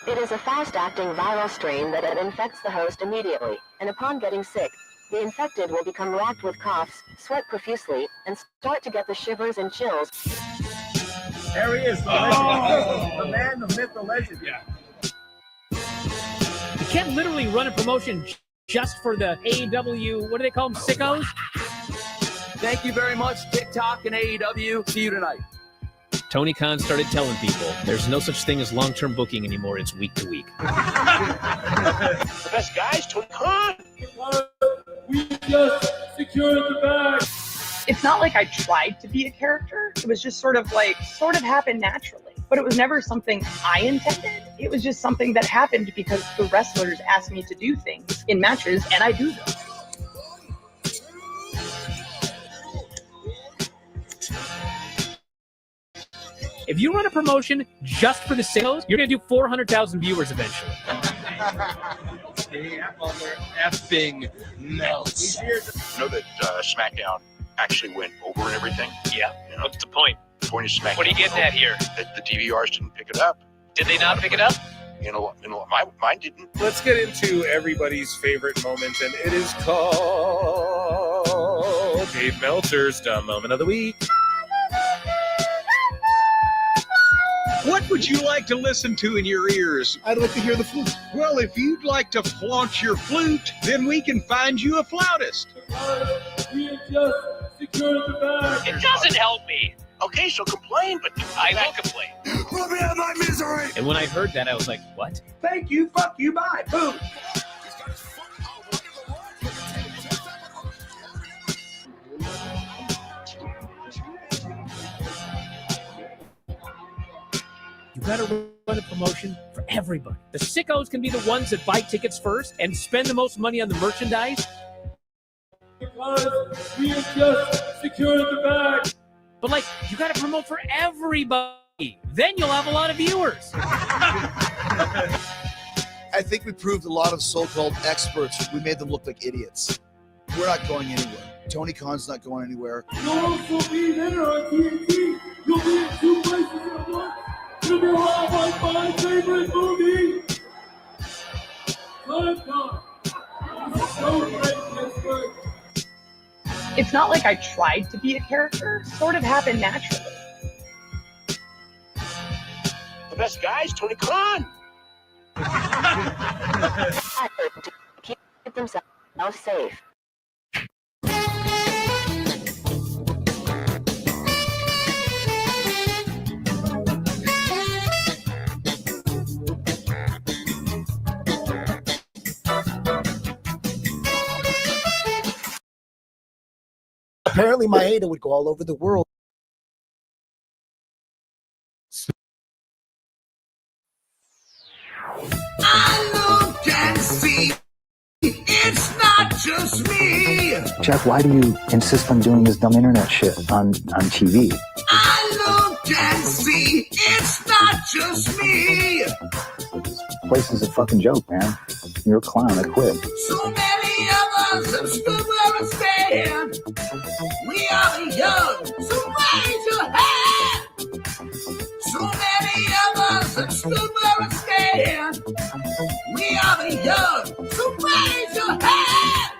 It is a fast-acting viral strain that infects the host immediately, and upon getting sick, the infected will become racked with coughs, sweat profusely, and start to get the shivers and chills. There he is, the legend. The man, the myth, the legend. Yeah. You can't literally run a promotion just for the AEW, what do they call them, sickos? Thank you very much, TikTok and AEW. See you tonight. Tony Khan started telling people there's no such thing as long-term booking anymore. It's week to week. The best guys, Tony Khan. We just secured the bag. It's not like I tried to be a character. It was just sort of happened naturally. But it was never something I intended. It was just something that happened because the wrestlers asked me to do things in matches, and I do them. If you run a promotion just for the sales, you're going to do 400,000 viewers eventually. Effing melts. You know that SmackDown actually went over and everything? Yeah. You know, What's the point? The point is SmackDown. What are you getting at here? That the DVRs didn't pick it up. Did they not pick it up? Mine didn't. Let's get into everybody's favorite moment, and it is called Dave Meltzer's Dumb Moment of the Week. What would you like to listen to in your ears? I'd like to hear the flute. Well, if you'd like to flaunt your flute, then we can find you a flautist. We have just secured the bag. It doesn't help me. Okay, so complain, but I will complain. Let me out of my misery! And when I heard that, I was like, what? Thank you, fuck you, bye, boom. You gotta run a promotion for everybody. The sickos can be the ones that buy tickets first and spend the most money on the merchandise. Because we have just secured the bag. But like, you gotta promote for everybody. Then you'll have a lot of viewers. I think we proved a lot of so-called experts. We made them look like idiots. We're not going anywhere. Tony Khan's not going anywhere. No, will be there on TNT. You'll be in 2 places at once. It'll be like my favorite movie. Time. So great, Pittsburgh. It's not like I tried to be a character. It sort of happened naturally. the best guys, Tony Khan. To keep themselves safe. Apparently, Maeda would go all over the world. I look and see it's not just me. Jeff, why do you insist on doing this dumb internet shit on TV? I look and see it's not just me. This place is a fucking joke, man. You're a clown. I quit. So many of us have stood where I stand. We are the young, so raise your hand. So many of us have stood where I stand. We are the young, so raise your hand.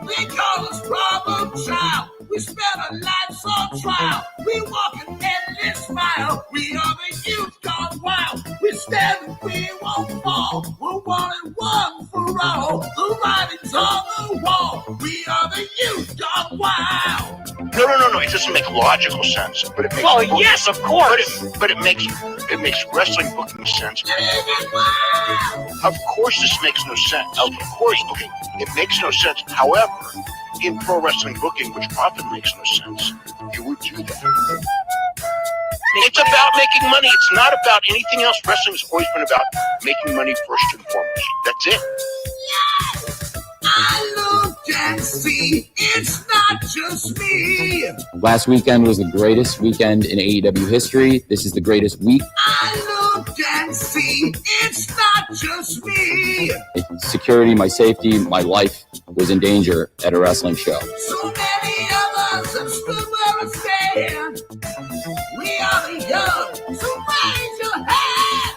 They call us problem child. We spend our lives on trial. We walk an endless smile. We are the youth gone wild. We stand and we won't fall. We're one and one for all. The writing's on the wall. We are the youth gone wild. No. It doesn't make logical sense. But it makes yes, of course. But it makes wrestling booking sense. Of course, this makes no sense. Of course, okay, it makes no sense. However, in pro wrestling booking, which often makes no sense, you would do that. It's about making money. It's not about anything else. Wrestling's always been about making money first and foremost. That's it. Yes, I look and see it's not just me. Last weekend was the greatest weekend in AEW history. This is the greatest week. I look and see it's not just me. Security, my safety, my life was in danger at a wrestling show. So many of us have stood where I stand. We are the young, so raise your hand.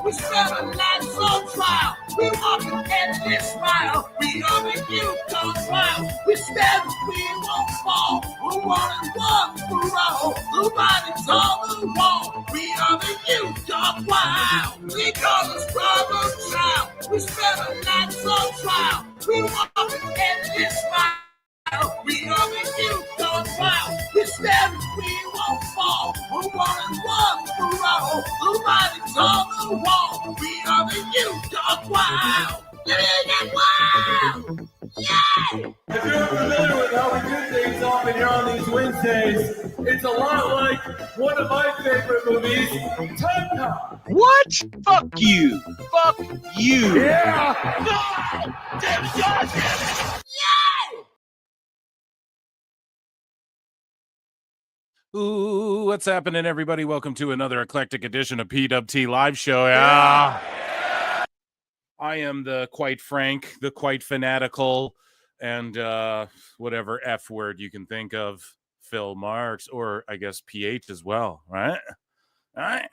We spent our lives on trial. We walk an endless mile. We are the youth on trial. We stand, we won't fall. We're one and one for all. The writing's on the wall. We are the youth on wild. We call us brother child. We spent our lives on trial. We walk an endless mile. We are the youth on trial. We stand, we won't fall. We're one and one for all. The writing's on the wall. We are the youth on wild. Wild. Yeah! If you're familiar with how we do things often here on these Wednesdays, it's a lot like one of my favorite movies, Time Cop. What? Fuck you. Fuck you. Yeah! Ooh, what's happening, everybody? Welcome to another eclectic edition of PWT Live Show. Yeah. I am the quite frank, the quite fanatical, and whatever F word you can think of, Phil Marks, or I guess PH as well, right? All right.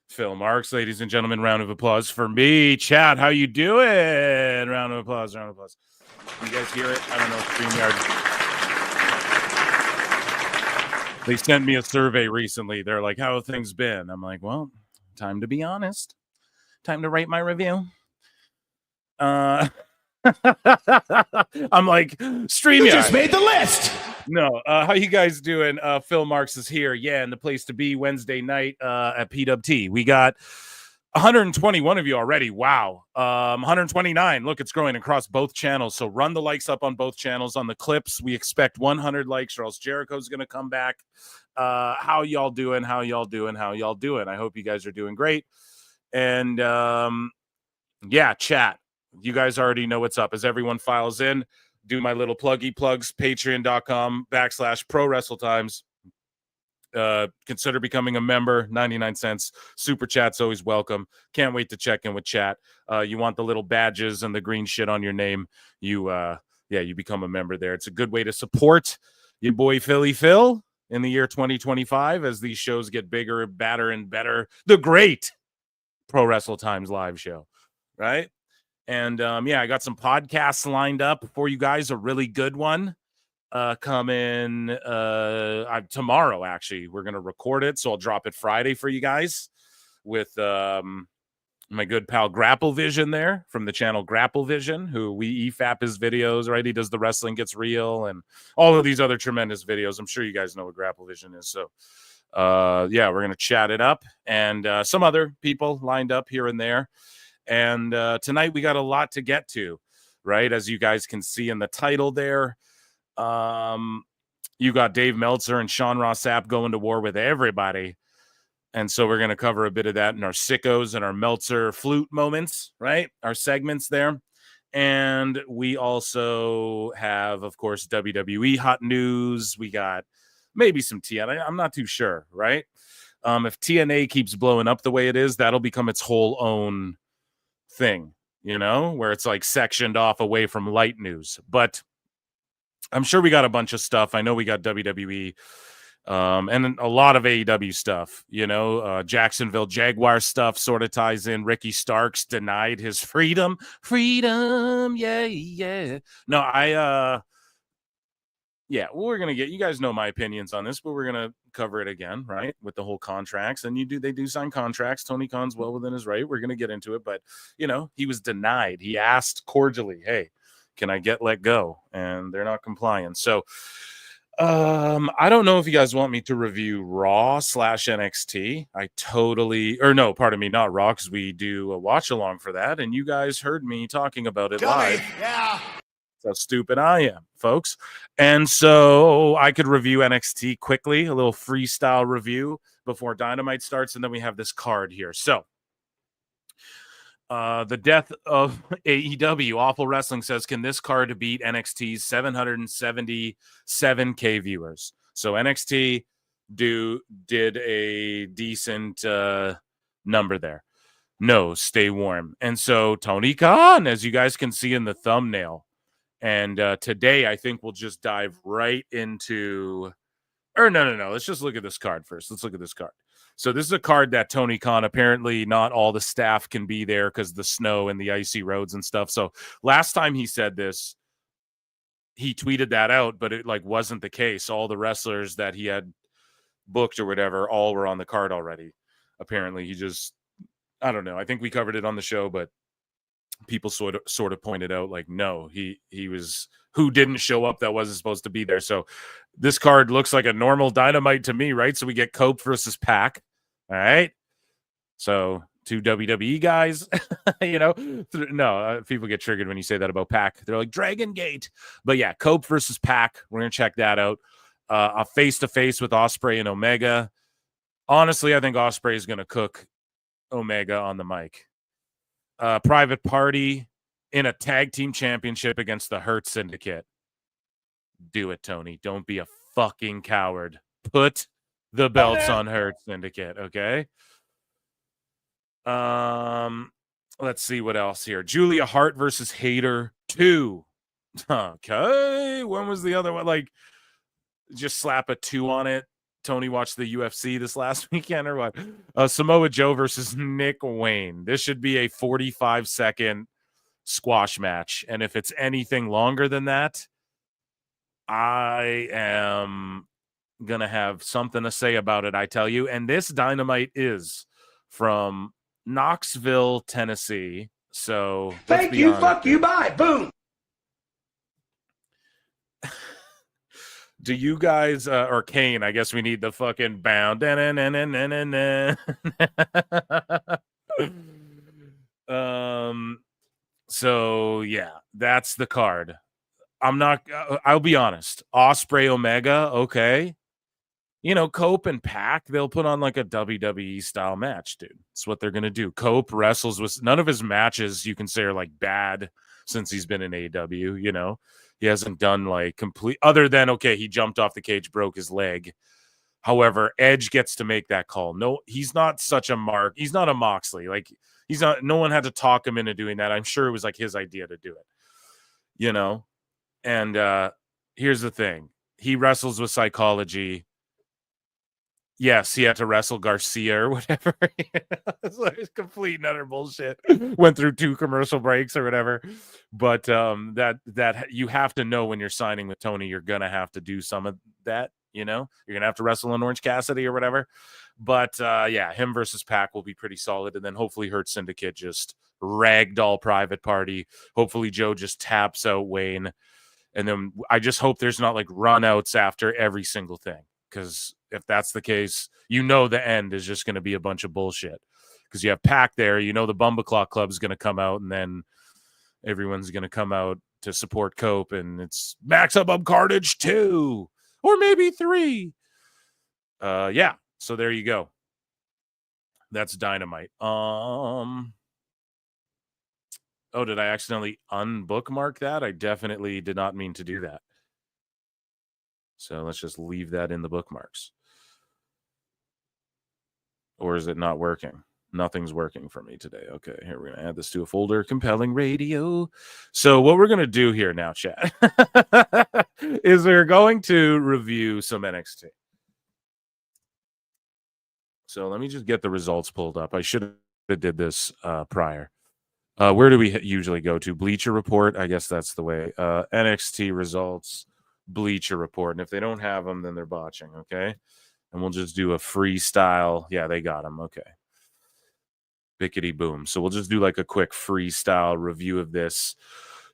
Phil Marks, ladies and gentlemen, round of applause for me. Chat, how you doing? Round of applause, round of applause. You guys hear it? I don't know, StreamYard. They sent me a survey recently. They're like, how have things been? I'm like, well, time to be honest. Time to write my review. I'm like, StreamYard. You just made the list. No, how you guys doing? Phil Marks is here. Yeah, and the place to be Wednesday night at PWT. We got 121 of you already. Wow. 129. Look, it's growing across both channels. So run the likes up on both channels. On the clips, we expect 100 likes or else Jericho's going to come back. How y'all doing? How y'all doing? How y'all doing? I hope you guys are doing great. And yeah, chat. You guys already know what's up. As everyone files in, do my little pluggy plugs, patreon.com/prowrestletimes. Consider becoming a member, 99 cents. Super chat's always welcome. Can't wait to check in with chat. You want the little badges and the green shit on your name, you become a member there. It's a good way to support your boy Philly Phil in the year 2025 as these shows get bigger, badder, and better. The great Pro Wrestle Times live show, right? And I got some podcasts lined up for you guys. A really good one coming tomorrow. Actually, we're gonna record it, so I'll drop it Friday for you guys with my good pal Grapple Vision there from the channel Grapple Vision, who we EFAP his videos, right? He does the Wrestling Gets Real and all of these other tremendous videos. I'm sure you guys know what Grapple Vision is. So we're gonna chat it up, and some other people lined up here and there. And tonight we got a lot to get to, right? As you guys can see in the title there, you got Dave Meltzer and Sean Ross Sapp going to war with everybody. And so we're going to cover a bit of that in our sickos and our Meltzer flute moments, right? Our segments there. And we also have, of course, WWE hot news. We got maybe some TNA. I'm not too sure, right? If TNA keeps blowing up the way it is, that'll become its whole own thing, you know, where it's like sectioned off away from light news. But I'm sure we got a bunch of stuff. I know we got WWE and a lot of AEW stuff, you know, Jacksonville Jaguar stuff sort of ties in. Ricky Starks denied his freedom. Yeah. No, we're going to get, you guys know my opinions on this, but we're going to cover it again, right? With the whole contracts. And they do sign contracts. Tony Khan's well within his right. We're going to get into it, but you know, he was denied. He asked cordially, hey, can I get let go? And they're not complying. So I don't know if you guys want me to review Raw/NXT. Not Raw, because we do a watch along for that. And you guys heard me talking about it live. Yeah. How stupid I am, folks. And so I could review NXT quickly, a little freestyle review before Dynamite starts, and then we have this card here. So the death of AEW, Awful Wrestling says, can this card beat NXT's 777K viewers? So NXT did a decent number there. No, stay warm. And so Tony Khan, as you guys can see in the thumbnail, and today, I think we'll just dive right into... no. Let's just look at this card first. Let's look at this card. So this is a card that Tony Khan, apparently not all the staff can be there because the snow and the icy roads and stuff. So last time he said this, he tweeted that out, but it like wasn't the case. All the wrestlers that he had booked or whatever, all were on the card already. Apparently he just, I don't know. I think we covered it on the show, but people sort of pointed out like, no, he was who didn't show up that wasn't supposed to be there. So this card looks like a normal Dynamite to me, right? So we get Cope versus Pac. All right. So 2 WWE guys, you know, people get triggered when you say that about Pac. They're like Dragon Gate. But yeah, Cope versus Pac. We're going to check that out. A face-to-face with Ospreay and Omega. Honestly, I think Ospreay is going to cook Omega on the mic. Private Party in a tag team championship against the Hurt Syndicate. Do it, Tony. Don't be a fucking coward. Put the belts on Hurt Syndicate, okay? Let's see what else here. Julia Hart versus Hayter 2. Okay. When was the other one? Like, just slap a 2 on it. Tony watched the UFC this last weekend or what? Samoa Joe versus Nick Wayne. This should be a 45-second squash match. And if it's anything longer than that, I am going to have something to say about it, I tell you. And this Dynamite is from Knoxville, Tennessee. So Thank you, fuck you, bye, boom. Do you guys, or Kane, I guess we need the fucking bound. So yeah, that's the card. I'll be honest. Ospreay Omega, okay. You know, Cope and Pac, they'll put on like a WWE style match, dude. That's what they're going to do. Cope wrestles with none of his matches you can say are like bad since he's been in AEW, you know. He hasn't done like complete other than, okay, he jumped off the cage, broke his leg. However, Edge gets to make that call. No, he's not such a mark. He's not a Moxley. Like he's not, no one had to talk him into doing that. I'm sure it was like his idea to do it, you know? And here's the thing. He wrestles with psychology. Yes, he had to wrestle Garcia or whatever. It's like complete and utter bullshit. Went through 2 commercial breaks or whatever. But that you have to know when you're signing with Tony, you're gonna have to do some of that. You know, you're gonna have to wrestle in Orange Cassidy or whatever. But yeah, him versus Pac will be pretty solid, and then hopefully Hurt Syndicate just ragdoll Private Party. Hopefully Joe just taps out Wayne, and then I just hope there's not like runouts after every single thing. Because if that's the case, you know the end is just going to be a bunch of bullshit. Because you have Pac there, you know the Bumbleclaw Club is going to come out, and then everyone's going to come out to support Cope, and it's Max Up Carnage 2, or maybe 3. Yeah, so there you go. That's Dynamite. Oh, did I accidentally unbookmark that? I definitely did not mean to do that. So let's just leave that in the bookmarks. Or is it not working? Nothing's working for me today. Okay, here we're going to add this to a folder. Compelling radio. So what we're going to do here now, chat, is we're going to review some NXT. So let me just get the results pulled up. I should have did this prior. Where do we usually go to? Bleacher Report. I guess that's the way. NXT results. Bleacher Report, and if they don't have them, then they're botching. Okay, and we'll just do a freestyle. Yeah, they got them. Okay, bickety boom. So we'll just do like a quick freestyle review of this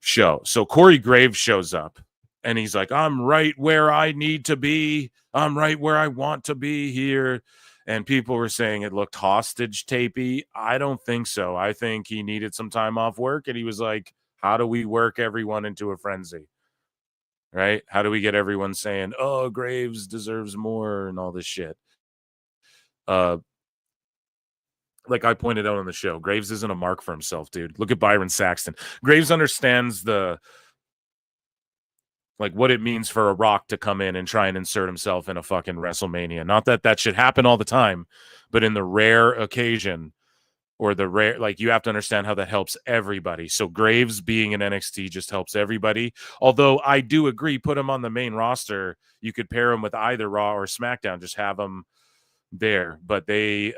show. So Corey Graves shows up, and he's like, "I'm right where I need to be. I'm right where I want to be here." And people were saying it looked hostage tapey. I don't think so. I think he needed some time off work, and he was like, "How do we work everyone into a frenzy?" Right? How do we get everyone saying, oh, Graves deserves more and all this shit? Like I pointed out on the show, Graves isn't a mark for himself, dude. Look at Byron Saxton. Graves understands what it means for a Rock to come in and try and insert himself in a fucking WrestleMania. Not that that should happen all the time, but in the rare occasion, or the rare, like, you have to understand how that helps everybody. So Graves being in NXT just helps everybody. Although I do agree, put him on the main roster. You could pair him with either Raw or SmackDown. Just have him there, but they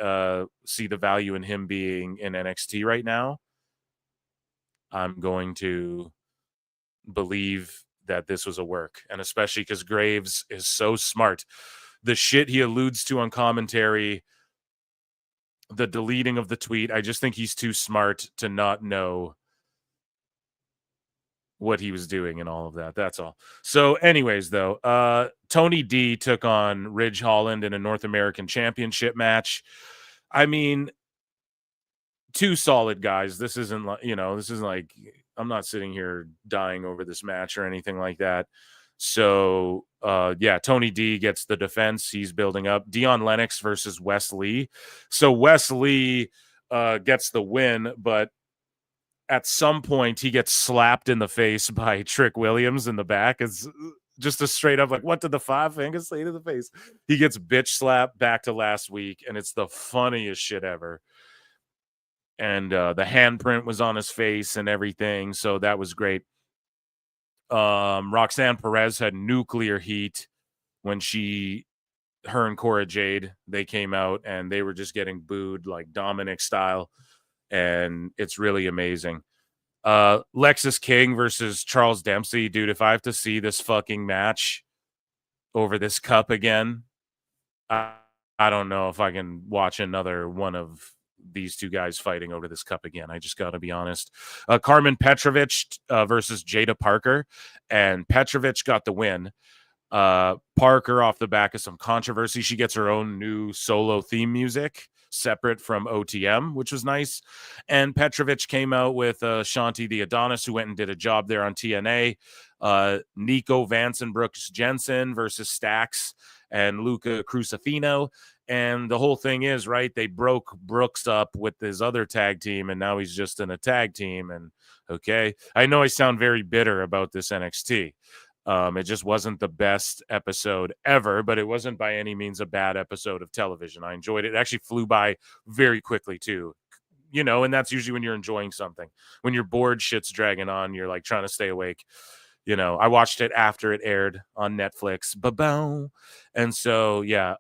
see the value in him being in NXT right now. I'm going to believe that this was a work, and especially because Graves is so smart. The shit he alludes to on commentary, the deleting of the tweet, I just think he's too smart to not know what he was doing and all of that. That's all. So anyways, though, Tony D took on Ridge Holland in a North American Championship match. I mean, two solid guys. This isn't like, this isn't like, I'm not sitting here dying over this match or anything like that. So, yeah, Tony D gets the defense. He's building up. Dion Lennox versus Wes Lee. So Wes Lee gets the win, but at some point he gets slapped in the face by Trick Williams in the back. It's just a straight up like, what did the five fingers say to the face? He gets bitch slapped back to last week, and it's the funniest shit ever. And the handprint was on his face and everything, so that was great. Roxanne Perez had nuclear heat when her and Cora Jade, they came out and they were just getting booed like Dominic style, and it's really amazing. Lexis King versus Charles Dempsey, dude, if I have to see this fucking match over this cup again, I don't know if I can watch another one of these two guys fighting over this cup again. I just got to be honest. Carmen Petrovic versus Jada Parker, and Petrovic got the win. Parker, off the back of some controversy, she gets her own new solo theme music separate from OTM, which was nice. And Petrovic came out with Shanti the Adonis, who went and did a job there on TNA. Nico Vance and Brooks Jensen versus Stax and Luca Crucifino. And the whole thing is, right, they broke Brooks up with his other tag team, and now he's just in a tag team. And okay, I know I sound very bitter about this NXT. It just wasn't the best episode ever, but it wasn't by any means a bad episode of television. I enjoyed it. It actually flew by very quickly too, and that's usually when you're enjoying something. When you're bored, shit's dragging on, you're like trying to stay awake. I watched it after it aired on Netflix. Ba-boom. And so, yeah.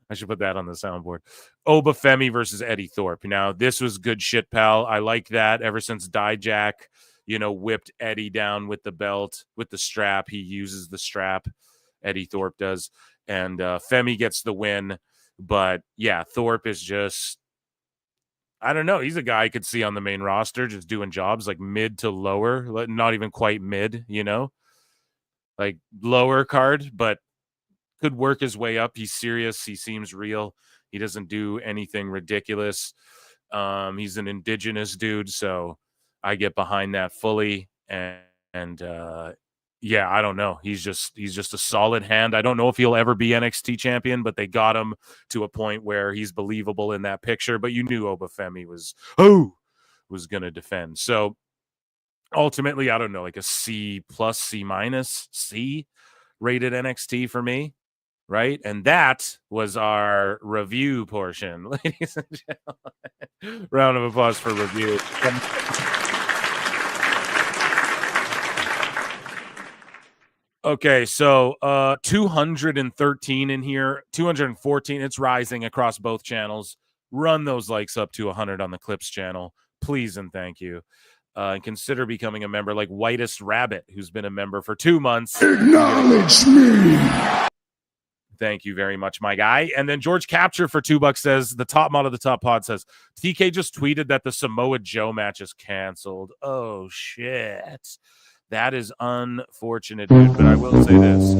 I should put that on the soundboard. Oba Femi versus Eddie Thorpe. Now, this was good shit, pal. I like that. Ever since Dijak, whipped Eddie down with the belt, with the strap. He uses the strap. Eddie Thorpe does. And Femi gets the win. But, yeah, Thorpe is just, I don't know. He's a guy I could see on the main roster just doing jobs like mid to lower, not even quite mid, like lower card, but could work his way up. He's serious. He seems real. He doesn't do anything ridiculous. He's an indigenous dude, so I get behind that fully. And yeah, I don't know. He's just a solid hand. I don't know if he'll ever be NXT champion, but they got him to a point where he's believable in that picture. But you knew Oba Femi was going to defend. So ultimately, I don't know, like a C+, C-, C rated NXT for me. Right. And that was our review portion, ladies and gentlemen. Round of applause for review. Okay, so 213 in here, 214. It's rising across both channels. Run those likes up to 100 on the Clips channel, please and thank you. And consider becoming a member, like Whitest Rabbit, who's been a member for 2 months. Acknowledge me. Thank you very much, my guy. And then George Capture for $2 says, the top mod of the top pod says, TK just tweeted that the Samoa Joe match is canceled. Oh, shit. That is unfortunate, dude. But I will say this.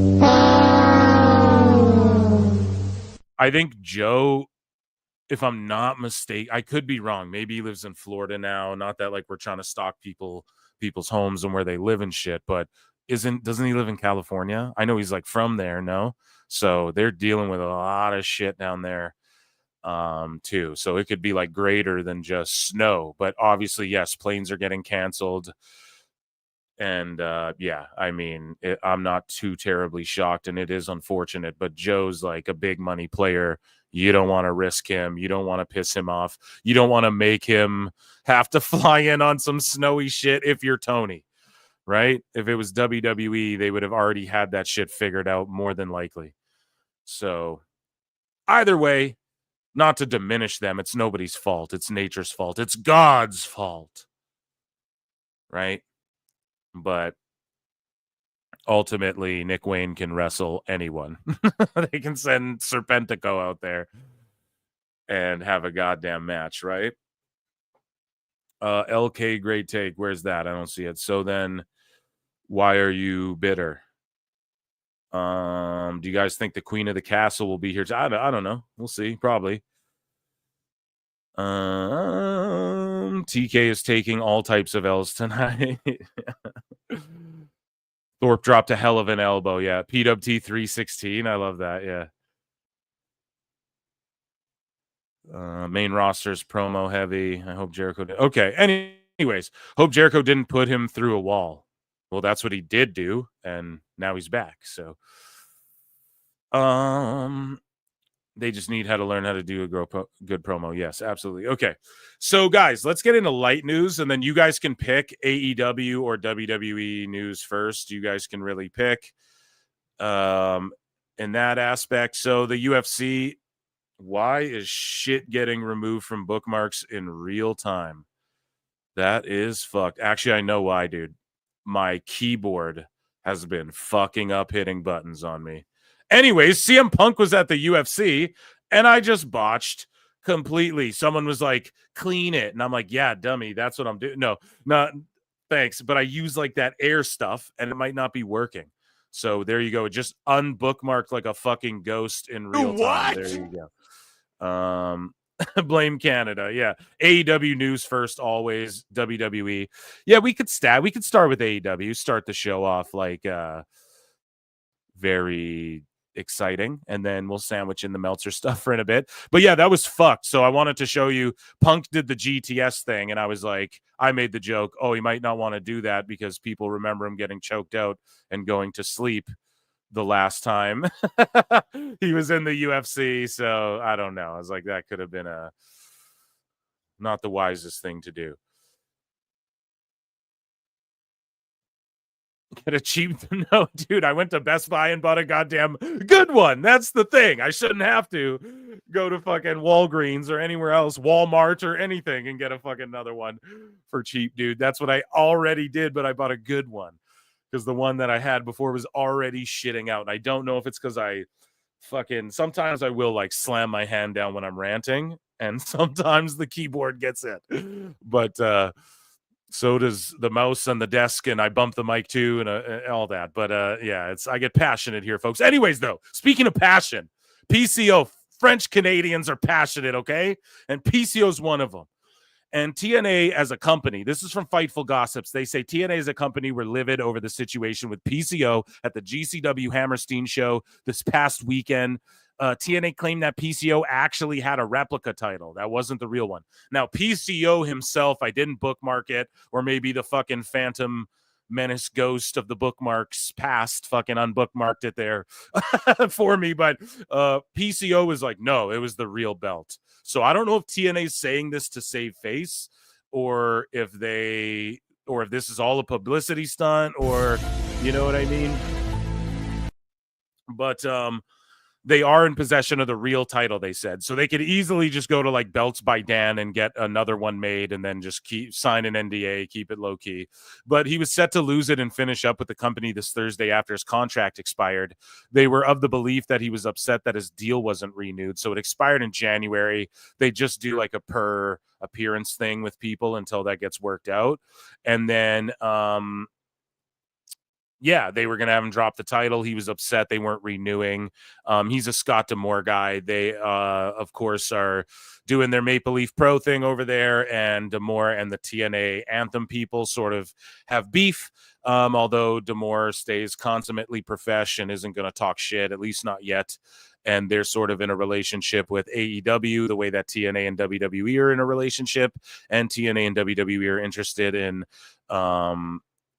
I think Joe, if I'm not mistaken, I could be wrong. Maybe he lives in Florida now. Not that like we're trying to stalk people's homes and where they live and shit, but doesn't he live in California? I know he's like from there, no? So they're dealing with a lot of shit down there too. So it could be like greater than just snow. But obviously, yes, planes are getting canceled. And yeah, I mean, I'm not too terribly shocked, and it is unfortunate. But Joe's like a big money player. You don't want to risk him. You don't want to piss him off. You don't want to make him have to fly in on some snowy shit if you're Tony. Right? If it was WWE, they would have already had that shit figured out more than likely. So, Either way, not to diminish them, it's nobody's fault. It's nature's fault. It's God's fault. Right? But ultimately, Nick Wayne can wrestle anyone. They can send Serpentico out there and have a goddamn match, right? LK, great take. Where's that? I don't see it. So then, why are you bitter? Do you guys think the Queen of the Castle will be here? I don't know. We'll see. Probably. TK is taking all types of L's tonight. Thorpe dropped a hell of an elbow. Yeah. PWT 316. I love that. Yeah. Main roster's promo heavy. I hope Jericho did. Okay. Anyways, hope Jericho didn't put him through a wall. Well, that's what he did do, and now he's back. So, they just need how to learn how to do a good promo. Yes, absolutely. Okay. So, guys, let's get into light news, and then you guys can pick AEW or WWE news first. You guys can really pick in that aspect. So, the UFC, why is shit getting removed from bookmarks in real time? That is fucked. Actually, I know why, dude. My keyboard has been fucking up hitting buttons on me. Anyways, CM Punk was at the UFC, and I just botched completely. Someone was like, clean it. And I'm like, yeah, dummy, that's what I'm doing. No, not thanks. But I use like that air stuff, and it might not be working. So there you go. It just unbookmarked like a fucking ghost in real time. What? There you go. Blame Canada. Yeah. AEW news first, always. WWE. Yeah, we could start with AEW, start the show off like very exciting, and then we'll sandwich in the Meltzer stuff for in a bit. But yeah, that was fucked. So I wanted to show you Punk did the GTS thing, and I was like, I made the joke, oh, he might not want to do that because people remember him getting choked out and going to sleep the last time he was in the UFC. So I don't know. I was like, that could have been not the wisest thing to do. Get a cheap no, dude. I went to Best Buy and bought a goddamn good one. That's the thing. I shouldn't have to go to fucking Walgreens or anywhere else, Walmart or anything, and get a fucking another one for cheap, dude. That's what I already did, but I bought a good one because the one that I had before was already shitting out. And I don't know if it's because I fucking sometimes I will like slam my hand down when I'm ranting, and sometimes the keyboard gets it. But so does the mouse and the desk, and I bump the mic too, and all that. But yeah, I get passionate here, folks. Anyways, though, speaking of passion, PCO, French Canadians are passionate, okay? And PCO's one of them. And TNA as a company, this is from Fightful Gossips. They say TNA as a company were livid over the situation with PCO at the GCW Hammerstein show this past weekend. TNA claimed that PCO actually had a replica title. That wasn't the real one. Now, PCO himself, I didn't bookmark it, or maybe the fucking Phantom Menace ghost of the bookmarks past fucking unbookmarked it there for me. But PCO was like, no, it was the real belt. So I don't know if TNA is saying this to save face, or if this is all a publicity stunt, or you know what I mean? But they are in possession of the real title, they said. So they could easily just go to like Belts by Dan and get another one made and then just sign an NDA, keep it low key. But he was set to lose it and finish up with the company this Thursday after his contract expired. They were of the belief that he was upset that his deal wasn't renewed. So it expired in January. They just do like a per appearance thing with people until that gets worked out. And then, yeah, they were going to have him drop the title. He was upset they weren't renewing. He's a Scott D'Amore guy. They, of course, are doing their Maple Leaf Pro thing over there, and D'Amore and the TNA Anthem people sort of have beef, although D'Amore stays consummately profesh and isn't going to talk shit, at least not yet. And they're sort of in a relationship with AEW, the way that TNA and WWE are in a relationship, and TNA and WWE are interested in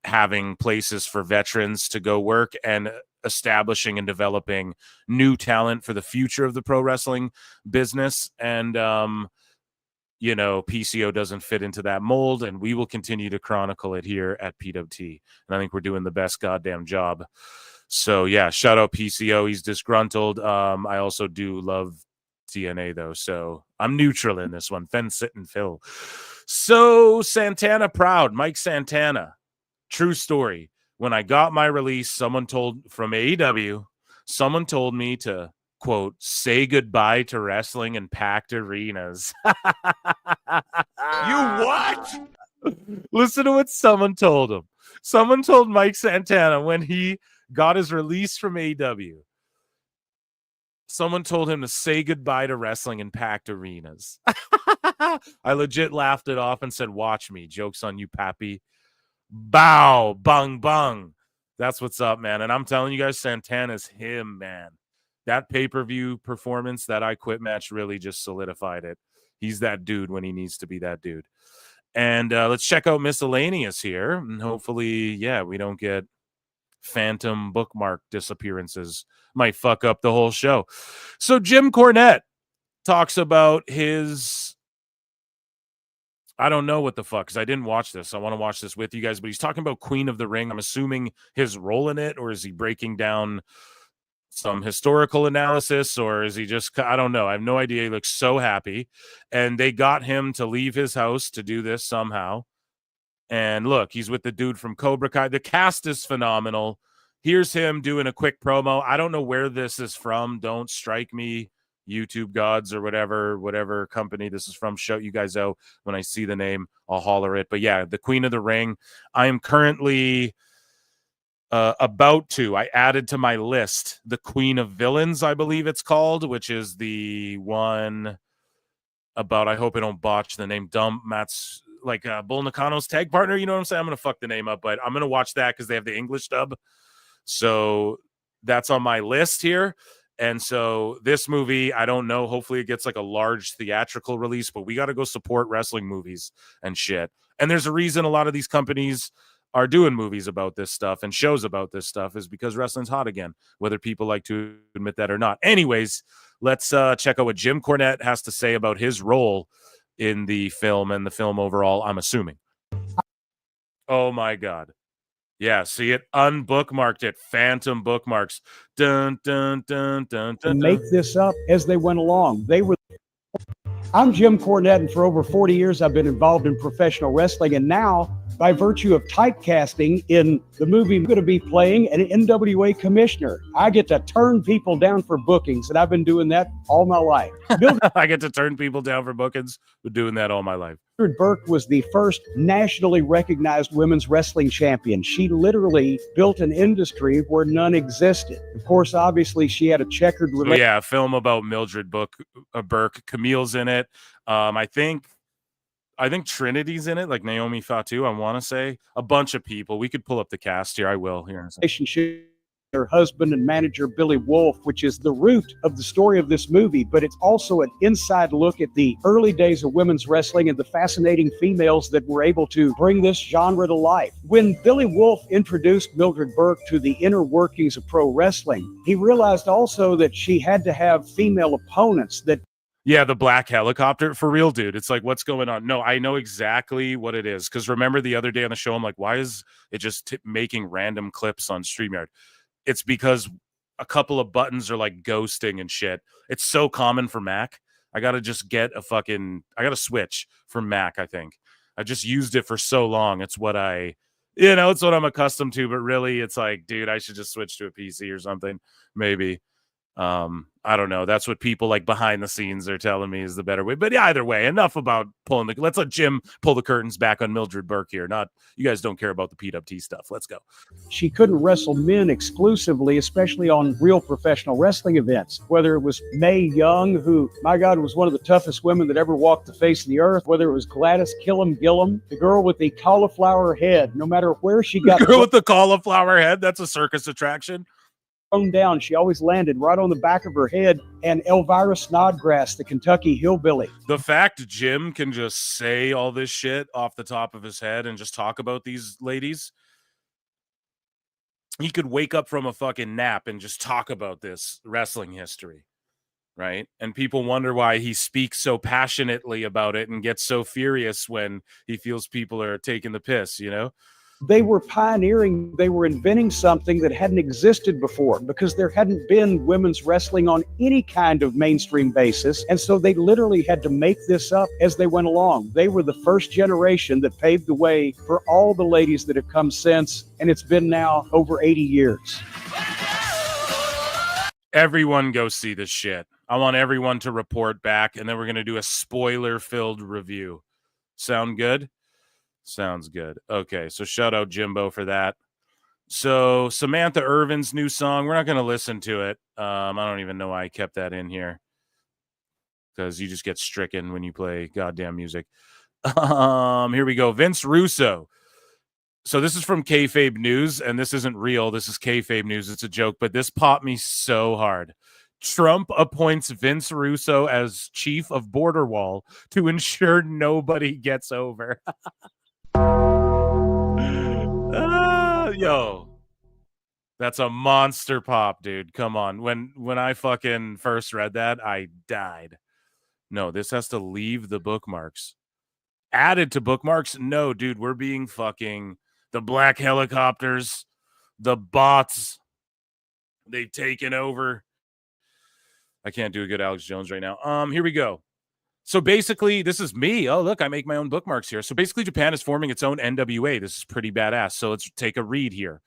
having places for veterans to go work and establishing and developing new talent for the future of the pro wrestling business. And, you know, PCO doesn't fit into that mold, and we will continue to chronicle it here at PWT. And I think we're doing the best goddamn job. So yeah, shout out PCO. He's disgruntled. I also do love TNA though, so I'm neutral in this one. Fence it and Phil. So Santana Proud, Mike Santana. True story. When I got my release, someone told from AEW, someone told me to quote, say goodbye to wrestling in packed arenas. You what? Listen to what someone told him. Someone told Mike Santana when he got his release from AEW. Someone told him to say goodbye to wrestling in packed arenas. I legit laughed it off and said, watch me. Joke's on you, Pappy. Bow, bung, bung. That's what's up, man. And I'm telling you guys, Santana's him, man. That pay-per-view performance, that I Quit match really just solidified it. He's that dude when he needs to be that dude. And let's check out Miscellaneous here. And hopefully, yeah, we don't get phantom bookmark disappearances. Might fuck up the whole show. So Jim Cornette talks about his... I don't know what the fuck, because I didn't watch this. I want to watch this with you guys, but he's talking about Queen of the Ring. I'm assuming his role in it, or is he breaking down some historical analysis, or is he just, I don't know. I have no idea. He looks so happy. And they got him to leave his house to do this somehow. And look, he's with the dude from Cobra Kai. The cast is phenomenal. Here's him doing a quick promo. I don't know where this is from. Don't strike me, YouTube gods, or whatever company this is from. Shout you guys out when I see the name. I'll holler it. But yeah, the Queen of the Ring. I am currently I added to my list the Queen of Villains, I believe it's called, which is the one about, I hope I don't botch the name, Matt's like Bull Nakano's tag partner. You know what I'm saying? I'm going to fuck the name up, but I'm going to watch that because they have the English dub. So that's on my list here. And so this movie, I don't know. Hopefully it gets like a large theatrical release, but we got to go support wrestling movies and shit. And there's a reason a lot of these companies are doing movies about this stuff and shows about this stuff, is because wrestling's hot again, whether people like to admit that or not. Anyways, let's check out what Jim Cornette has to say about his role in the film and the film overall, I'm assuming. Oh my God. Yeah, see it? Unbookmarked it. Phantom bookmarks. Dun, dun, dun, dun, dun, dun. Make this up as they went along. I'm Jim Cornette, and for over 40 years, I've been involved in professional wrestling. And now, by virtue of typecasting in the movie, I'm going to be playing an NWA commissioner. I get to turn people down for bookings, and I've been doing that all my life. I get to turn people down for bookings. Been doing that all my life. Mildred Burke was the first nationally recognized women's wrestling champion. She literally built an industry where none existed. Of course, obviously, she had a checkered relationship. Yeah, a film about Mildred Burke. Camille's in it. I think Trinity's in it, like Naomi Fatu, I want to say. A bunch of people. We could pull up the cast here. I will here in a second. Relationship. Her husband and manager Billy Wolf, which is the root of the story of this movie, but it's also an inside look at the early days of women's wrestling and the fascinating females that were able to bring this genre to life. When Billy Wolf introduced Mildred Burke to the inner workings of pro wrestling, he realized also that she had to have female opponents that... Yeah, the black helicopter. For real, dude. It's like, what's going on? No, I know exactly what it is. Because remember the other day on the show, I'm like, why is it just making random clips on StreamYard? It's because a couple of buttons are like ghosting and shit. It's so common for Mac. I got to just get I got to switch from Mac, I think. I just used it for so long. It's what it's what I'm accustomed to. But really, it's like, dude, I should just switch to a PC or something. Maybe. I don't know. That's what people like behind the scenes are telling me is the better way. But either way, enough about let's let Jim pull the curtains back on Mildred Burke here. You guys don't care about the PWT stuff. Let's go. She couldn't wrestle men exclusively, especially on real professional wrestling events. Whether it was Mae Young, who, my God, was one of the toughest women that ever walked the face of the earth. Whether it was Gladys Gilliam, the girl with the cauliflower head, no matter where she got... The girl with the cauliflower head? That's a circus attraction. Down, she always landed right on the back of her head. And Elvira Snodgrass, the Kentucky hillbilly. The fact Jim can just say all this shit off the top of his head and just talk about these ladies, he could wake up from a fucking nap and just talk about this wrestling history, right? And people wonder why he speaks so passionately about it and gets so furious when he feels people are taking the piss, you know? They were pioneering, they were inventing something that hadn't existed before because there hadn't been women's wrestling on any kind of mainstream basis. And so they literally had to make this up as they went along. They were the first generation that paved the way for all the ladies that have come since. And it's been now over 80 years. Everyone go see this shit. I want everyone to report back, and then we're going to do a spoiler-filled review. Sound good? Sounds good. Okay, so shout out Jimbo for that. So Samantha Irvin's new song, we're not going to listen to it. I don't even know why I kept that in here, because you just get stricken when you play goddamn music. Here we go. Vince Russo. So this is from Kayfabe News, and this isn't real. This is Kayfabe News. It's a joke, but this popped me so hard. Trump appoints Vince Russo as chief of border wall to ensure nobody gets over. Yo, that's a monster pop, dude. Come on. When I fucking first read that, I died. No, this has to leave the bookmarks. Added to bookmarks? No, dude, we're being fucking... The black helicopters, the bots, they've taken over. I can't do a good Alex Jones right now. Here we go. So basically, this is me. Oh, look, I make my own bookmarks here. So basically, Japan is forming its own NWA. This is pretty badass. So let's take a read here.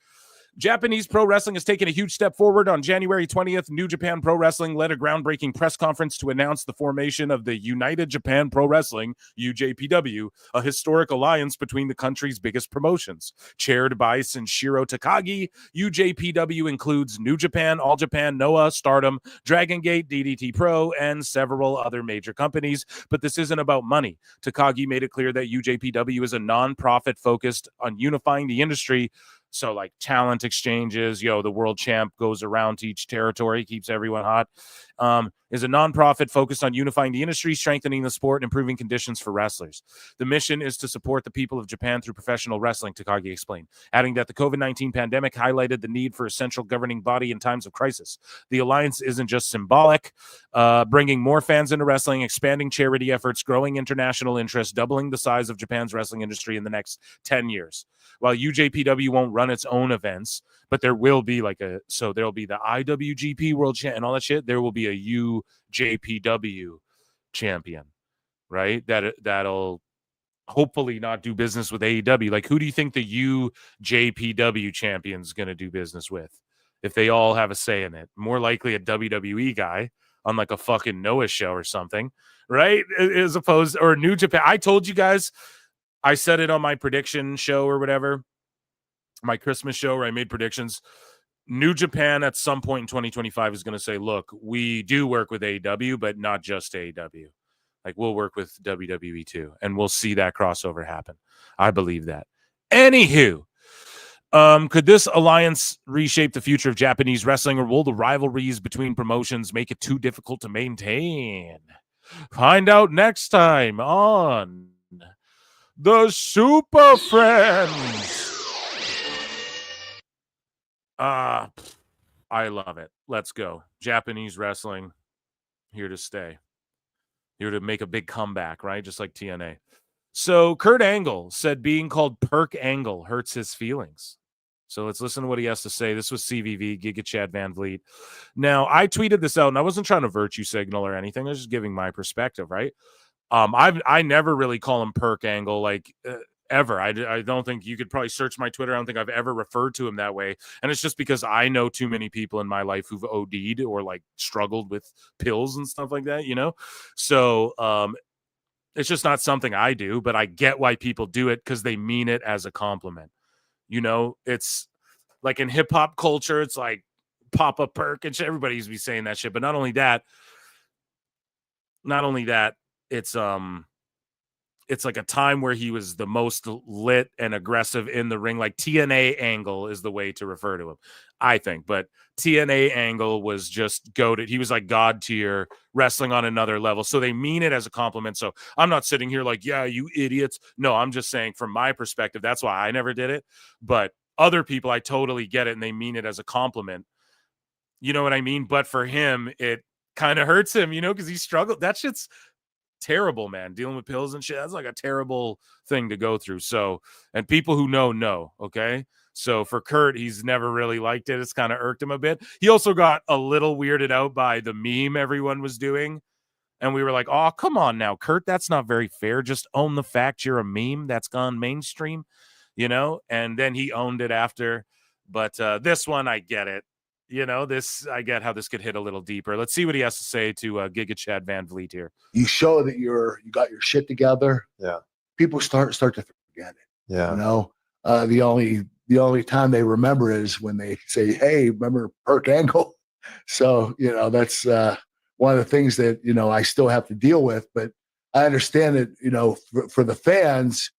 Japanese pro wrestling has taken a huge step forward. On January 20th, New Japan Pro Wrestling led a groundbreaking press conference to announce the formation of the United Japan Pro Wrestling, UJPW, a historic alliance between the country's biggest promotions. Chaired by Senshiro Takagi, UJPW includes New Japan, All Japan, Noah, Stardom, Dragon Gate, DDT Pro, and several other major companies. But this isn't about money. Takagi made it clear that UJPW is a non-profit focused on unifying the industry. So like talent exchanges, the world champ goes around to each territory, keeps everyone hot, is a nonprofit focused on unifying the industry, strengthening the sport, and improving conditions for wrestlers. The mission is to support the people of Japan through professional wrestling, Takagi explained, adding that the COVID-19 pandemic highlighted the need for a central governing body in times of crisis. The alliance isn't just symbolic, bringing more fans into wrestling, expanding charity efforts, growing international interest, doubling the size of Japan's wrestling industry in the next 10 years. While UJPW won't run its own events, but there will be there'll be the IWGP World Champ and all that shit. There will be a UJPW champion, right? That'll hopefully not do business with AEW. Like, who do you think the UJPW champion's going to do business with? If they all have a say in it, more likely a WWE guy on like a fucking Noah show or something, right? As opposed, or New Japan. I told you guys, I said it on my prediction show or whatever, my Christmas show where I made predictions. New Japan at some point in 2025 is going to say, look, we do work with AEW, but not just AEW. Like, we'll work with WWE too. And we'll see that crossover happen. I believe that. Anywho, could this alliance reshape the future of Japanese wrestling, or will the rivalries between promotions make it too difficult to maintain? Find out next time on The Super Friends. I love it. Let's go. Japanese wrestling, here to stay. Here to make a big comeback, right? Just like TNA. So Kurt Angle said being called Perk Angle hurts his feelings. So let's listen to what he has to say. This was CVV, Giga Chad Van Vliet. Now, I tweeted this out, and I wasn't trying to virtue signal or anything. I was just giving my perspective, right? I never really call him Perk Angle, ever. I don't think you could probably search my Twitter. I don't think I've ever referred to him that way. And it's just because I know too many people in my life who've OD'd or like struggled with pills and stuff like that, So it's just not something I do, but I get why people do it because they mean it as a compliment. It's like in hip hop culture, it's like Papa Perk and shit. Everybody used to be saying that shit. But not only that, it's like a time where he was the most lit and aggressive in the ring. Like TNA Angle is the way to refer to him, I think. But TNA Angle was just goated. He was like God tier, wrestling on another level. So they mean it as a compliment. So I'm not sitting here like, yeah, you idiots. No, I'm just saying from my perspective, that's why I never did it. But other people, I totally get it. And they mean it as a compliment. You know what I mean? But for him, it kind of hurts him, because he struggled. That shit's terrible, man. Dealing with pills and shit, that's like a terrible thing to go through. So, and people who know, okay? So for Kurt, he's never really liked it. It's kind of irked him a bit. He also got a little weirded out by the meme everyone was doing. And we were like, oh, come on now, Kurt, that's not very fair. Just own the fact you're a meme that's gone mainstream, you know? And then he owned it after. But this one, I get it. You know, I get how this could hit a little deeper. Let's see what he has to say to Giga Chad Van Vliet here. You show that you got your shit together. Yeah. People start to forget it. Yeah. You know, the only time they remember is when they say, "Hey, remember Perk Angle?" So, you know, that's one of the things that, you know, I still have to deal with, but I understand that, you know, for the fans,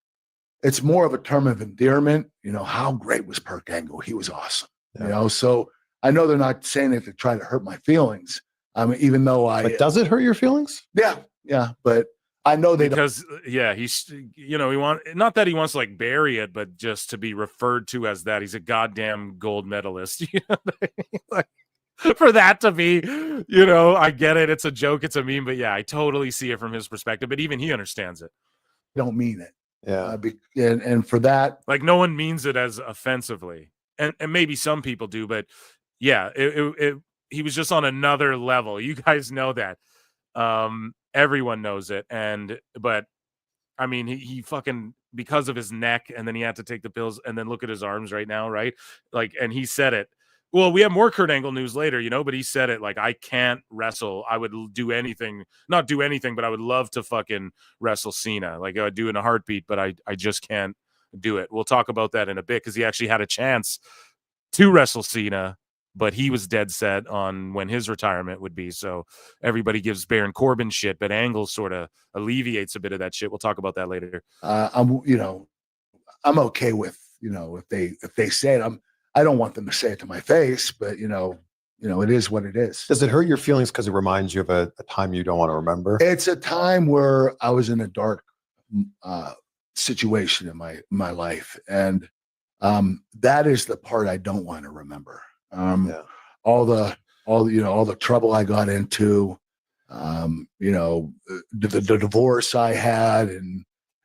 it's more of a term of endearment. You know, how great was Perk Angle? He was awesome. Yeah. You know, so I know they're not saying it to try to hurt my feelings. Even though But does it hurt your feelings? Yeah. But I know they because he's, you know, not that he wants to like bury it, but just to be referred to as that. He's a goddamn gold medalist. You know, like, for that to be, you know, I get it. It's a joke. It's a meme. But yeah, I totally see it from his perspective. But even he understands it. Don't mean it. Yeah. And for that, like, no one means it as offensively, and maybe some people do, but yeah, he was just on another level. You guys know that. Everyone knows it. But I mean, he fucking, because of his neck, and then he had to take the pills, and then look at his arms right now, right? Like, and he said it. Well, we have more Kurt Angle news later, you know, but he said it like, I can't wrestle. I would do anything, not do anything, but I would love to fucking wrestle Cena. Like, I would do in a heartbeat, but I just can't do it. We'll talk about that in a bit, because he actually had a chance to wrestle Cena, but he was dead set on when his retirement would be. So everybody gives Baron Corbin shit, but Angle sort of alleviates a bit of that shit. We'll talk about that later. I'm okay with, you know, if they say it, I don't want them to say it to my face, but you know, it is what it is. Does it hurt your feelings because it reminds you of a time you don't want to remember? It's a time where I was in a dark situation in my life, and that is the part I don't want to remember. All the trouble I got into, you know, the divorce I had, and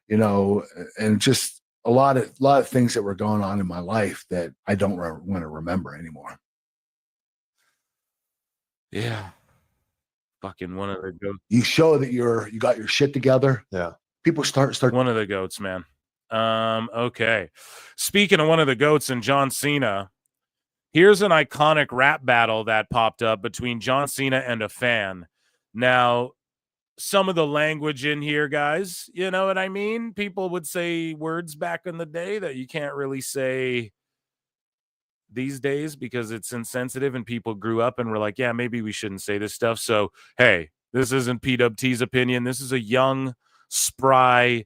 you know, and just a lot of things that were going on in my life that I don't want to remember anymore. Yeah. Fucking one of the goats. You show that you got your shit together. Yeah. People start one of the goats, man. Okay. Speaking of one of the goats and John Cena, here's an iconic rap battle that popped up between John Cena and a fan. Now, some of the language in here, guys, you know what I mean? People would say words back in the day that you can't really say these days because it's insensitive, and people grew up and were like, yeah, maybe we shouldn't say this stuff. So, hey, this isn't PWT's opinion. This is a young, spry,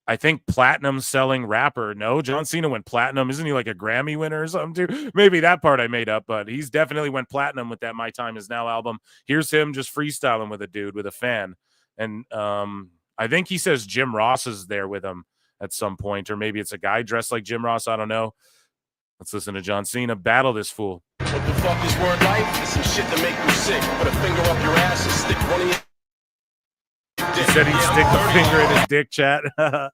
I think platinum selling rapper. No, John Cena went platinum. Isn't he like a Grammy winner or something too? Maybe that part I made up, but he's definitely went platinum with that My Time Is Now album. Here's him just freestyling with a dude, with a fan. And I think he says Jim Ross is there with him at some point, or maybe it's a guy dressed like Jim Ross. I don't know. Let's listen to John Cena battle this fool. What the fuck is word life? It's some shit to make you sick. Put a finger up your ass and stick one of your... He said he'd stick the finger in his dick, chat. Come at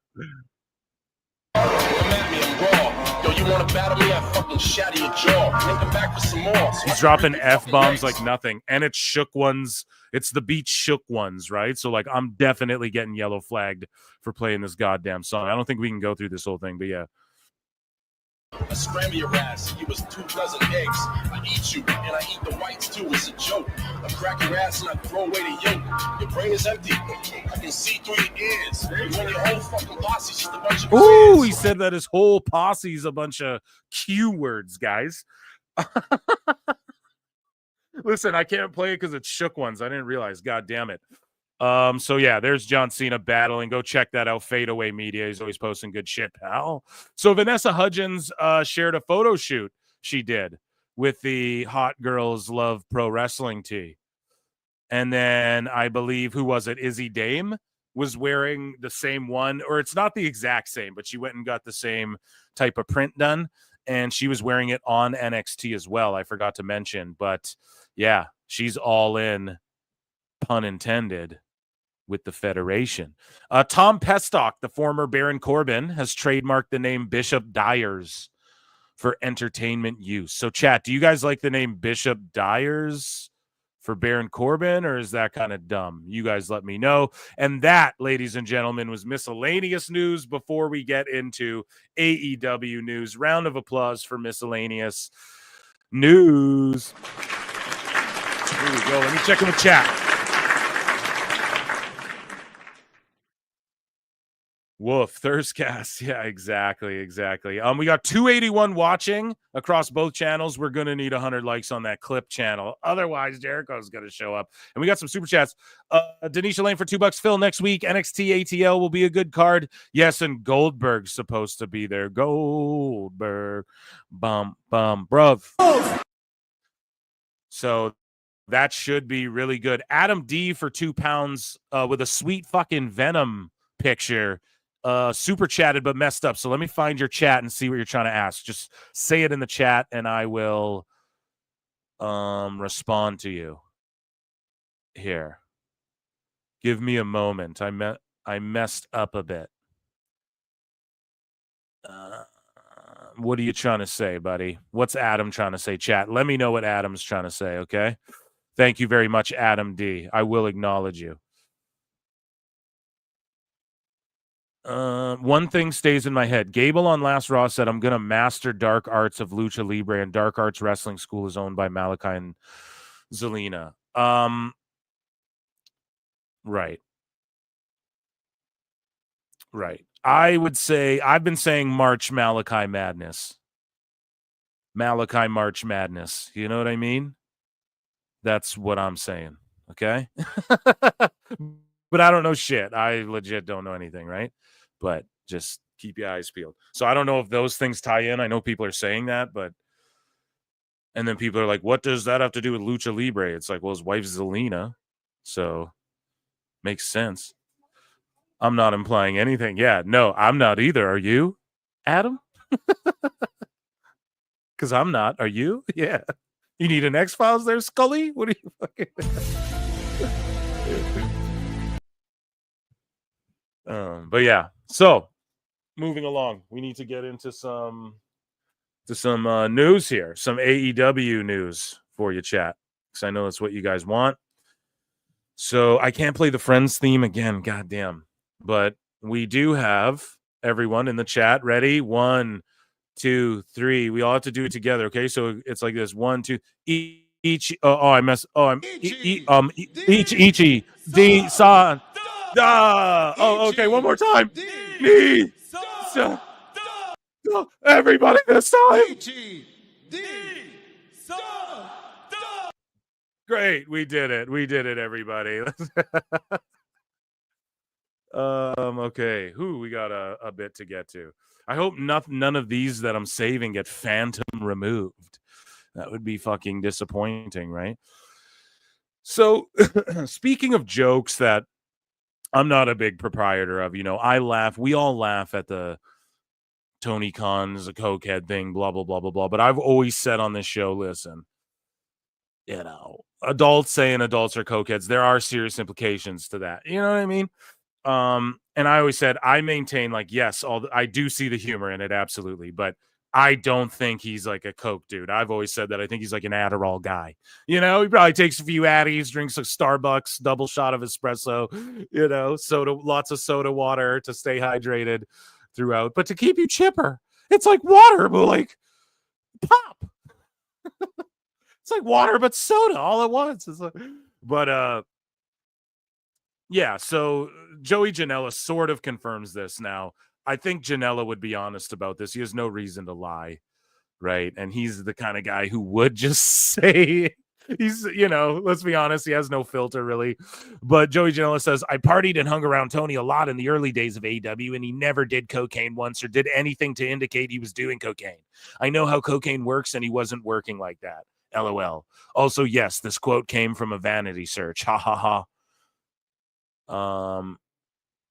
me, I'm raw. Yo, you want to battle me? I fucking shatter your jaw. Make him back for some more. He's dropping F-bombs like nothing. And it's Shook Ones. It's the beat Shook Ones, right? So, like, I'm definitely getting yellow flagged for playing this goddamn song. I don't think we can go through this whole thing, but yeah. I scramble your ass. You was 2 dozen eggs. I eat you, and I eat the whites too. It's a joke. I crack your ass and I throw away the yolk. Your brain is empty. I can see through your ears. When your whole fucking posse's just a bunch of... Ooh, he said that his whole posse's a bunch of Q words, guys. Listen, I can't play it because it's Shook Ones. I didn't realize. God damn it. So yeah, there's John Cena battling. Go check that out. Fadeaway Media. He's always posting good shit, pal. So Vanessa Hudgens shared a photo shoot she did with the Hot Girls Love Pro Wrestling tee. And then I believe, who was it? Izzy Dame was wearing the same one, or it's not the exact same, but she went and got the same type of print done. And she was wearing it on NXT as well. I forgot to mention, but yeah, she's all in, pun intended, with the Federation. Tom Pestock, the former Baron Corbin, has trademarked the name Bishop Dyers for entertainment use. So, chat, do you guys like the name Bishop Dyers for Baron Corbin, or is that kind of dumb? You guys let me know. And that, ladies and gentlemen, was miscellaneous news before we get into AEW news. Round of applause for miscellaneous news. Here we go. Let me check in with chat. Woof, Thurscast. Yeah, exactly. We got 281 watching across both channels. We're going to need 100 likes on that clip channel. Otherwise, Jericho's going to show up. And we got some super chats. Denisha Lane for $2. Phil, next week, NXT ATL will be a good card. Yes, and Goldberg's supposed to be there. Goldberg. Bruv. So that should be really good. Adam D for £2 with a sweet fucking Venom picture. Super chatted but messed up. So let me find your chat and see what you're trying to ask. Just say it in the chat and I will respond to you. Here. Give me a moment. I messed up a bit. What are you trying to say, buddy? What's Adam trying to say, chat? Let me know what Adam's trying to say, okay? Thank you very much, Adam D. I will acknowledge you. One thing stays in my head. Gable on Last Raw said, I'm going to master dark arts of Lucha Libre, and Dark Arts Wrestling School is owned by Malachi and Zelina. Right. I would say, I've been saying March Malachi Madness. Malachi March Madness. You know what I mean? That's what I'm saying. Okay? But I don't know shit. I legit don't know anything, right? But just keep your eyes peeled. So I don't know if those things tie in. I know people are saying that, but and then people are like, what does that have to do with Lucha Libre? It's like, well, his wife's Zelina, so makes sense. I'm not implying anything. Yeah, no, I'm not either. Are you, Adam? Because I'm not. Are you? Yeah. You need an X-Files there, Scully? What are you fucking... But yeah, so moving along, we need to get into some news here, some AEW news for you, chat, because I know that's what you guys want. So I can't play the Friends theme again, goddamn. But we do have everyone in the chat ready. 1, 2, 3. We all have to do it together, okay? So it's like this: 1, 2, each. Ichi, D, San. Oh, okay. One more time. Me. Everybody this time. Great. We did it, everybody. Okay. We got a bit to get to. I hope none of these that I'm saving get phantom removed. That would be fucking disappointing, right? So, speaking of jokes that I'm not a big proprietor of, I laugh. We all laugh at the Tony Khan's a cokehead thing, blah, blah, blah, blah, blah. But I've always said on this show, listen, adults saying adults are cokeheads, there are serious implications to that. You know what I mean? And I always said, I maintain, like, yes, I do see the humor in it, absolutely. But I don't think he's like a coke dude. I've always said that I think he's like an Adderall guy. He probably takes a few Addies, drinks a Starbucks, double shot of espresso, soda, lots of soda water to stay hydrated throughout. But to keep you chipper, it's like water, but like pop. It's like water, but soda all at once. Yeah, so Joey Janela sort of confirms this now. I think Janela would be honest about this. He has no reason to lie, right? And he's the kind of guy who would just say, let's be honest, he has no filter, really. But Joey Janela says, I partied and hung around Tony a lot in the early days of AEW, and he never did cocaine once or did anything to indicate he was doing cocaine. I know how cocaine works, and he wasn't working like that. LOL. Also, yes, this quote came from a vanity search. Ha ha ha.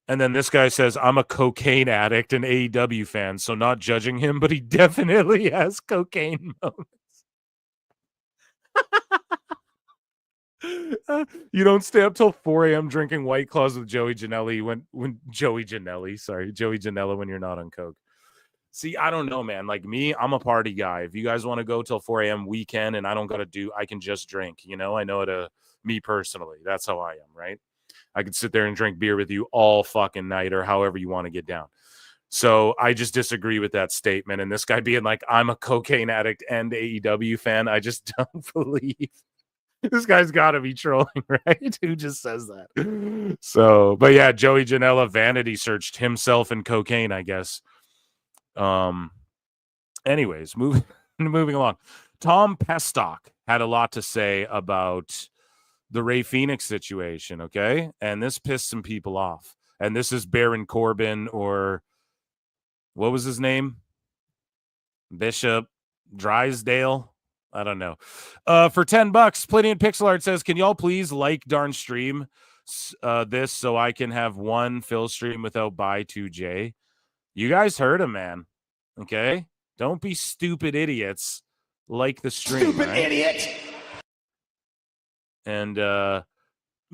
And then this guy says, I'm a cocaine addict and AEW fan, so not judging him, but he definitely has cocaine moments. You don't stay up till 4 a.m. drinking White Claws with Joey Janela Joey Janela when you're not on coke. See, I don't know, man. Like me, I'm a party guy. If you guys want to go till 4 a.m. weekend and I don't got to do, I can just drink, you know, I know it, me personally, that's how I am, right? I could sit there and drink beer with you all fucking night or however you want to get down. So I just disagree with that statement. And this guy being like, I'm a cocaine addict and AEW fan, I just don't believe. This guy's got to be trolling, right? Who just says that? So, but yeah, Joey Janela vanity searched himself and cocaine, I guess. Anyways, moving along. Tom Pestock had a lot to say about the Ray Phoenix situation, okay? And this pissed some people off. And this is Baron Corbin, or what was his name? Bishop Drysdale? I don't know. For $10, Plenty in Pixel Art says, can y'all please like darn stream this so I can have one fill stream without buy 2J? You guys heard him, man. Okay? Don't be stupid idiots like the stream. Stupid right? idiot. And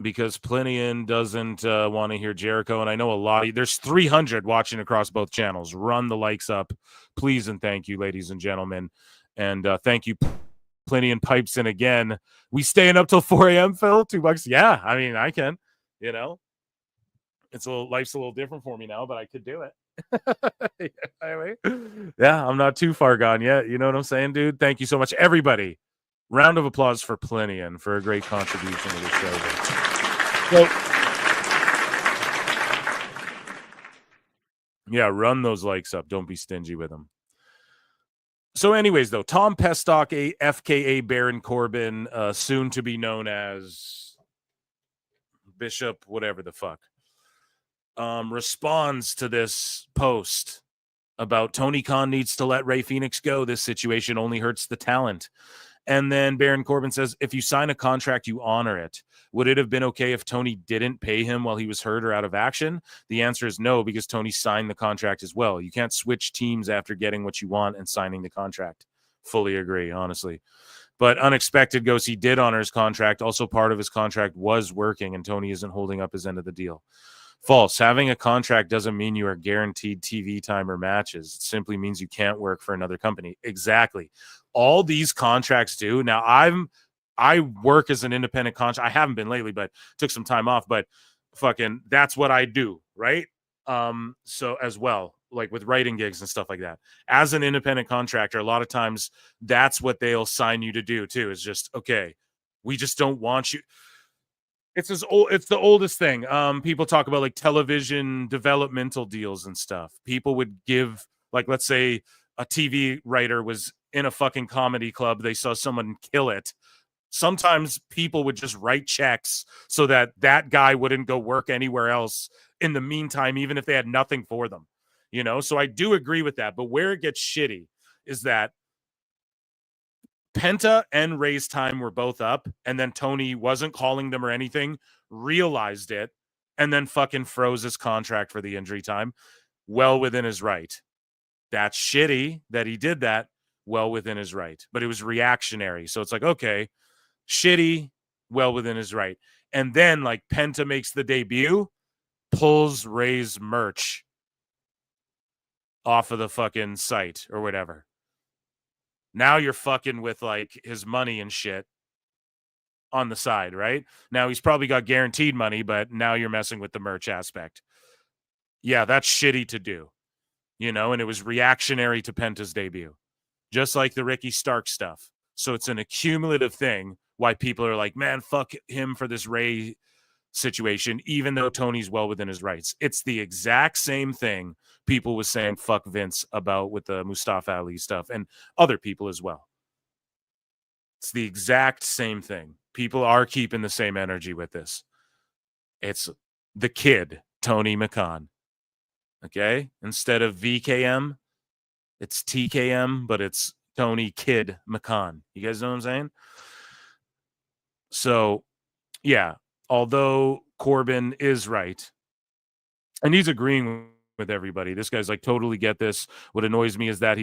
because Plinian doesn't want to hear Jericho, and I know a lot of there's 300 watching across both channels. Run the likes up, please, and thank you, ladies and gentlemen. And thank you, Plinian pipes in again. We staying up till 4 a.m., Phil? $2? Yeah, I mean, I can. You know, life's a little different for me now, but I could do it. Yeah, I'm not too far gone yet. You know what I'm saying, dude? Thank you so much, everybody. Round of applause for Plinian for a great contribution to the show. So, yeah, run those likes up. Don't be stingy with them. So anyways, though, Tom Pestock, FKA Baron Corbin, soon to be known as Bishop, whatever the fuck, responds to this post about Tony Khan needs to let Ray Phoenix go. This situation only hurts the talent. And then Baron Corbin says, if you sign a contract, you honor it. Would it have been okay if Tony didn't pay him while he was hurt or out of action? The answer is no, because Tony signed the contract as well. You can't switch teams after getting what you want and signing the contract. Fully agree, honestly. But unexpected goes, he did honor his contract. Also, part of his contract was working, and Tony isn't holding up his end of the deal. False. Having a contract doesn't mean you are guaranteed TV time or matches. It simply means you can't work for another company. Exactly. All these contracts do. Now, I work as an independent contract. I haven't been lately, but took some time off. But fucking, that's what I do, right? So as well, like with writing gigs and stuff like that. As an independent contractor, a lot of times that's what they'll sign you to do too. Is just, okay, we just don't want you. It's the oldest thing. People talk about like television developmental deals and stuff. People would give, like, let's say a TV writer was in a fucking comedy club. They saw someone kill it. Sometimes people would just write checks so that that guy wouldn't go work anywhere else in the meantime, even if they had nothing for them, you know? So I do agree with that. But where it gets shitty is that Penta and Ray's time were both up, and then Tony wasn't calling them or anything, realized it, and then fucking froze his contract for the injury time. Well within his right. That's shitty that he did that. Well within his right. But it was reactionary. So it's like, okay, shitty, well within his right. And then, like, Penta makes the debut, pulls Ray's merch off of the fucking site or whatever. Now you're fucking with, like, his money and shit on the side, right? Now he's probably got guaranteed money, but now you're messing with the merch aspect. Yeah, that's shitty to do, you know, and it was reactionary to Penta's debut, just like the Ricky Stark stuff. So it's an accumulative thing why people are like, man, fuck him for this Ray situation, even though Tony's well within his rights. It's the exact same thing people was saying fuck Vince about with the Mustafa Ali stuff and other people as well. It's the exact same thing. People are keeping the same energy with this. It's the kid, Tony McCann. Okay? Instead of VKM, it's TKM, but it's Tony Kid McCann. You guys know what I'm saying? So, yeah, although Corbin is right, and he's agreeing with everybody. This guy's like, totally get this. What annoys me is that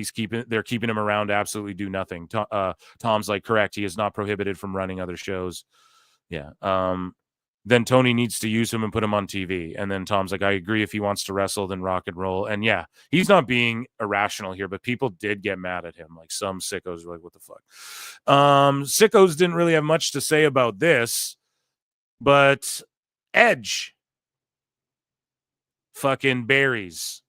they're keeping him around to absolutely do nothing. Tom's like, correct. He is not prohibited from running other shows. Yeah. Then Tony needs to use him and put him on TV. And then Tom's like, I agree. If he wants to wrestle, then rock and roll. And yeah, he's not being irrational here, but people did get mad at him. Like some sickos were like, what the fuck? Sickos didn't really have much to say about this, but Edge fucking buries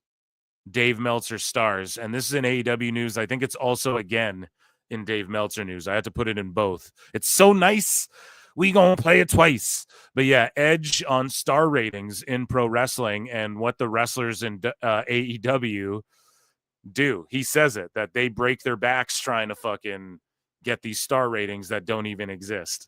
Dave Meltzer stars. And this is in AEW news. I think it's also again in Dave Meltzer news. I had to put it in both. It's so nice. We gonna play it twice. But yeah, Edge on star ratings in pro wrestling and what the wrestlers in AEW do. He says it, that they break their backs trying to fucking get these star ratings that don't even exist.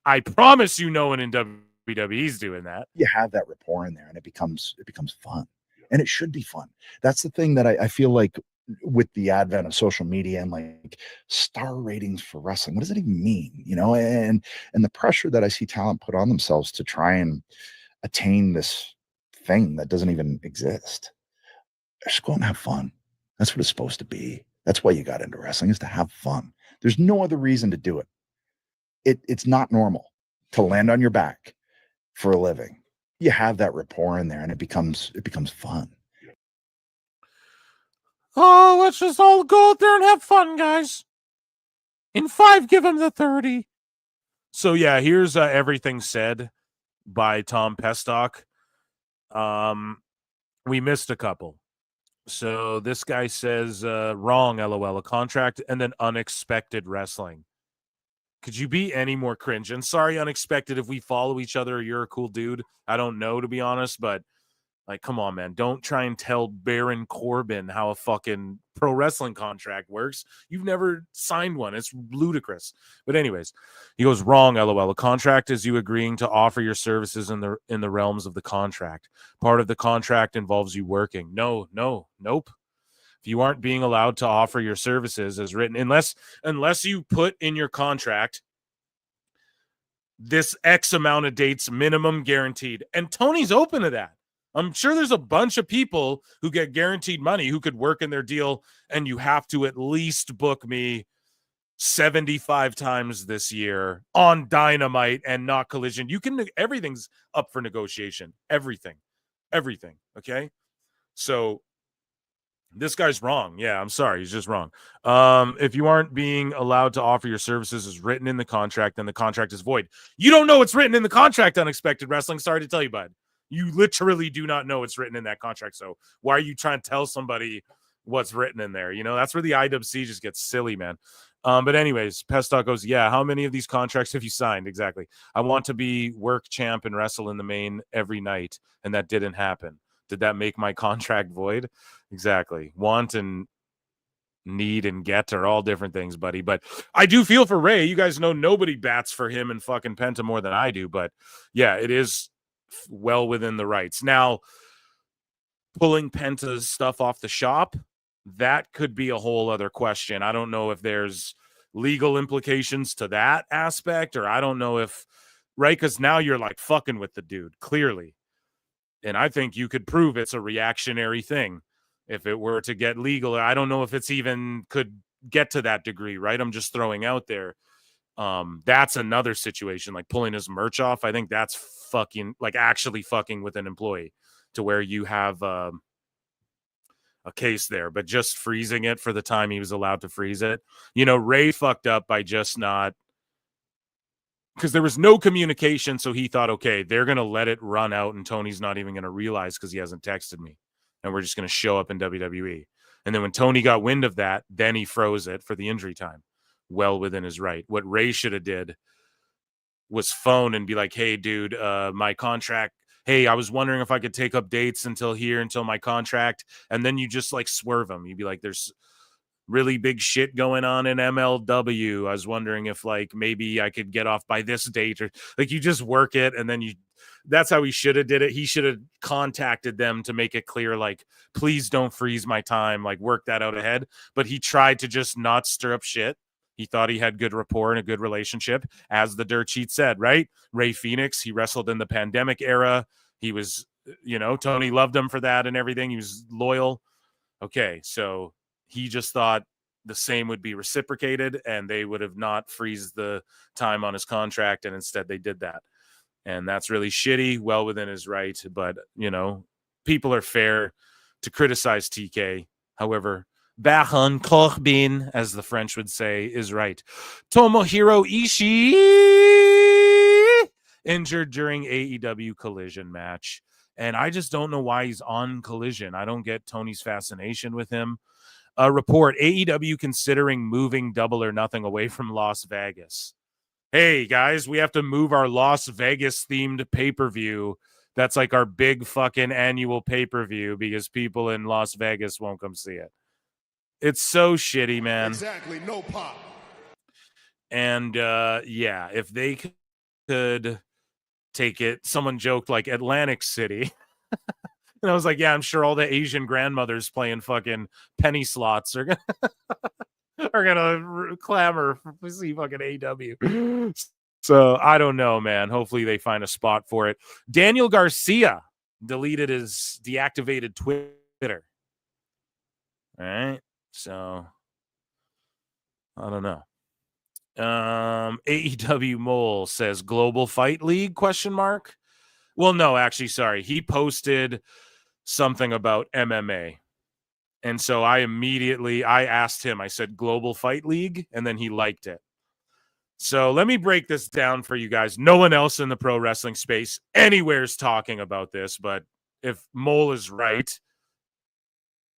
I promise you no one in WWE's doing that. You have that rapport in there and it becomes fun. And it should be fun. That's the thing that I feel like with the advent of social media and like star ratings for wrestling, what does it even mean? You know, and the pressure that I see talent put on themselves to try and attain this thing that doesn't even exist. Just go and have fun. That's what it's supposed to be. That's why you got into wrestling, is to have fun. There's no other reason to do it. It's not normal to land on your back for a living. You have that rapport in there and it becomes fun. Oh, let's just all go out there and have fun, guys. In 5, give him the 30. So yeah, here's everything said by Tom Pestock. We missed a couple. So this guy says, wrong, LOL, a contract, and then unexpected wrestling. Could you be any more cringe? And sorry, unexpected, if we follow each other, you're a cool dude. I don't know, to be honest, but like, come on, man. Don't try and tell Baron Corbin how a fucking pro wrestling contract works. You've never signed one. It's ludicrous. But anyways, he goes, wrong, LOL. A contract is you agreeing to offer your services in the realms of the contract. Part of the contract involves you working. Nope. If you aren't being allowed to offer your services as written, unless you put in your contract this X amount of dates minimum guaranteed. And Tony's open to that. I'm sure there's a bunch of people who get guaranteed money who could work in their deal, and you have to at least book me 75 times this year on Dynamite and not Collision. Everything's up for negotiation. Everything. Okay. So this guy's wrong. Yeah, I'm sorry. He's just wrong. If you aren't being allowed to offer your services as written in the contract, then the contract is void. You don't know what's written in the contract, Unexpected Wrestling. Sorry to tell you, bud. You literally do not know what's written in that contract. So why are you trying to tell somebody what's written in there? You know, that's where the IWC just gets silly, man. But anyways, Pestock goes, yeah, how many of these contracts have you signed? Exactly. I want to be work champ and wrestle in the main every night, and that didn't happen. Did that make my contract void? Exactly. Want and need and get are all different things, buddy. But I do feel for Ray. You guys know nobody bats for him and fucking Penta more than I do. But yeah, it is well within the rights. Now, pulling Penta's stuff off the shop, that could be a whole other question. I don't know if there's legal implications to that aspect, or I don't know if, right? Because now you're like fucking with the dude, clearly. And I think you could prove it's a reactionary thing if it were to get legal. I don't know if it's even could get to that degree, right? I'm just throwing out there. That's another situation, like pulling his merch off. I think that's fucking, like actually fucking with an employee to where you have a case there, but just freezing it for the time he was allowed to freeze it. You know, Ray fucked up by just not, because there was no communication. So he thought, okay, they're going to let it run out and Tony's not even going to realize because he hasn't texted me. And we're just going to show up in WWE. And then when Tony got wind of that, then he froze it for the injury time. Well within his right. What Ray should have did was phone and be like, hey, dude, my contract. Hey, I was wondering if I could take up dates until my contract. And then you just like swerve them. You'd be like, there's really big shit going on in MLW. I was wondering if like maybe I could get off by this date, or like you just work it. And then that's how he should have did it. He should have contacted them to make it clear, like, please don't freeze my time, like work that out ahead. But he tried to just not stir up shit. He thought he had good rapport and a good relationship, as the dirt sheet said, right? Ray Phoenix, he wrestled in the pandemic era. He was, you know, Tony loved him for that and everything. He was loyal. Okay, so he just thought the same would be reciprocated, and they would have not freeze the time on his contract, and instead they did that. And that's really shitty, well within his right. But, you know, people are fair to criticize TK. However, Baron Corbin, as the French would say, is right. Tomohiro Ishii injured during AEW Collision match. And I just don't know why he's on Collision. I don't get Tony's fascination with him. A report, AEW considering moving Double or Nothing away from Las Vegas. Hey, guys, we have to move our Las Vegas-themed pay-per-view. That's like our big fucking annual pay-per-view because people in Las Vegas won't come see it. It's so shitty, man. Exactly, no pop. And, yeah, if they could take it, someone joked like Atlantic City. And I was like, yeah, I'm sure all the Asian grandmothers playing fucking penny slots are gonna clamor to see fucking AEW. So I don't know, man. Hopefully they find a spot for it. Daniel Garcia deleted his deactivated Twitter. All right, so I don't know. AEW Mole says Global Fight League ? Well, no, actually, sorry. He posted something about MMA. And so I asked him, I said Global Fight League, and then he liked it. So let me break this down for you guys. No one else in the pro wrestling space anywhere is talking about this, but if Mole is right,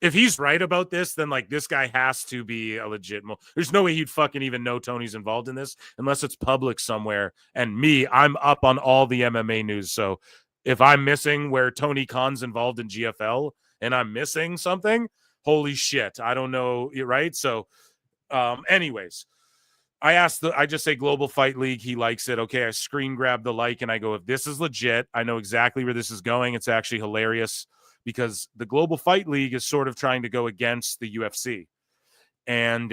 if he's right about this, then like this guy has to be a legit Mole. There's no way he'd fucking even know Tony's involved in this unless it's public somewhere. And I'm up on all the MMA news. So if I'm missing where Tony Khan's involved in GFL and I'm missing something, holy shit, I don't know, right? So anyways, I just say Global Fight League. He likes it. Okay, I screen grab the like and I go, if this is legit, I know exactly where this is going. It's actually hilarious because the Global Fight League is sort of trying to go against the UFC. And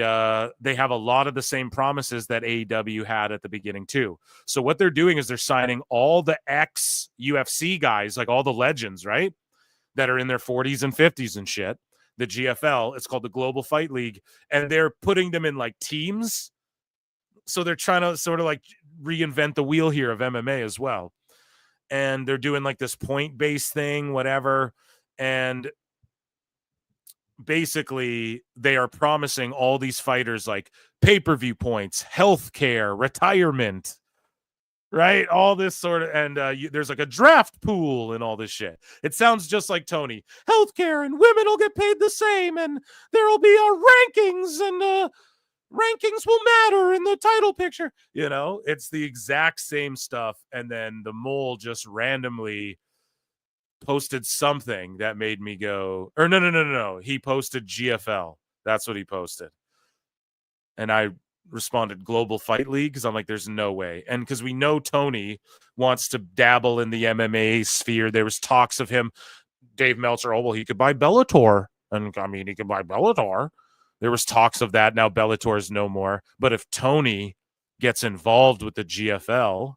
they have a lot of the same promises that AEW had at the beginning too. So what they're doing is they're signing all the ex-UFC guys, like all the legends, right? That are in their 40s and 50s and shit. The GFL, it's called the Global Fight League. And they're putting them in like teams. So they're trying to sort of like reinvent the wheel here of MMA as well. And they're doing like this point-based thing, whatever. And basically they are promising all these fighters like pay-per-view points, healthcare, retirement, right? All this sort of, and there's like a draft pool and all this shit. It sounds just like Tony. Healthcare and women will get paid the same, and there will be rankings, and rankings will matter in the title picture. You know, it's the exact same stuff. And then the Mole just randomly posted something that made me go, or no. He posted GFL. That's what he posted. And I responded Global Fight League because I'm like, there's no way. And because we know Tony wants to dabble in the MMA sphere. There was talks of him, Dave Meltzer, oh, well, he could buy Bellator. And I mean, he could buy Bellator. There was talks of that. Now Bellator is no more. But if Tony gets involved with the GFL,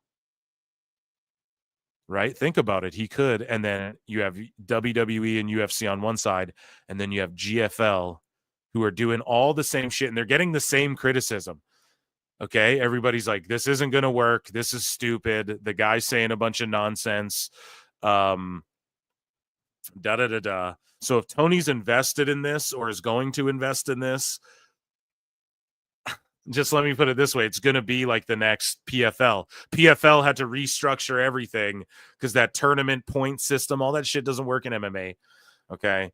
right? Think about it. He could. And then you have WWE and UFC on one side, and then you have GFL who are doing all the same shit, and they're getting the same criticism. Okay? Everybody's like, this isn't going to work. This is stupid. The guy's saying a bunch of nonsense. Da-da-da-da. So if Tony's invested in this or is going to invest in this, just let me put it this way. It's going to be like the next PFL. PFL had to restructure everything because that tournament point system, all that shit doesn't work in MMA. Okay.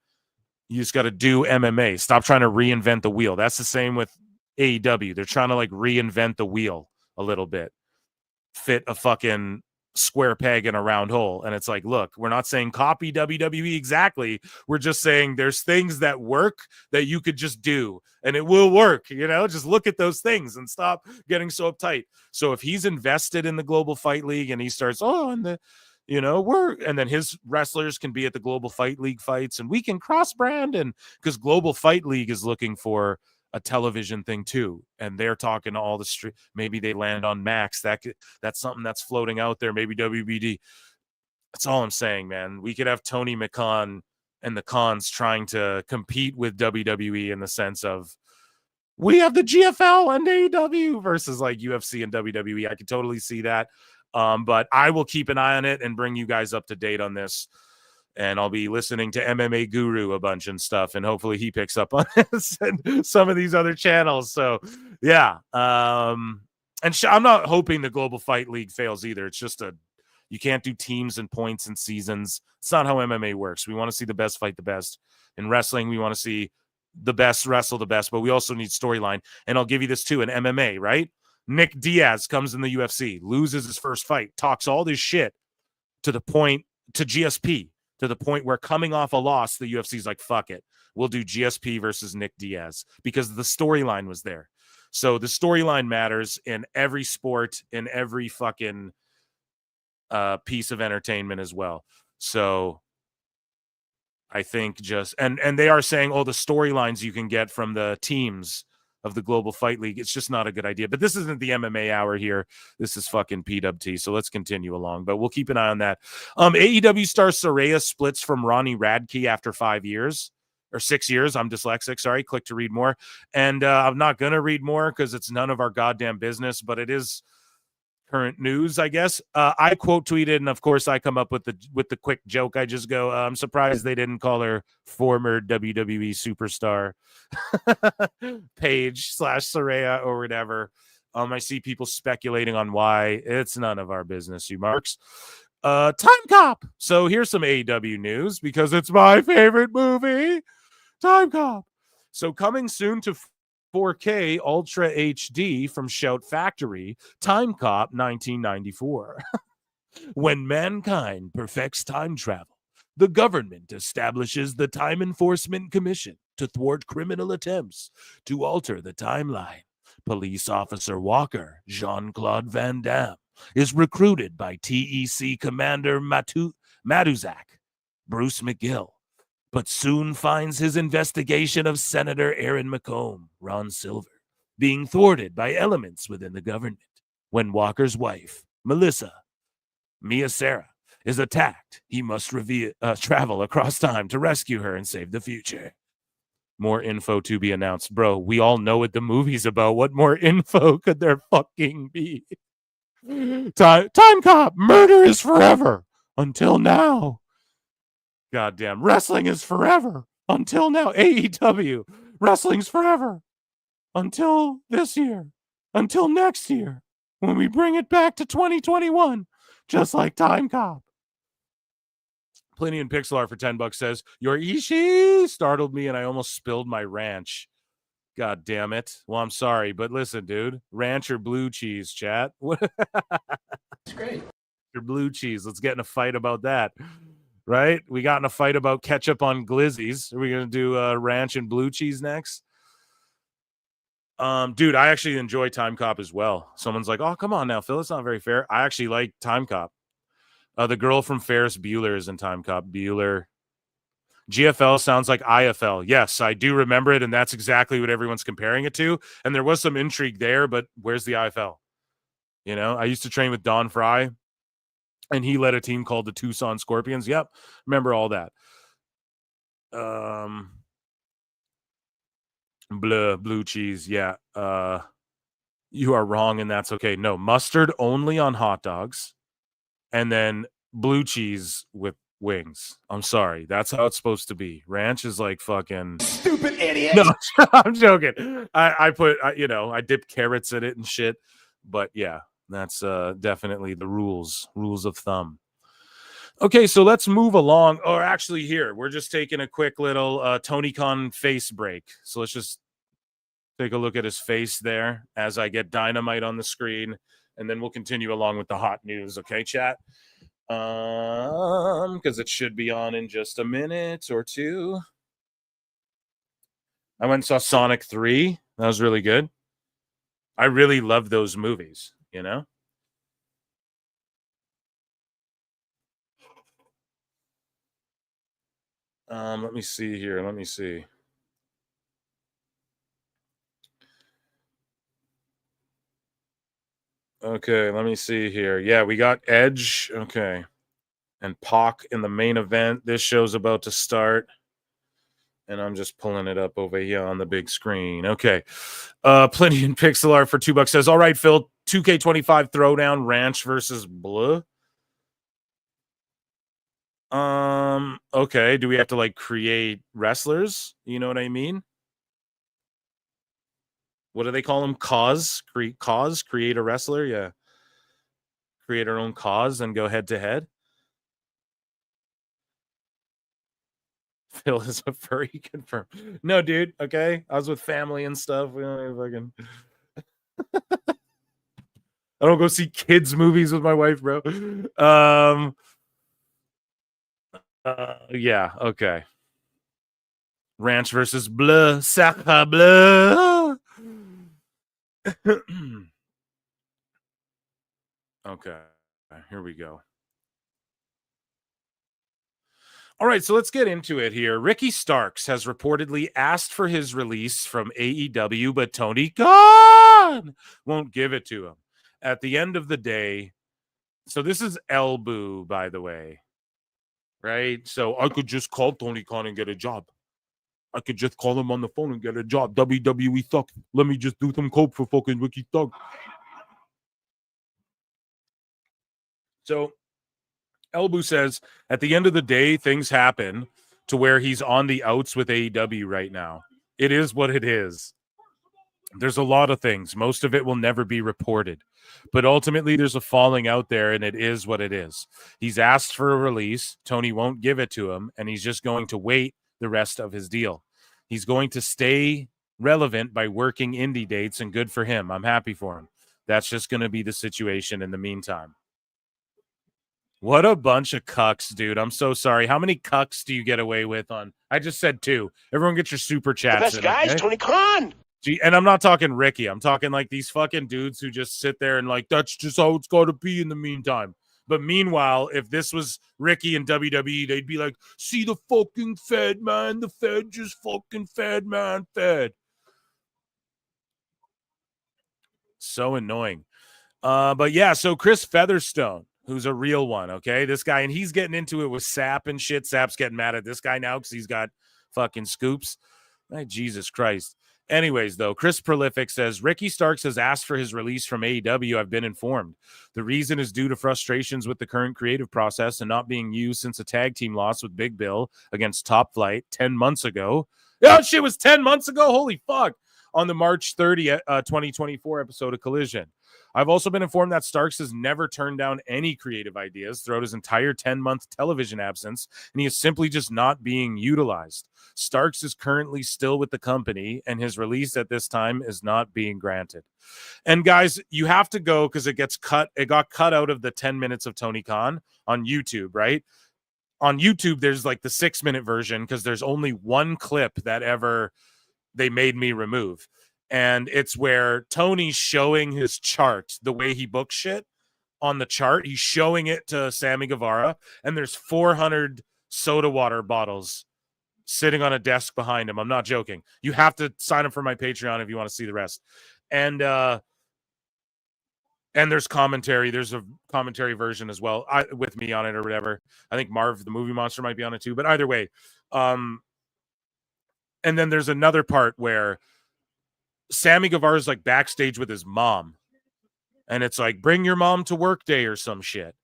You just got to do MMA. Stop trying to reinvent the wheel. That's the same with AEW. They're trying to like reinvent the wheel a little bit. Fit a fucking square peg in a round hole. And it's like, look, we're not saying copy WWE exactly. We're just saying there's things that work that you could just do and it will work. You know, just look at those things and stop getting so uptight. So if he's invested in the Global Fight League and he starts, and then his wrestlers can be at the Global Fight League fights and we can cross brand, and because Global Fight League is looking for a television thing too, and they're talking to all the street. Maybe they land on Max. That's something that's floating out there. Maybe WBD. That's all I'm saying, man. We could have Tony McCon and the Khans trying to compete with WWE in the sense of we have the GFL and AEW versus like UFC and WWE. I could totally see that. But I will keep an eye on it and bring you guys up to date on this. And I'll be listening to MMA Guru a bunch and stuff, and hopefully he picks up on this and some of these other channels. So, yeah. And I'm not hoping the Global Fight League fails either. It's just you can't do teams and points and seasons. It's not how MMA works. We want to see the best fight the best. In wrestling, we want to see the best wrestle the best, but we also need storyline. And I'll give you this too in MMA, right? Nick Diaz comes in the UFC, loses his first fight, talks all this shit to GSP. To the point where coming off a loss, the UFC's like, fuck it. We'll do GSP versus Nick Diaz because the storyline was there. So the storyline matters in every sport, in every fucking piece of entertainment as well. So I think and they are saying, the storylines you can get from the teams of the Global Fight League, it's just not a good idea. But this isn't the MMA hour here. This is fucking PWT. So let's continue along. But we'll keep an eye on that. AEW star Saraya splits from Ronnie Radke after 5 years. Or 6 years. I'm dyslexic. Sorry. Click to read more. And I'm not going to read more because it's none of our goddamn business. But it is current news, I guess. I quote tweeted, and of course I come up with the quick joke. I just go, I'm surprised they didn't call her former WWE superstar Paige / Saraya or whatever. I see people speculating on why. It's none of our business, you marks. Time Cop. So here's some AEW news because it's my favorite movie. Time Cop. So coming soon to 4K Ultra HD from Shout Factory, Time Cop 1994. When mankind perfects time travel, the government establishes the Time Enforcement Commission to thwart criminal attempts to alter the timeline. Police Officer Walker, Jean-Claude Van Damme, is recruited by TEC Commander Matuzak, Bruce McGill, but soon finds his investigation of Senator Aaron McComb, Ron Silver, being thwarted by elements within the government when Walker's wife, Melissa, Mia Sarah, is attacked. He must travel across time to rescue her and save the future. More info to be announced. Bro, we all know what the movie's about. What more info could there fucking be? Time Cop, murder is forever. Until now. Goddamn, wrestling is forever. Until now. AEW, wrestling's forever. Until this year. Until next year. When we bring it back to 2021. Just like Time Cop. Plenty in Pixelar for $10 says, your Ishii startled me and I almost spilled my ranch. God damn it. Well, I'm sorry, but listen, dude. Ranch or blue cheese, chat? It's great. Your blue cheese. Let's get in a fight about that. Right? We got in a fight about ketchup on glizzies. Are we going to do ranch and blue cheese next? Dude, I actually enjoy Time Cop as well. Someone's like, oh, come on now, Phil. It's not very fair. I actually like Time Cop. The girl from Ferris Bueller is in Time Cop. Bueller. GFL sounds like IFL. Yes, I do remember it, and that's exactly what everyone's comparing it to. And there was some intrigue there, but where's the IFL? You know, I used to train with Don Fry, and he led a team called the Tucson Scorpions. Yep, remember all that. Blue cheese, yeah. You are wrong, and that's okay. No, mustard only on hot dogs. And then blue cheese with wings. I'm sorry. That's how it's supposed to be. Ranch is like fucking stupid idiot. No, I'm joking. I dip carrots in it and shit. But yeah, that's definitely the rules of thumb. Okay, so let's move along. Or actually here, we're just taking a quick little Tony Khan face break. So let's just take a look at his face there as I get Dynamite on the screen. And then we'll continue along with the hot news. Okay, chat? Because it should be on in just a minute or two. I went and saw Sonic 3. That was really good. I really love those movies, you know? Let me see here. Let me see. Okay, let me see here. Yeah, we got Edge. Okay. And Pac in the main event. This show's about to start. And I'm just pulling it up over here on the big screen. Okay. Plenty in pixel art for $2 says, all right, Phil, 2K25 Throwdown Ranch versus Blah. Okay. Do we have to like create wrestlers? You know what I mean? What do they call them? Create a wrestler? Yeah. Create our own cause and go head to head. Phil is a furry, confirmed. No, dude. Okay. I was with family and stuff. We don't fucking. I don't go see kids movies with my wife, bro. Yeah, okay. Ranch versus Bleu, Sacre Bleu. Okay, here we go. All right, so let's get into it here. Ricky Starks has reportedly asked for his release from AEW, but Tony Khan won't give it to him. At the end of the day, so this is Elboo, by the way, right? So I could just call Tony Khan and get a job. I could just call him on the phone and get a job. WWE suck. Let me just do some coke for fucking Ricky Starks. So Elboo says, at the end of the day, things happen to where he's on the outs with AEW right now. It is what it is. There's a lot of things. Most of it will never be reported. But ultimately, there's a falling out there, and it is what it is. He's asked for a release. Tony won't give it to him, and he's just going to wait the rest of his deal. He's going to stay relevant by working indie dates, and good for him. I'm happy for him. That's just going to be the situation in the meantime. What a bunch of cucks, dude. I'm so sorry. How many cucks do you get away with on? I just said 2. Everyone get your super chats. The best guys, okay? Tony Khan. And I'm not talking Ricky. I'm talking like these fucking dudes who just sit there and like, that's just how it's got to be in the meantime. But meanwhile, if this was Ricky and WWE, they'd be like, see the fucking Fed, man. The Fed just fucking fed, man. Fed. So annoying. But yeah, so Chris Featherstone, who's a real one, okay? This guy, and he's getting into it with Sapp and shit. Sapp's getting mad at this guy now because he's got fucking scoops. Right, Jesus Christ. Anyways, though, Chris Prolific says, Ricky Starks has asked for his release from AEW. I've been informed. The reason is due to frustrations with the current creative process and not being used since a tag team loss with Big Bill against Top Flight 10 months ago. Oh, shit, was 10 months ago? Holy fuck. On the March 30th, 2024 episode of Collision. I've also been informed that Starks has never turned down any creative ideas throughout his entire 10-month television absence, and he is simply just not being utilized. Starks is currently still with the company, and his release at this time is not being granted. And guys, you have to go because it got cut out of the 10 minutes of Tony Khan on YouTube, right? On YouTube, there's like the 6-minute version because there's only one clip that ever they made me remove. And it's where Tony's showing his chart, the way he books shit on the chart. He's showing it to Sammy Guevara, and there's 400 soda water bottles sitting on a desk behind him. I'm not joking. You have to sign up for my Patreon if you want to see the rest. And there's commentary. There's a commentary version as well with me on it or whatever. I think Marv, the movie monster, might be on it too. But either way, and then there's another part where Sammy Guevara's like backstage with his mom, and it's like, bring your mom to work day or some shit.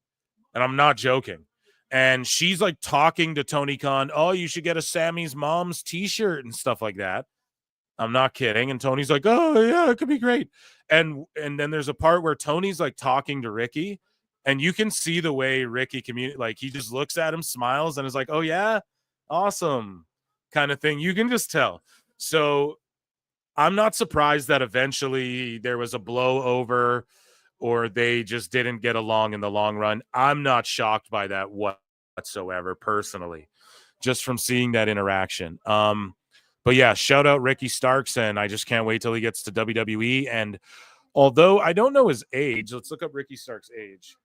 And I'm not joking. And she's like talking to Tony Khan. Oh, you should get a Sammy's mom's t-shirt and stuff like that. I'm not kidding. And Tony's like, oh yeah, it could be great. And then there's a part where Tony's like talking to Ricky, and you can see the way Ricky like he just looks at him, smiles, and is like, oh yeah, awesome kind of thing. You can just tell. So I'm not surprised that eventually there was a blow over or they just didn't get along in the long run. I'm not shocked by that whatsoever, personally, just from seeing that interaction. But yeah, shout out Ricky Starks, and I just can't wait till he gets to WWE. And although I don't know his age, let's look up Ricky Starks' age.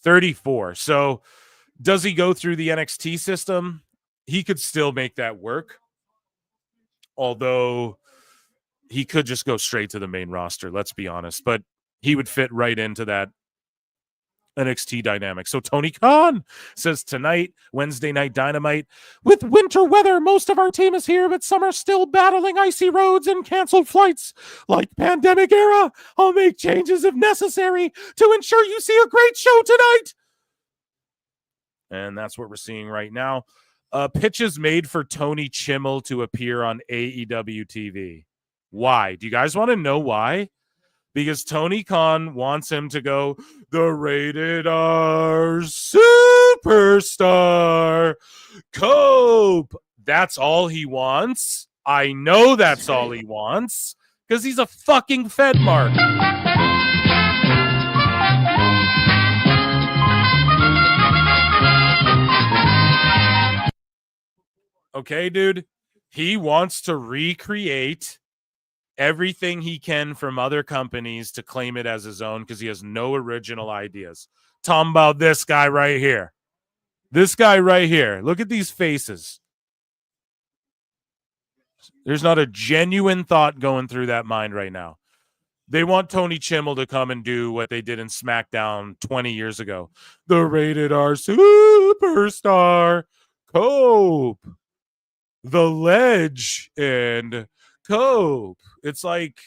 34. So does he go through the NXT system? He could still make that work, although he could just go straight to the main roster, let's be honest. But he would fit right into that NXT dynamic. So Tony Khan says tonight, Wednesday night Dynamite, with winter weather, most of our team is here, but some are still battling icy roads and canceled flights. Like pandemic era, I'll make changes if necessary to ensure you see a great show tonight. And that's what we're seeing right now. Pitches made for Tony Chimmel to appear on AEW TV. Why? Do you guys want to know why? Because Tony Khan wants him to go, the rated R superstar Cope. That's all he wants. I know that's all he wants because he's a fucking Fed mark. Okay, dude. He wants to recreate everything he can from other companies to claim it as his own because he has no original ideas. Talking about this guy right here. This guy right here. Look at these faces. There's not a genuine thought going through that mind right now. They want Tony Chimmel to come and do what they did in SmackDown 20 years ago. The rated R superstar Cope. The Legend Cope. It's like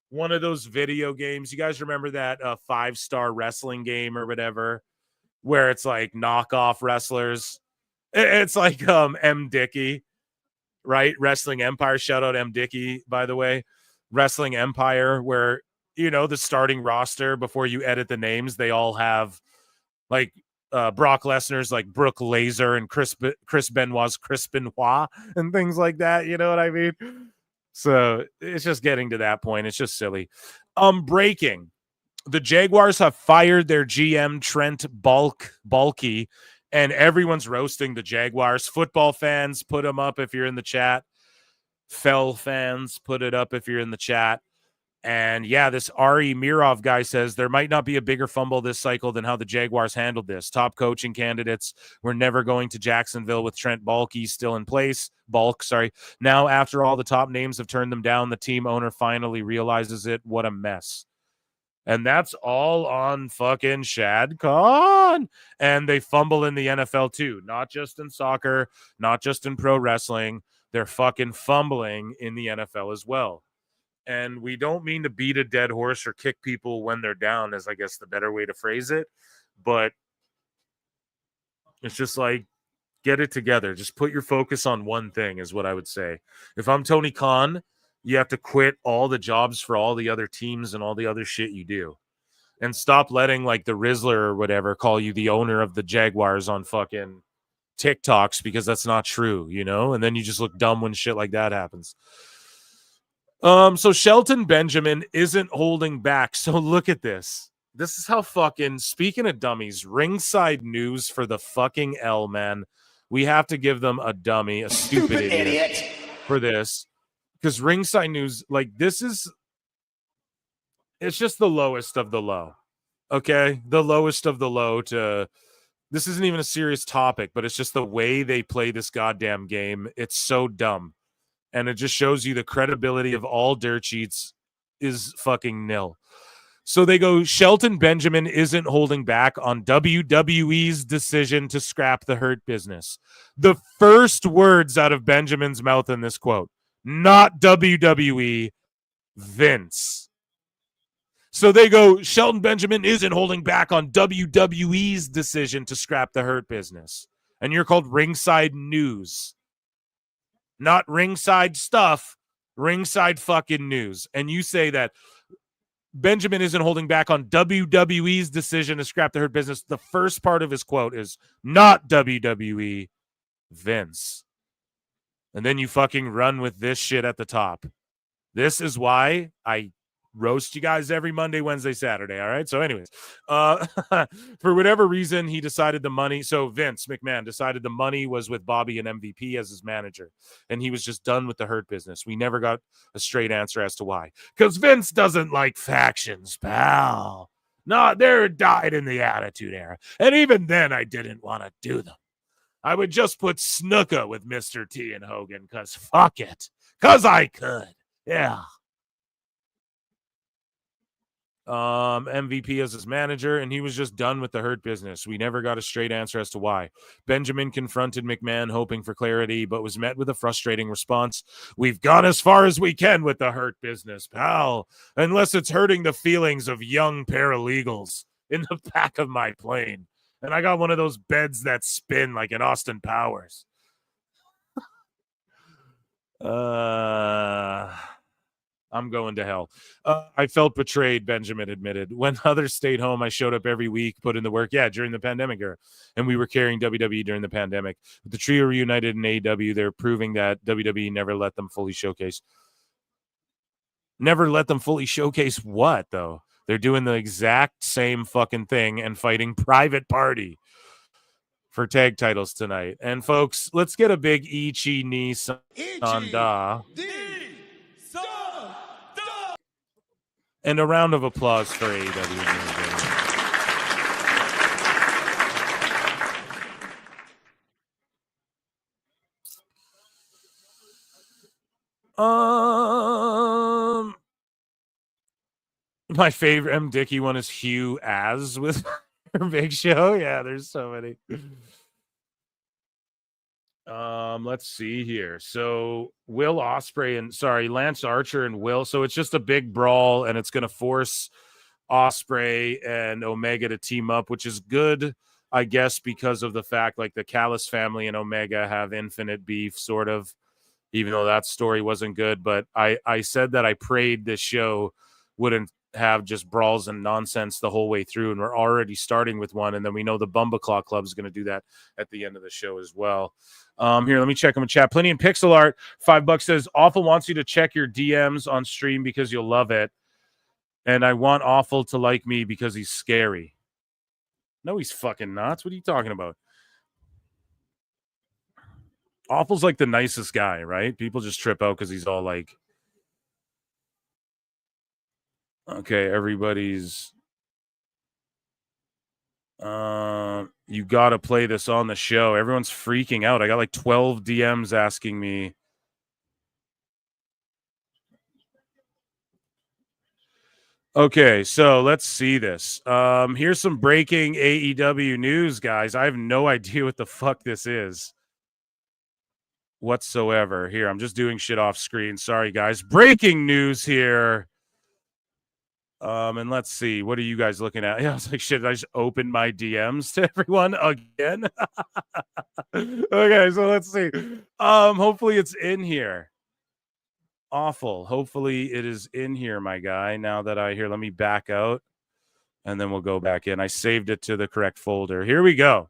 one of those video games. You guys remember that 5-star wrestling game or whatever, where it's like knockoff wrestlers? It's like M. Dickey, right? Wrestling Empire. Shout out M. Dickey, by the way. Wrestling Empire, where, you know, the starting roster, before you edit the names, they all have like Brock Lesnar's like Brooke Laser and Chris Benoit's Chris Benoit and things like that. You know what I mean? So it's just getting to that point. It's just silly. Breaking. The Jaguars have fired their GM Trent Baalke, and everyone's roasting the Jaguars. Football fans, put them up if you're in the chat. Fell fans, put it up if you're in the chat. And yeah, this Ari Mirov guy says there might not be a bigger fumble this cycle than how the Jaguars handled this. Top coaching candidates were never going to Jacksonville with Trent Baalke still in place. Now, after all the top names have turned them down, the team owner finally realizes it. What a mess. And that's all on fucking Shad Khan. And they fumble in the NFL too. Not just in soccer, not just in pro wrestling. They're fucking fumbling in the NFL as well. And we don't mean to beat a dead horse or kick people when they're down, is I guess the better way to phrase it. But it's just like, get it together. Just put your focus on one thing is what I would say. If I'm Tony Khan, you have to quit all the jobs for all the other teams and all the other shit you do. And stop letting like the Rizzler or whatever call you the owner of the Jaguars on fucking TikToks, because that's not true, you know? And then you just look dumb when shit like that happens. So Shelton Benjamin isn't holding back. So look at this. This is how fucking, speaking of dummies, Ringside News for the fucking L, man. We have to give them a dummy, a stupid idiot for this. Because Ringside News, like, this is, it's just the lowest of the low. Okay? The lowest of the low to, this isn't even a serious topic, but it's just the way they play this goddamn game. It's so dumb. And it just shows you the credibility of all dirt sheets is fucking nil. So they go, Shelton Benjamin isn't holding back on WWE's decision to scrap the Hurt Business. The first words out of Benjamin's mouth in this quote, not WWE, Vince. So they go, Shelton Benjamin isn't holding back on WWE's decision to scrap the Hurt Business. And you're called Ringside News. Not Ringside Stuff, Ringside fucking News. And you say that Benjamin isn't holding back on WWE's decision to scrap the Hurt Business. The first part of his quote is not WWE, Vince. And then you fucking run with this shit at the top. This is why I roast you guys every Monday, Wednesday, Saturday. All right. So anyways, for whatever reason, he decided the money. So Vince McMahon decided the money was with Bobby and MVP as his manager. And he was just done with the Hurt Business. We never got a straight answer as to why. Because Vince doesn't like factions, pal. No, they're died in the Attitude Era. And even then, I didn't want to do them. I would just put Snuka with Mr. T and Hogan because fuck it. Because I could. Yeah. MVP as his manager, and he was just done with the Hurt Business. We never got a straight answer as to why. Benjamin confronted McMahon hoping for clarity, but was met with a frustrating response. We've gone as far as we can with the Hurt Business, pal, unless it's hurting the feelings of young paralegals in the back of my plane. And I got one of those beds that spin like an Austin Powers. I'm going to hell. I felt betrayed, Benjamin admitted. When others stayed home, I showed up every week, put in the work. Yeah, during the pandemic era. And we were carrying WWE during the pandemic. With the trio reunited in AEW, they're proving that WWE never let them fully showcase. Never let them fully showcase what, though? They're doing the exact same fucking thing and fighting Private Party for tag titles tonight. And, folks, let's get a big Ichi ni Sanda. And a round of applause for AEW. My favorite M. Dickey one is Hugh As with Big Show. Yeah, there's so many. Let's see here. So Will Ospreay and Lance Archer and Will. So it's just a big brawl, and it's going to force Ospreay and Omega to team up, which is good, I guess, because of the fact like the Callis family and Omega have infinite beef, sort of, even though that story wasn't good. But I said that I prayed this show wouldn't have just brawls and nonsense the whole way through, and we're already starting with one, and then we know the Bumbaclaw Club is going to do that at the end of the show as well. Here, let me check them in chat. Plenty in Pixel Art. $5 says Awful wants you to check your DMs on stream because you'll love it, and I want Awful to like me because he's scary. No, he's fucking not. What are you talking about? Awful's like the nicest guy, right? People just trip out because he's all like, okay, everybody's you got to play this on the show. Everyone's freaking out. I got like 12 DMs asking me. Okay, so let's see this. Here's some breaking AEW news, guys. I have no idea what the fuck this is whatsoever. Here, I'm just doing shit off screen. Sorry, guys. Breaking news here. And let's see, what are you guys looking at? Yeah, I was like, shit, I just opened my DMs to everyone again. Okay, so let's see. Hopefully it's in here. Awful. Hopefully it is in here, my guy. Now that let me back out and then we'll go back in. I saved it to the correct folder. Here we go.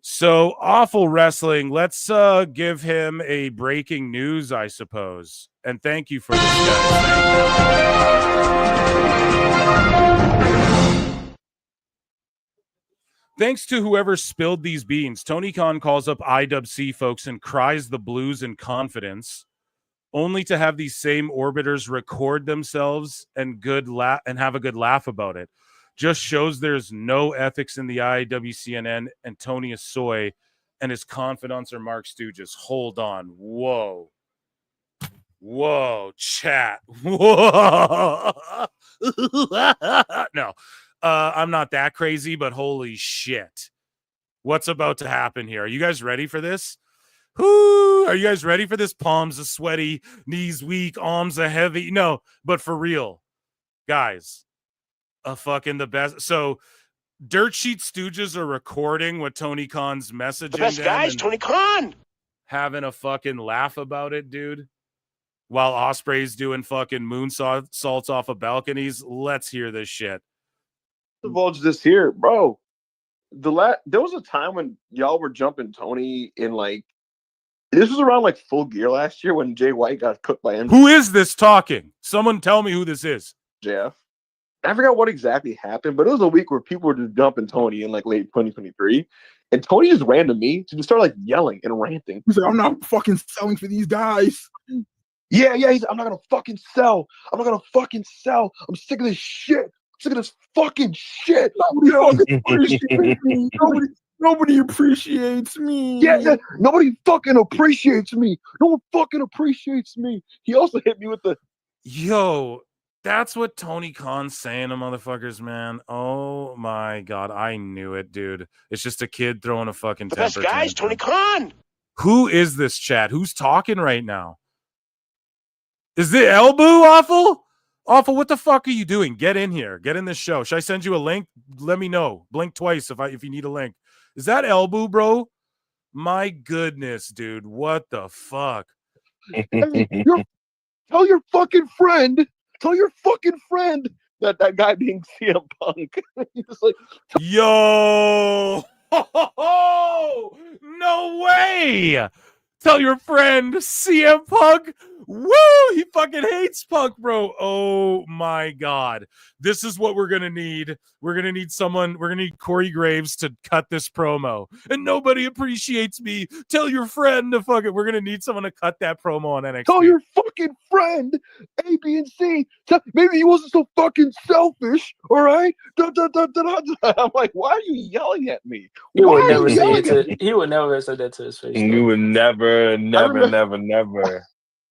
So Awful Wrestling, let's give him a breaking news, I suppose. And thank you for this, guys. Thanks to whoever spilled these beans. Tony Khan calls up IWC folks and cries the blues in confidence, only to have these same orbiters record themselves and have a good laugh about it. Just shows there's no ethics in the IWCNN, and Tony is soy, and his confidants are Mark Stooges. Hold on. Whoa, chat. Whoa. No, I'm not that crazy, but holy shit. What's about to happen here? Are you guys ready for this? Are you guys ready for this? Palms are sweaty, knees weak, arms are heavy. No, but for real, guys. Fucking the best. So Dirt Sheet Stooges are recording what Tony Khan's messaging. The best guys, Tony Khan. Having a fucking laugh about it, dude. While Ospreay's doing fucking moonsaults off of balconies. Let's hear this shit. Divulge this here, bro. There was a time when y'all were jumping Tony in like, this was around like Full Gear last year when Jay White got cooked by MJF. Who is this talking? Someone tell me who this is. Jeff. I forgot what exactly happened, but it was a week where people were just dumping Tony in like late 2023. And Tony just ran to me to just start like yelling and ranting. He's like, I'm not fucking selling for these guys. Yeah. He's like, I'm not going to fucking sell. I'm sick of this shit. I'm sick of this fucking shit. Nobody appreciates me. Yeah, nobody fucking appreciates me. No one fucking appreciates me. He also hit me with the... Yo, That's what Tony Khan's saying to motherfuckers, man. Oh my God. I knew it, dude. It's just a kid throwing a fucking The best temper guys, tantrum. Tony Khan. Who is this chat? Who's talking right now? Is the Elboo awful? Awful, what the fuck are you doing? Get in here. Get in this show. Should I send you a link? Let me know. Blink twice if you need a link. Is that Elboo, bro? My goodness, dude. What the fuck? Tell your fucking friend that guy being CM Punk. He's like, yo, no way. Tell your friend CM Punk. Woo! He fucking hates Punk, bro. Oh my God. This is what we're going to need. We're going to need someone. We're going to need Corey Graves to cut this promo. And nobody appreciates me. Tell your friend to fuck it. We're going to need someone to cut that promo on NXT. tell your fucking friend A, B, and C. Maybe he wasn't so fucking selfish. All right. I'm like, why are you yelling at me? He Why would are never you say yelling it at me? he would never have said that to his face. You would never.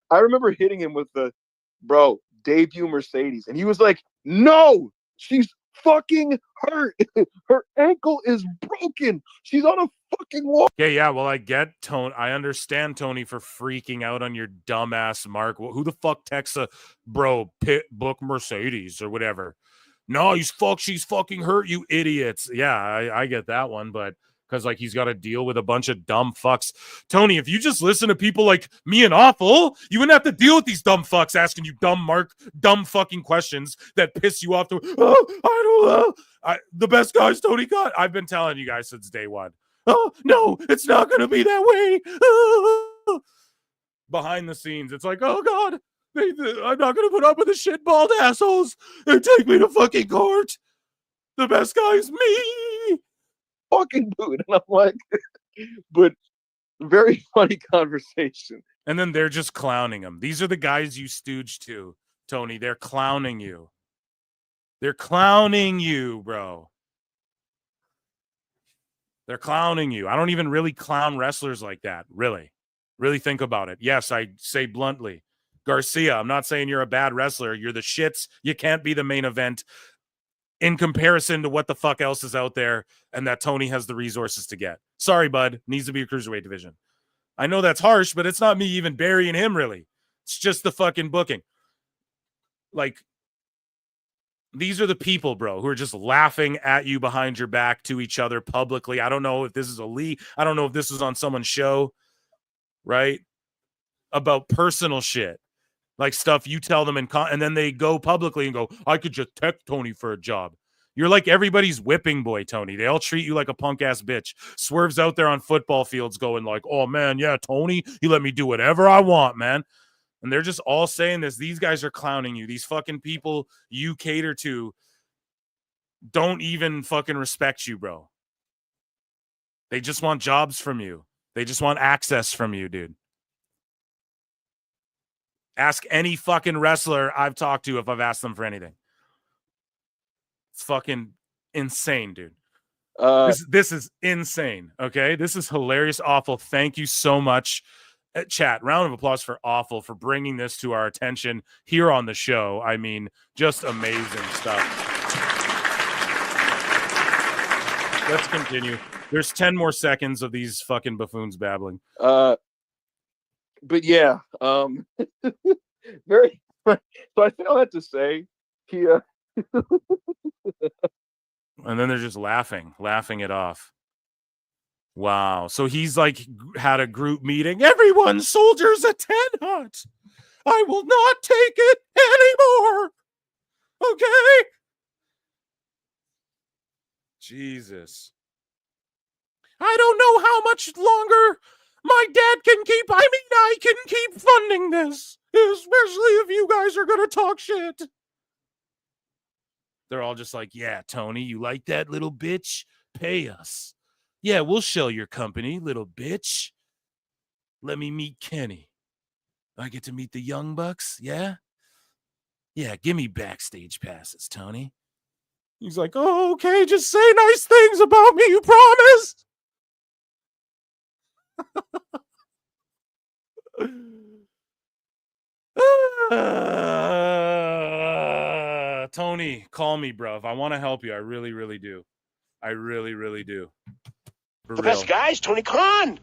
I remember hitting him with the, bro, debut Mercedes, and he was like, "No, she's fucking hurt. Her ankle is broken. She's on a fucking wall." Yeah. Well, I get Tony. I understand Tony for freaking out on your dumbass mark. Who the fuck texts a bro pit book Mercedes or whatever? No, she's fucking hurt, you idiots. Yeah, I get that one, but because like he's got to deal with a bunch of dumb fucks. Tony, if you just listen to people like me and Awful, you wouldn't have to deal with these dumb fucks asking you dumb fucking questions that piss you off. I don't know. The best guys Tony got. I've been telling you guys since day one. Oh no, it's not gonna be that way. Behind the scenes, it's like, oh God, I'm not gonna put up with the shitballed assholes. They take me to fucking court. The best guy's me. Fucking dude. And I'm like, but very funny conversation. And then they're just clowning him. These are the guys you stooge to, Tony. They're clowning you. They're clowning you, bro. They're clowning you. I don't even really clown wrestlers like that. Really think about it. Yes, I say bluntly, Garcia, I'm not saying you're a bad wrestler. You're the shits. You can't be the main event in comparison to what the fuck else is out there and that Tony has the resources to get. Sorry, bud. Needs to be a cruiserweight division. I know that's harsh, but it's not me even burying him, really. It's just the fucking booking. Like, these are the people, bro, who are just laughing at you behind your back to each other publicly. I don't know if this is a leak. I don't know if this is on someone's show, right? About personal shit. Like stuff you tell them and then they go publicly and go, I could just text Tony for a job. You're like everybody's whipping boy, Tony. They all treat you like a punk ass bitch. Swerve's out there on football fields going like, oh man, yeah, Tony, you let me do whatever I want, man. And they're just all saying this. These guys are clowning you. These fucking people you cater to don't even fucking respect you, bro. They just want jobs from you. They just want access from you, dude. Ask any fucking wrestler I've talked to if I've asked them for anything. It's fucking insane, dude. This is insane, okay? This is hilarious, Awful. Thank you so much. Chat, round of applause for Awful for bringing this to our attention here on the show. I mean, just amazing stuff. Let's continue. There's 10 more seconds of these fucking buffoons babbling. But yeah, very. So I think all that to say, he. And then they're just laughing it off. Wow. So he's like had a group meeting. Everyone, soldiers, attend hut. I will not take it anymore. Okay. Jesus. I don't know how much longer my dad can keep. I mean, I can keep funding this, especially if you guys are going to talk shit. They're all just like, yeah, Tony, you like that little bitch? Pay us. Yeah, we'll shell your company, little bitch. Let me meet Kenny. I get to meet the Young Bucks, yeah? Yeah, give me backstage passes, Tony. He's like, oh, okay, just say nice things about me, you promise? Tony, call me, bro. If I want to help you, I really, really do. I really, really do. For The real. best guys, Tony Khan.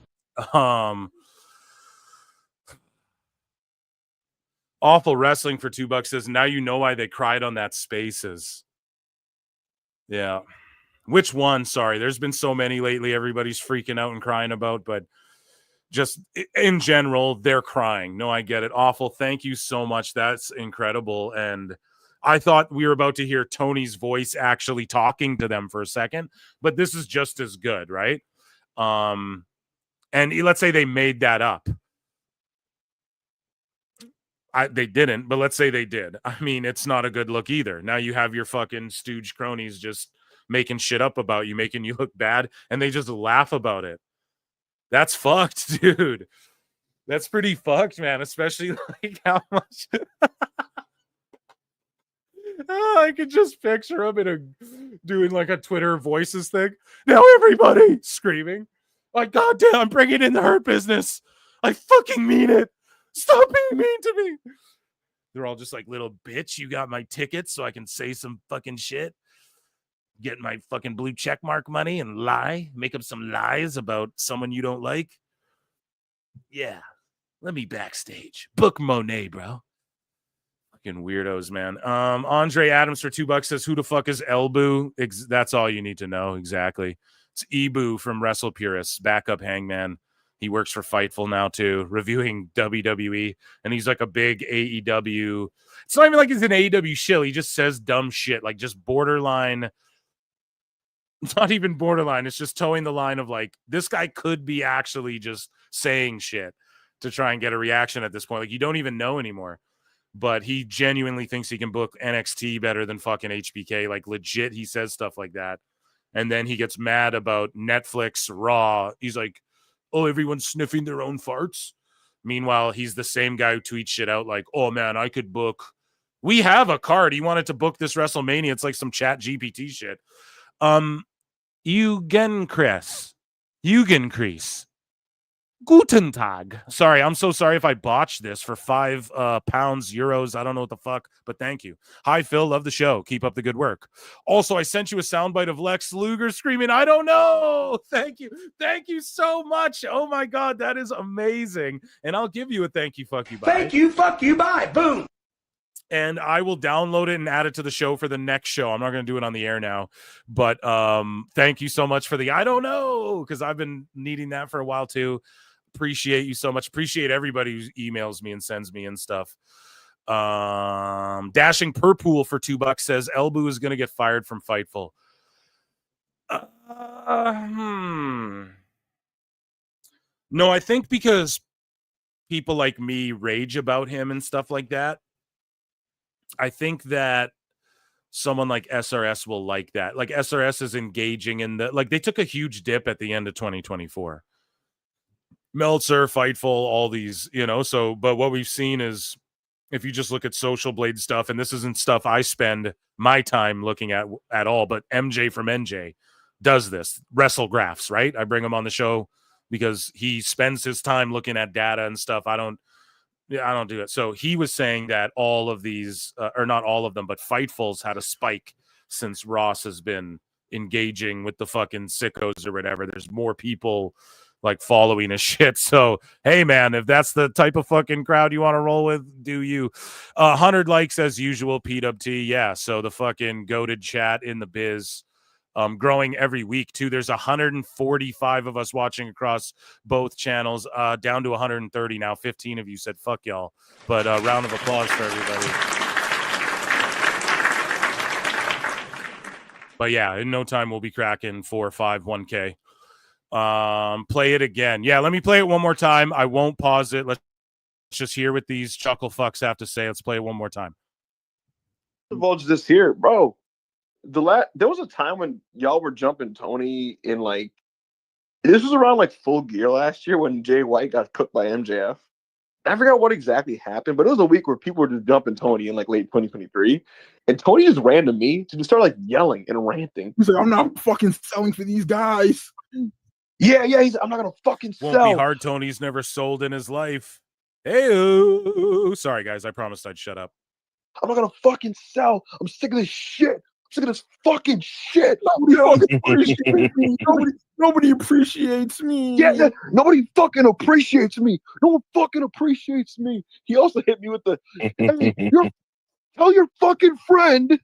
Awful Wrestling for $2 says, now you know why they cried on that Spaces. Yeah. Which one? Sorry, there's been so many lately everybody's freaking out and crying about, but just in general, they're crying. No, I get it. Awful. Thank you so much. That's incredible. And I thought we were about to hear Tony's voice actually talking to them for a second, but this is just as good, right? And let's say they made that up. They didn't, but let's say they did. I mean, it's not a good look either. Now you have your fucking stooge cronies just making shit up about you, making you look bad, and they just laugh about it. That's fucked, dude. That's pretty fucked, man, especially like how much... I could just picture him doing like a Twitter voices thing. Now everybody screaming, like, God damn, I'm bringing in the Hurt Business. I fucking mean it. Stop being mean to me. They're all just like, little bitch, you got my tickets so I can say some fucking shit. Get my fucking blue checkmark money and lie. Make up some lies about someone you don't like. Yeah. Let me backstage. Book Monet, bro. Fucking weirdos, man. Andre Adams for $2 says, who the fuck is Elbu? That's all you need to know. Exactly. It's Ibu from Wrestle Purists, backup Hangman. He works for Fightful now too, reviewing WWE, and he's like a big AEW. It's not even like he's an AEW shill. He just says dumb shit, like just borderline. It's not even borderline. It's just towing the line of like, this guy could be actually just saying shit to try and get a reaction at this point. Like, you don't even know anymore. But he genuinely thinks he can book NXT better than fucking HBK. Like, legit, he says stuff like that. And then he gets mad about Netflix, Raw. He's like, oh, everyone's sniffing their own farts. Meanwhile, he's the same guy who tweets shit out like, oh, man, I could book. We have a card. He wanted to book this WrestleMania. It's like some chat GPT shit. Eugen Chris. Guten Tag. Sorry, I'm so sorry if I botched this for £5, euros. I don't know what the fuck, but thank you. Hi, Phil. Love the show. Keep up the good work. Also, I sent you a soundbite of Lex Luger screaming, I don't know. Thank you. Thank you so much. Oh, my God. That is amazing. And I'll give you a thank you, fuck you, bye. Thank you, fuck you, bye. Boom. And I will download it and add it to the show for the next show. I'm not going to do it on the air now, but thank you so much for the I don't know, because I've been needing that for a while too. Appreciate you so much. Appreciate everybody who emails me and sends me and stuff. Dashing Purpool for $2 says Elbu is going to get fired from Fightful. No, I think because people like me rage about him and stuff like that. I think that someone like SRS will like that. Like, SRS is engaging in the, like, they took a huge dip at the end of 2024. Meltzer, Fightful, all these, you know, so, but what we've seen is, if you just look at Social Blade stuff, and this isn't stuff I spend my time looking at all, but MJ from NJ does this, Wrestle Graphs, right? I bring him on the show because he spends his time looking at data and stuff. I don't do it. So he was saying that all of these, or not all of them, but Fightful's had a spike since Ross has been engaging with the fucking sickos or whatever. There's more people like following his shit. So, hey, man, if that's the type of fucking crowd you want to roll with, do you. 100 likes as usual, PWT. Yeah, so the fucking goated chat in the biz. Growing every week too. There's 145 of us watching across both channels, down to 130 now. 15 of you said fuck y'all, but round of applause for everybody. But yeah, in no time we'll be cracking 4 or 5 1K. Play it again. Yeah, let me play it one more time. I won't pause it. Let's just hear what these chuckle fucks have to say. Let's play it one more time. Divulge this here, bro. There was a time when y'all were jumping Tony in, like, this was around like Full Gear last year when Jay White got cooked by MJF. I forgot what exactly happened, but it was a week where people were just jumping Tony in like late 2023, and Tony just ran to me to just start like yelling and ranting. He's like, I'm not fucking selling for these guys. Yeah, he's I'm not gonna fucking sell. Won't be hard. Tony's never sold in his life. Hey, sorry guys, I promised I'd shut up. I'm not gonna fucking sell. I'm sick of this shit. I'm sick of this fucking shit. Nobody fucking appreciates me. Nobody appreciates me. Yeah, nobody fucking appreciates me. No one fucking appreciates me. He also hit me with the, hey, tell your fucking friend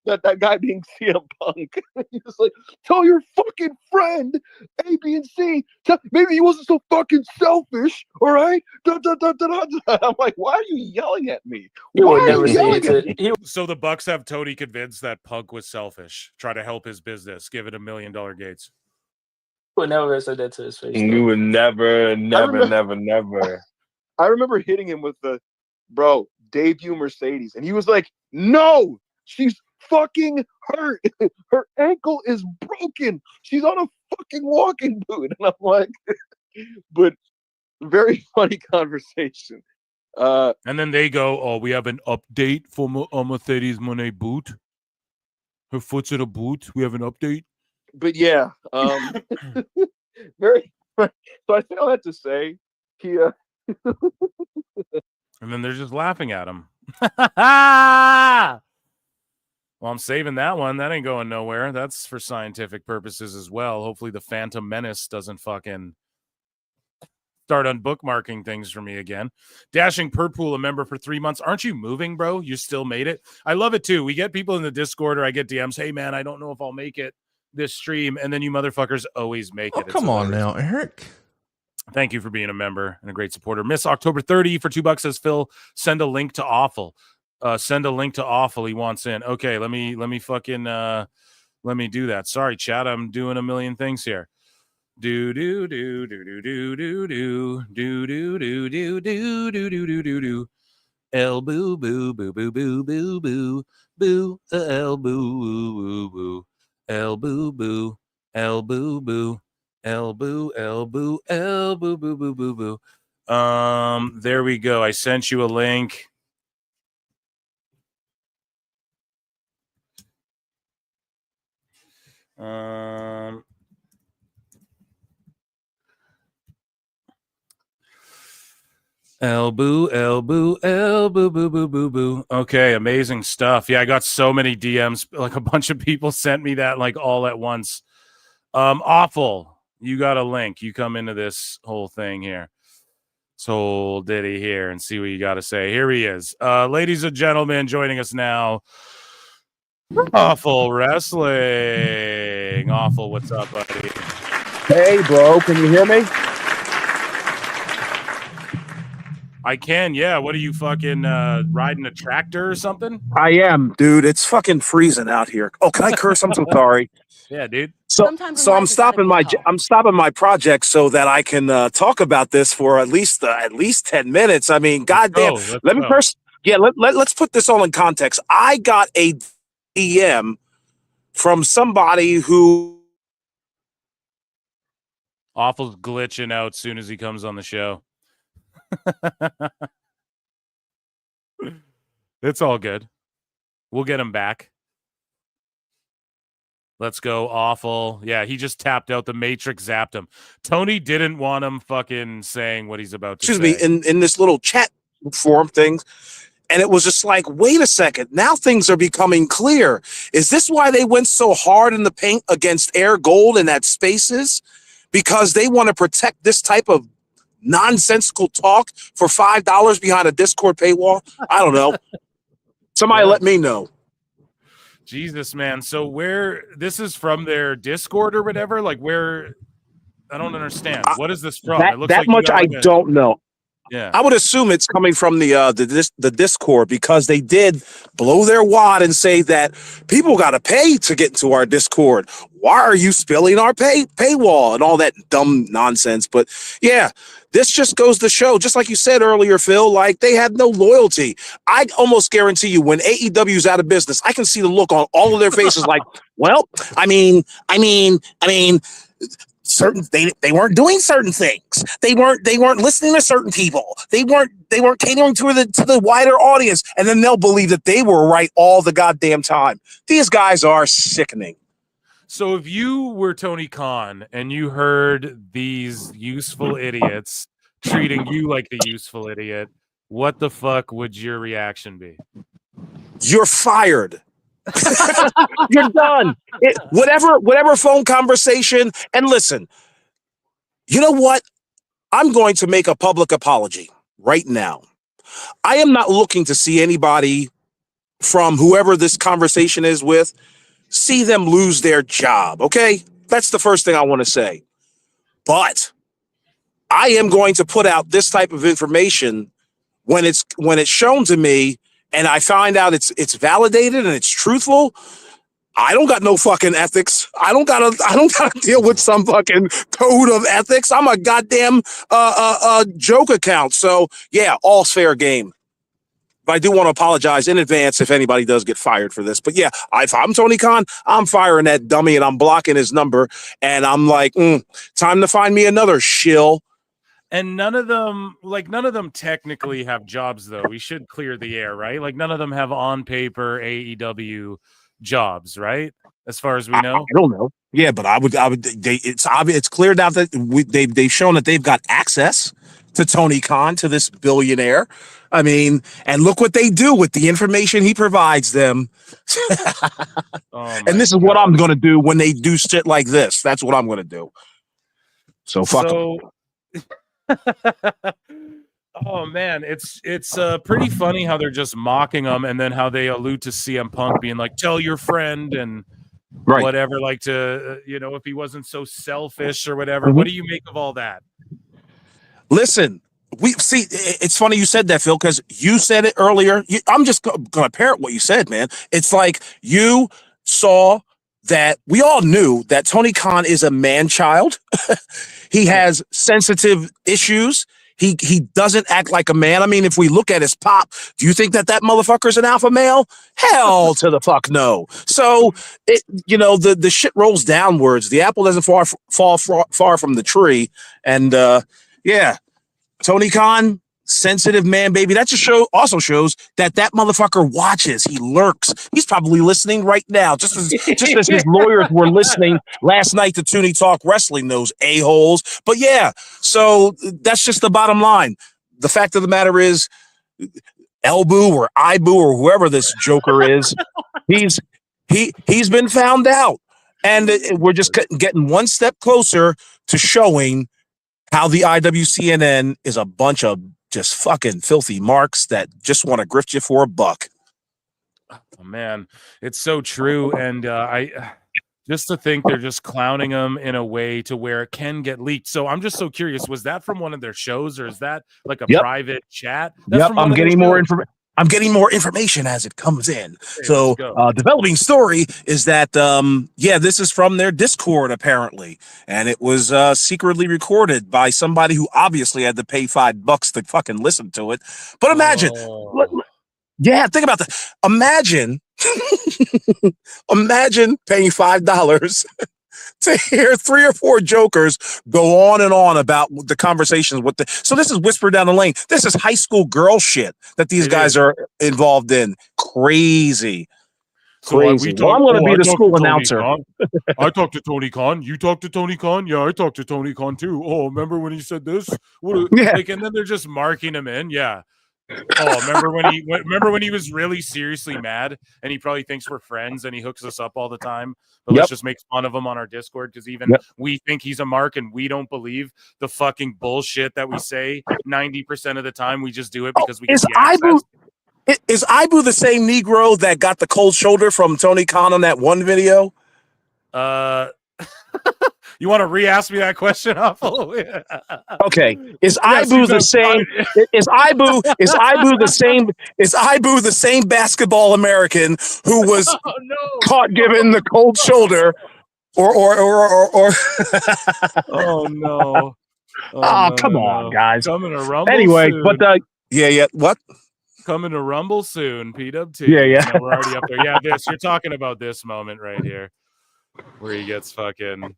that guy being CM Punk. He was like, tell your fucking friend A, B, and C. Maybe he wasn't so fucking selfish. All right. I'm like, why are you yelling at me? Why are you yelling at me? So the Bucks have Tony convinced that Punk was selfish, try to help his business, give it $1 million gates. Would never said that to his face. You would never. never. I remember hitting him with the, bro, debut Mercedes, and he was like, no, she's fucking hurt. Her ankle is broken. She's on a fucking walking boot. And I'm like, but very funny conversation. And then they go, oh, we have an update for Mercedes Monet boot. Her foot's in a boot. We have an update. But yeah, very funny. So I say all that to say, he and then they're just laughing at him. Well, I'm saving that one. That ain't going nowhere. That's for scientific purposes as well. Hopefully the Phantom Menace doesn't fucking start unbookmarking things for me again. Dashing Purpool, a member for 3 months. Aren't you moving, bro? You still made it? I love it too. We get people in the Discord or I get DMs. Hey, man, I don't know if I'll make it this stream. And then you motherfuckers always make it. Oh, come on now, Eric. Thank you for being a member and a great supporter. Miss October 30 for $2 says, Phil, send a link to Awful. Send a link to Awful. He wants in. Okay, let me fucking let me do that. Sorry, chat. I'm doing a million things here. Do do do do do do do do do do do do do do do do do do. El boo boo boo boo boo boo boo boo el boo boo boo el boo boo el boo boo el boo el boo el boo boo boo boo boo. There we go. I sent you a link. Elboo, boo, boo, boo, boo, boo. Okay, amazing stuff. Yeah, I got so many DMs. Like a bunch of people sent me that like all at once. Awful. You got a link. You come into this whole thing here. This whole ditty here and see what you got to say. Here he is. Ladies and gentlemen, joining us now. Awful Wrestling. Awful, what's up, buddy? Hey, bro, can you hear me? I can, yeah. What are you fucking riding a tractor or something? I am, dude. It's fucking freezing out here. Oh, can I curse? I'm so sorry. Yeah, dude. So I'm stopping my project so that I can talk about this for at least 10 minutes. I mean, goddamn. Let me first. Yeah, let's put this all in context. I got a DM from somebody who Awful's glitching out as soon as he comes on the show. It's all good. We'll get him back. Let's go, Awful. Yeah, he just tapped out. The Matrix zapped him. Tony didn't want him fucking saying what he's about to say. Excuse me, in this little chat forum thing. And it was just like, wait a second. Now things are becoming clear. Is this why they went so hard in the paint against Air Gold and at Spaces? Because they want to protect this type of nonsensical talk for $5 behind a Discord paywall? I don't know. Somebody let me know. Jesus, man. So where this is from their Discord or whatever? Like where? I don't understand. What is this from? It looks that like much I don't know. Yeah, I would assume it's coming from the Discord because they did blow their wad and say that people got to pay to get into our Discord. Why are you spilling our paywall and all that dumb nonsense? But yeah, this just goes to show, just like you said earlier, Phil, like they have no loyalty. I almost guarantee you when AEW's out of business, I can see the look on all of their faces like, well, I mean, certain they weren't doing certain things. They weren't listening to certain people. They weren't catering to the wider audience, and then they'll believe that they were right all the goddamn time. These guys are sickening. So if you were Tony Khan and you heard these useful idiots treating you like the useful idiot, what the fuck would your reaction be? You're fired. You're done. Whatever phone conversation. And listen, you know what? I'm going to make a public apology right now. I am not looking to see anybody from whoever this conversation is with, see them lose their job, okay? That's the first thing I want to say. But I am going to put out this type of information when it's shown to me and I find out it's validated and it's truthful. I don't got no fucking ethics. I don't gotta deal with some fucking code of ethics. I'm a goddamn joke account. So yeah, all's fair game. But I do want to apologize in advance if anybody does get fired for this. But yeah, if I'm Tony Khan, I'm firing that dummy and I'm blocking his number. And I'm like, time to find me another shill. And none of them technically have jobs, though. We should clear the air, right? Like none of them have on paper AEW jobs, right? As far as we know. I don't know. Yeah, but it's obvious. It's cleared out that they've shown that they've got access to Tony Khan, to this billionaire. I mean, and look what they do with the information he provides them. And this is what I'm going to do when they do shit like this. That's what I'm going to do. So fuck them. Oh man, it's pretty funny how they're just mocking them, and then how they allude to CM Punk being like, "Tell your friend," and whatever, like to if he wasn't so selfish or whatever. Mm-hmm. What do you make of all that? Listen, we see. It's funny you said that, Phil, because you said it earlier. I'm just gonna parrot what you said, man. It's like you saw that we all knew that Tony Khan is a man-child. He has sensitive issues. He doesn't act like a man. I mean, if we look at his pop, do you think that motherfucker's an alpha male? Hell to the fuck no. So, the shit rolls downwards. The apple doesn't fall far from the tree. And, yeah, Tony Khan, sensitive man, baby. That just also shows that motherfucker watches. He lurks. He's probably listening right now, just as his lawyers were listening last night to Toonie Talk Wrestling, those a-holes. But yeah, so that's just the bottom line. The fact of the matter is, Elboo or Ibu or whoever this joker is, he's been found out. And we're just getting one step closer to showing how the IWCNN is a bunch of just fucking filthy marks that just want to grift you for a buck. Oh man, it's so true. And I just to think they're just clowning them in a way to where it can get leaked. So I'm just so curious, was that from one of their shows, or is that like a private chat? I'm getting more information. I'm getting more information as it comes in. So developing story is that, this is from their Discord, apparently. And it was secretly recorded by somebody who obviously had to pay $5 to fucking listen to it. But imagine, think about that. Imagine paying $5 to hear 3 or 4 jokers go on and on about the conversations with so this is whispered down the lane. This is high school girl shit that these guys are involved in. Crazy. Crazy. So I'm going to be the school announcer. I talked to Tony Khan. You talked to Tony Khan? Yeah, I talked to Tony Khan too. Oh, remember when he said this? And then they're just marking him in. Yeah. Oh, remember when he was really seriously mad, and he probably thinks we're friends, and he hooks us up all the time, but let's just make fun of him on our Discord because even we think he's a mark, and we don't believe the fucking bullshit that we say 90% of the time. We just do it because we get the access. Is Ibu the same Negro that got the cold shoulder from Tony Khan on that one video? You want to re-ask me that question, Awful? Okay. Is Ibu the same? Is Ibu the same basketball American who was caught giving the cold shoulder? Or Oh no. Come on, guys. Coming to Rumble anyway, soon. but what? Coming to Rumble soon, PWT. Yeah. We're already up there. Yeah, you're talking about this moment right here where he gets fucking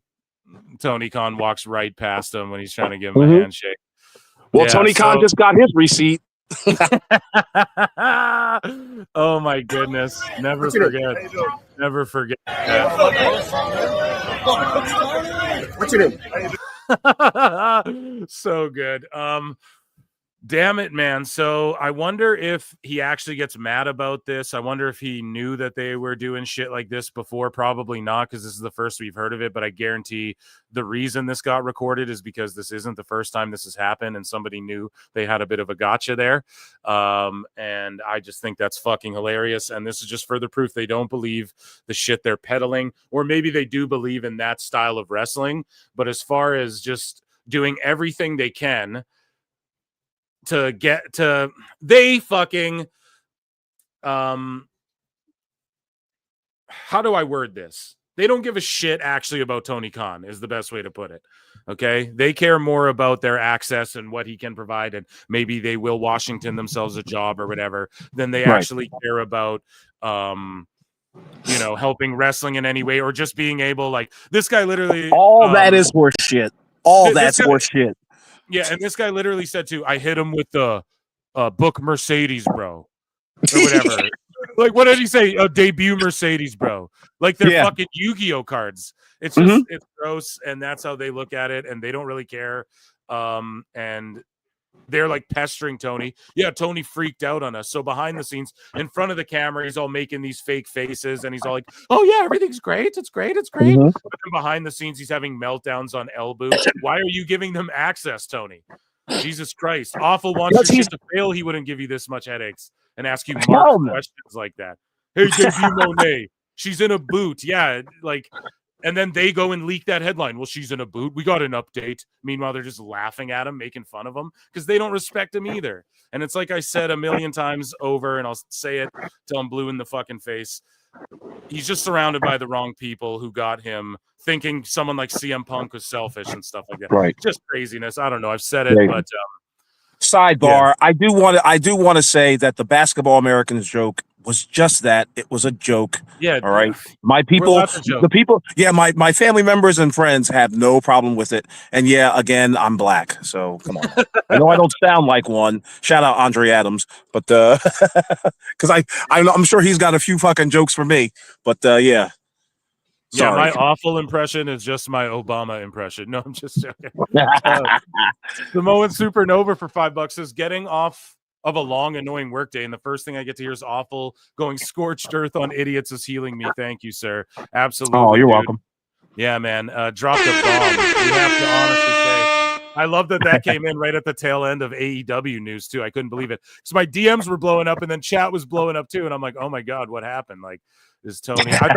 Tony Khan walks right past him when he's trying to give him a handshake. Well, Tony Khan just got his receipt. Oh my goodness. Never forget that. What's your name? So good. Damn it, man. So I wonder if he actually gets mad about this. I wonder if he knew that they were doing shit like this before. Probably not, because this is the first we've heard of it. But I guarantee the reason this got recorded is because this isn't the first time this has happened, and somebody knew they had a bit of a gotcha there. And I just think that's fucking hilarious. And this is just further proof they don't believe the shit they're peddling, or maybe they do believe in that style of wrestling. But as far as just doing everything they can to get to, they fucking how do I word this? They don't give a shit actually about Tony Khan is the best way to put it. Okay, they care more about their access and what he can provide, and maybe they will Washington themselves a job or whatever, than they actually care about helping wrestling in any way, or just being able, like, this guy literally that is horse shit. That's horse shit. Yeah, and this guy literally said to, I hit him with the book Mercedes, bro, or whatever. Like, what did he say? A debut Mercedes, bro. Like, they're fucking Yu-Gi-Oh cards. It's just it's gross, and that's how they look at it, and they don't really care. And they're like pestering Tony. Yeah, Tony freaked out on us. So behind the scenes, in front of the camera, he's all making these fake faces, and he's all like, "Oh yeah, everything's great. It's great. It's great." But then behind the scenes, he's having meltdowns on elbow. Why are you giving them access, Tony? Jesus Christ. Awful wants your shit to fail. He wouldn't give you this much headaches and ask you marked questions like that. Hey, debut Monet. She's in a boot. Yeah, like, and then they go and leak that headline. Well, she's in a boot. We got an update. Meanwhile, they're just laughing at him, making fun of him, because they don't respect him either. And it's like I said a million times over, and I'll say it till I'm blue in the fucking face. He's just surrounded by the wrong people who got him thinking someone like CM Punk was selfish and stuff like that. Right. Just craziness. I don't know. I've said it, but sidebar. I do want to say that the Basketball Americans joke was just that. It was a joke. Yeah. All right. My people, the people, my family members and friends have no problem with it. And yeah, again, I'm black. So come on. I know I don't sound like one. Shout out Andre Adams. But because I'm sure he's got a few fucking jokes for me. But yeah. Yeah, Sorry. my awful impression is just my Obama impression. No, I'm just joking. Samoan Supernova for $5 is getting off of a long, annoying workday, and the first thing I get to hear is awful. Going scorched earth on idiots is healing me. Thank you, sir. Absolutely. Oh, you're welcome. Yeah, man. Dropped a bomb. We have to honestly say, I love that came in right at the tail end of AEW news too. I couldn't believe it. So my DMs were blowing up, and then chat was blowing up too, and I'm like, oh my god, what happened? Like, is Tony? I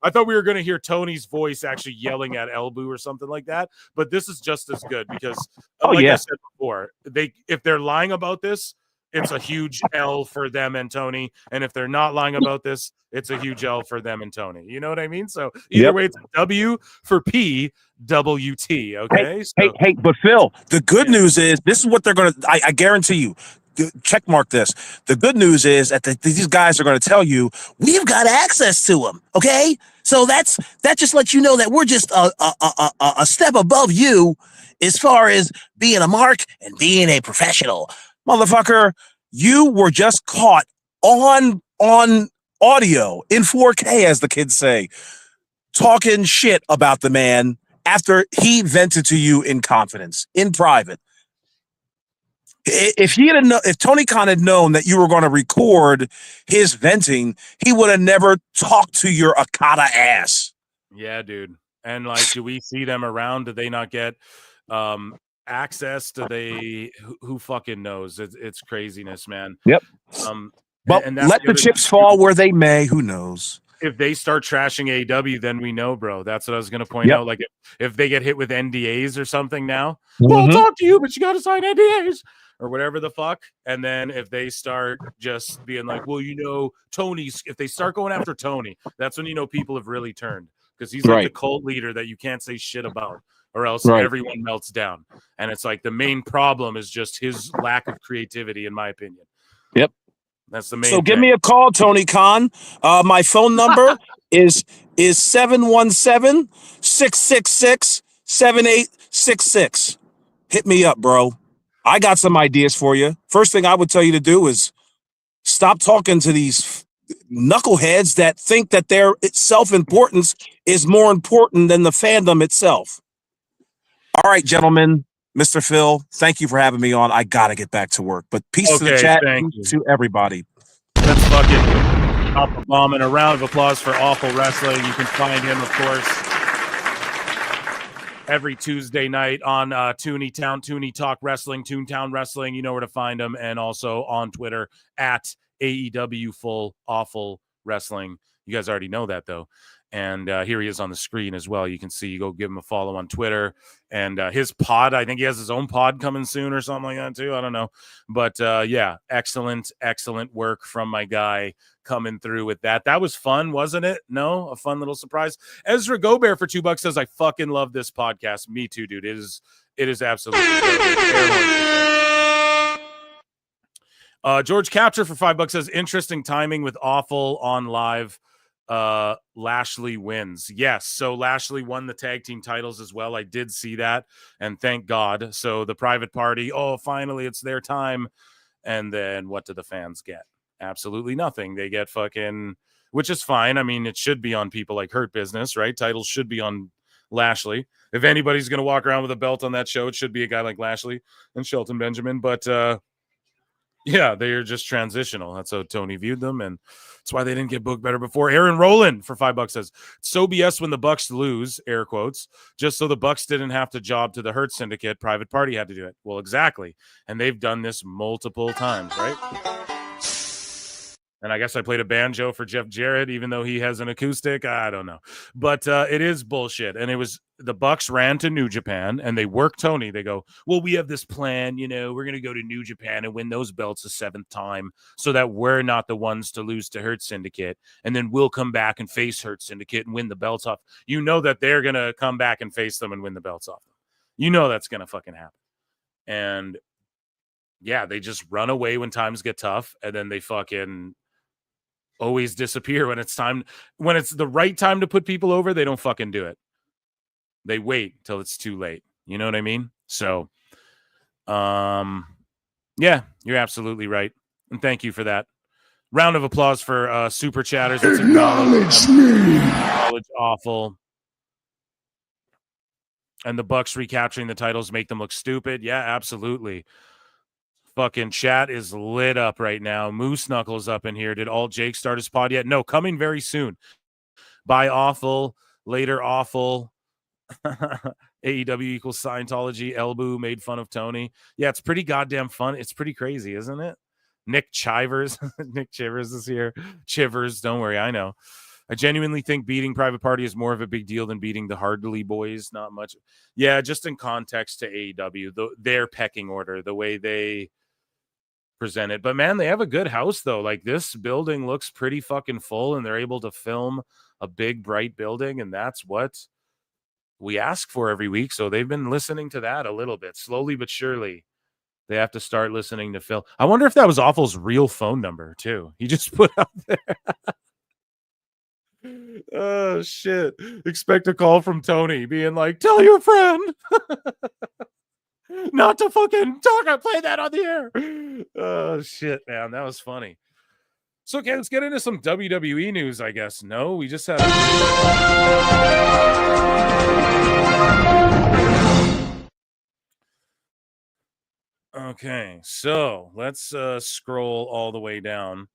thought we were going to hear Tony's voice actually yelling at Elbu or something like that. But this is just as good because, I said before, if they're lying about this, it's a huge L for them and Tony. And if they're not lying about this, it's a huge L for them and Tony. You know what I mean? So either way, it's a W for PWT. Okay. Hey, but Phil, the good news is this is what they're going to, I guarantee you. Check mark this. The good news is that these guys are going to tell you we've got access to them. Okay, so that just lets you know that we're just a step above you as far as being a mark and being a professional, motherfucker. You were just caught on audio in 4K, as the kids say, talking shit about the man after he vented to you in confidence, in private. If Tony Khan had known that you were going to record his venting, he would have never talked to your Okada ass. Yeah, dude. And like, do we see them around? Do they not get access? Do they? Who fucking knows? It's craziness, man. Yep. But and let the chips fall where they may. Who knows? If they start trashing AEW, then we know, bro. That's what I was going to point out. Like, if they get hit with NDAs or something now, well, I'll talk to you, but you got to sign NDAs. Or whatever the fuck. And then if they start just being like, well, Tony's, if they start going after Tony, that's when people have really turned. Because he's like the cult leader that you can't say shit about, or else everyone melts down. And it's like the main problem is just his lack of creativity, in my opinion. Yep. That's the main So give me a call, Tony Khan. My phone number is 717-666-7866. Hit me up, bro. I got some ideas for you. First thing I would tell you to do is stop talking to these knuckleheads that think that their self-importance is more important than the fandom itself. All right, gentlemen, Mr. Phil, thank you for having me on. I gotta get back to work. But peace to the Okay, chat, thank peace you. to everybody. Let's fucking drop a bomb and a round of applause for Awful Wrestling. You can find him, of course, every Tuesday night on Toonie Talk Wrestling, Toontown Wrestling. You know where to find him. And also on Twitter at AEW Full Awful Wrestling. You guys already know that, though. And here he is on the screen as well. You can see, go give him a follow on Twitter. And his pod, I think he has his own pod coming soon or something like that, too. I don't know. But yeah, excellent work from my guy coming through with that. That was fun, wasn't it? No, a fun little surprise. Ezra Gobert for $2 says, I fucking love this podcast. Me too, dude. It is absolutely George Capture for $5 says, interesting timing with Awful on live. Lashley wins. Yes, so Lashley won the tag team titles as well. I did see that, and thank God. So the Private Party, oh, finally it's their time. And then what do the fans get? Absolutely nothing. They get fucking, which is fine. I mean, it should be on people like Hurt Business, right? Titles should be on Lashley. If anybody's going to walk around with a belt on that show, it should be a guy like Lashley and Shelton Benjamin. But yeah, they are just transitional. That's how Tony viewed them, and that's why they didn't get booked better before. Aaron Rowland for $5 says, so BS when the Bucks lose, air quotes, just so the Bucks didn't have to job to the Hurt Syndicate. Private Party had to do it. Well, exactly. And they've done this multiple times, right? And I guess I played a banjo for Jeff Jarrett, even though he has an acoustic. I don't know. But it is bullshit. And it was the Bucks ran to New Japan and they worked Tony. They go, well, we have this plan. You know, we're going to go to New Japan and win those belts a seventh time so that we're not the ones to lose to Hurt Syndicate. And then we'll come back and face Hurt Syndicate and win the belts off. You know that they're going to come back and face them and win the belts off them. You know that's going to fucking happen. And yeah, they just run away when times get tough. And then they fucking always disappear when it's time. When it's the right time to put people over, they don't fucking do it. They wait till it's too late. You know what I mean? So, yeah, you're absolutely right. And thank you for that. Round of applause for Super Chatters. It's Acknowledge me. Acknowledge Awful. And the Bucks recapturing the titles make them look stupid. Yeah, absolutely. Fucking chat is lit up right now. Moose Knuckles up in here. Did all Jake start his pod yet? No, coming very soon. By Awful, later Awful. AEW equals Scientology. Elboo made fun of Tony. Yeah, it's pretty goddamn fun. It's pretty crazy, isn't it? Nick Chivers. Nick Chivers is here. Chivers, don't worry, I know. I genuinely think beating Private Party is more of a big deal than beating the Hardley Boys. Not much. Yeah, just in context to AEW, their pecking order, the way they present it. But man, they have a good house though. Like this building looks pretty fucking full and they're able to film a big bright building, and that's what we ask for every week. So they've been listening to that a little bit, slowly but surely. They have to start listening to Phil. I wonder if that was Awful's real phone number too. He just put out there. Oh shit. Expect a call from Tony being like, tell your friend not to fucking talk or play that on the air. Oh shit, man, that was funny. So okay, let's get into some WWE news, I guess. No, we just had okay, so let's scroll all the way down.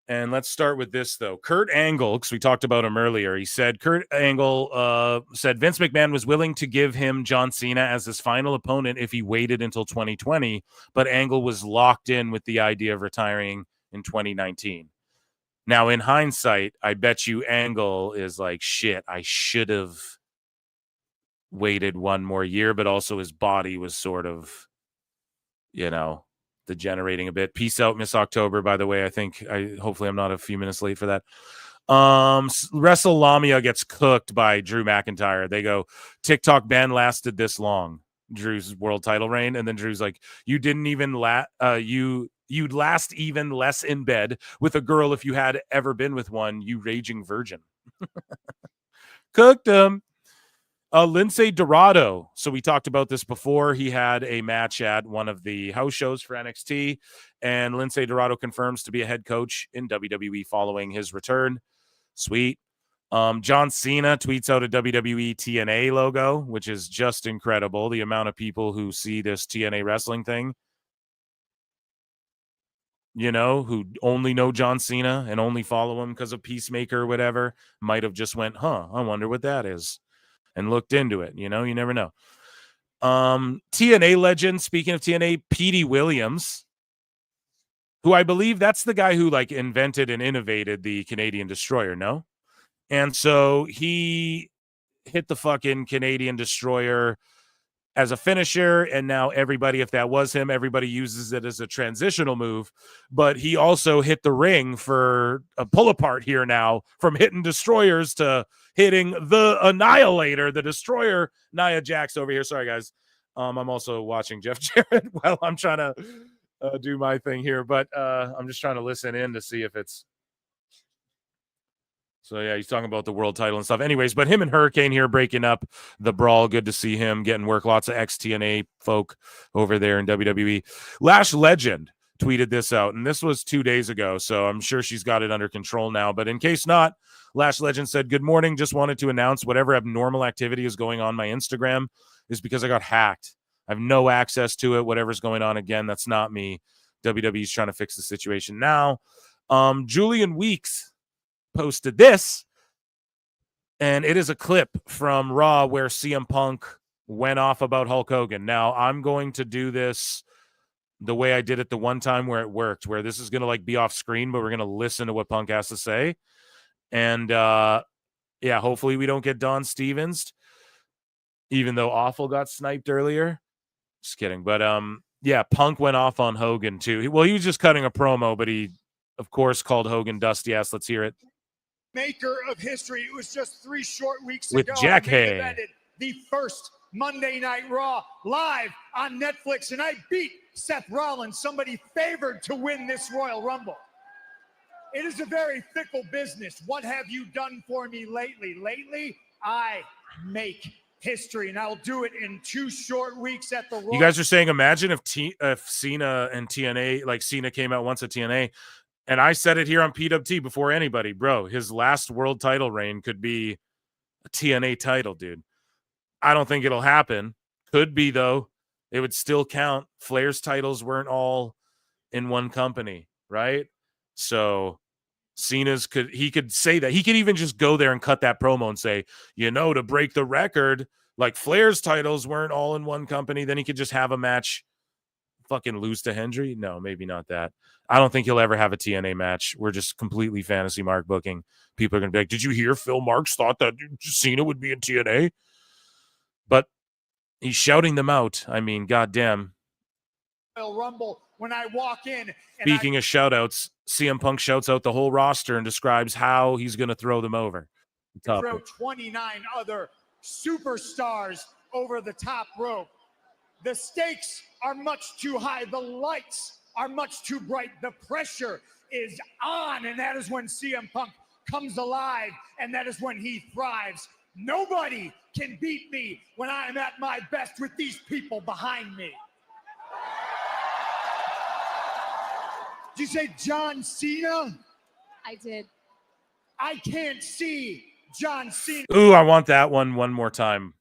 And let's start with this, though. Kurt Angle, because we talked about him earlier, he said, Kurt Angle said Vince McMahon was willing to give him John Cena as his final opponent if he waited until 2020, but Angle was locked in with the idea of retiring in 2019. Now, in hindsight, I bet you Angle is like, shit, I should have waited one more year, but also his body was sort of, you know, degenerating a bit. Peace out, Miss October, by the way. Hopefully I'm not a few minutes late for that. WrestleLamia gets cooked by Drew McIntyre. They go, TikTok ban lasted this long. Drew's world title reign. And then Drew's like, you didn't even you'd last even less in bed with a girl if you had ever been with one, you raging virgin. Cooked him. Lindsay Dorado. So we talked about this before. He had a match at one of the house shows for NXT, and Lindsay Dorado confirms to be a head coach in WWE following his return. Sweet. John Cena tweets out a WWE TNA logo, which is just incredible. The amount of people who see this TNA wrestling thing, you know, who only know John Cena and only follow him because of Peacemaker or whatever, might have just went, I wonder what that is, and looked into it. You know, you never know. TNA legend, speaking of TNA, Petey Williams, who I believe that's the guy who like invented and innovated the Canadian Destroyer, no? And so he hit the fucking Canadian Destroyer as a finisher, and now everybody, if that was him, everybody uses it as a transitional move. But he also hit the ring for a pull apart here now, from hitting destroyers to hitting the Annihilator, the Destroyer, Nia Jax over here. Sorry, guys. I'm also watching Jeff Jarrett while I'm trying to do my thing here, but I'm just trying to listen in to see if it's... So, yeah, he's talking about the world title and stuff. Anyways, but him and Hurricane here breaking up the brawl. Good to see him getting work. Lots of ex-TNA folk over there in WWE. Lash Legend tweeted this out, and this was 2 days ago, so I'm sure she's got it under control now. But in case not, Lash Legend said, "Good morning. Just wanted to announce whatever abnormal activity is going on my Instagram is because I got hacked. I have no access to it. Whatever's going on, again, that's not me. WWE's trying to fix the situation now." Julian Weeks posted this, and it is a clip from Raw where CM Punk went off about Hulk Hogan. Now, I'm going to do this the way I did it the one time where it worked, where this is going to like be off screen, but we're going to listen to what Punk has to say. And yeah, hopefully we don't get Don Stevens, even though Awful got sniped earlier. Just kidding. But yeah, Punk went off on Hogan too. He was just cutting a promo, but he, of course, called Hogan dusty ass. Let's hear it. Maker of history. It was just 3 short weeks With ago. Jack I main Hay. evented the first Monday Night Raw live on Netflix, and I beat Seth Rollins, somebody favored to win this Royal Rumble. It is a very fickle business. What have you done for me lately? Lately, I make history, and I'll do it in 2 short weeks at the Royal. You guys are saying, imagine if Cena and TNA, like Cena came out once at TNA, and I said it here on PWT before anybody, bro, his last world title reign could be a TNA title, dude. I don't think it'll happen. Could be, though. It would still count. Flair's titles weren't all in one company, right? So Cena's he could say that. He could even just go there and cut that promo and say, to break the record, like Flair's titles weren't all in one company. Then he could just have a match, fucking lose to Hendry. No, maybe not that. I don't think he'll ever have a TNA match. We're just completely fantasy mark booking. People are going to be like, did you hear Phil Marks thought that Cena would be in TNA? But he's shouting them out. I mean, goddamn. Royal Rumble when I walk in. Speaking of shout outs, CM Punk shouts out the whole roster and describes how he's going to throw them over. Throw 29 other superstars over the top rope. The stakes are much too high. The lights are much too bright. The pressure is on, and that is when CM Punk comes alive, and that is when he thrives. Nobody can beat me when I am at my best with these people behind me. Did you say John Cena? I did. I can't see John Cena. Ooh, I want that one more time.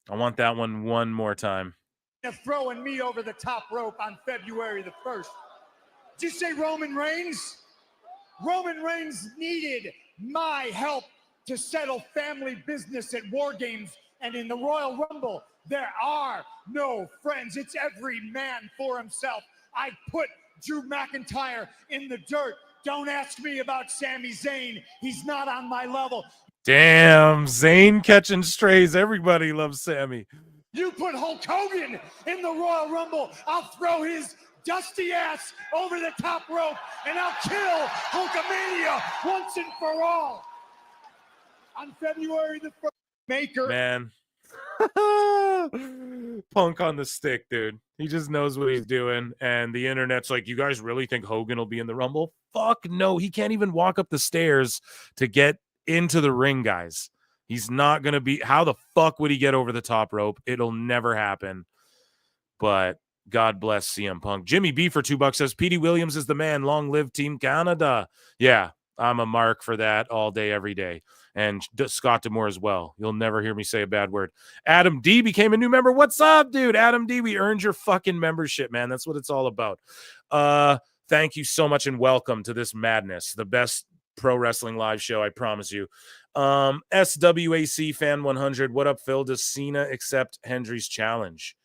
I want that one more time. Throwing me over the top rope on February the 1st. Did you say Roman Reigns? Roman Reigns needed my help to settle family business at War Games, and in the Royal Rumble, there are no friends. It's every man for himself. I put Drew McIntyre in the dirt. Don't ask me about Sami Zayn. He's not on my level. Damn, Zayn catching strays. Everybody loves Sammy. You put Hulk Hogan in the Royal Rumble, I'll throw his dusty ass over the top rope, and I'll kill Hulkamania once and for all. On February the 1st, Maker. Man. Punk on the stick, dude. He just knows what he's doing, and the internet's like, you guys really think Hogan will be in the Rumble? Fuck no. He can't even walk up the stairs to get into the ring, guys. He's not going to be. How the fuck would he get over the top rope? It'll never happen. But God bless CM Punk. Jimmy B for $2 says, Petey Williams is the man. Long live Team Canada. Yeah, I'm a mark for that all day, every day. And Scott Demore as well. You'll never hear me say a bad word. Adam D became a new member. What's up, dude? Adam D, we earned your fucking membership, man. That's what it's all about. Thank you so much and welcome to this madness. The best pro wrestling live show, I promise you. SWAC Fan 100. What up, Phil? Does Cena accept Hendry's challenge?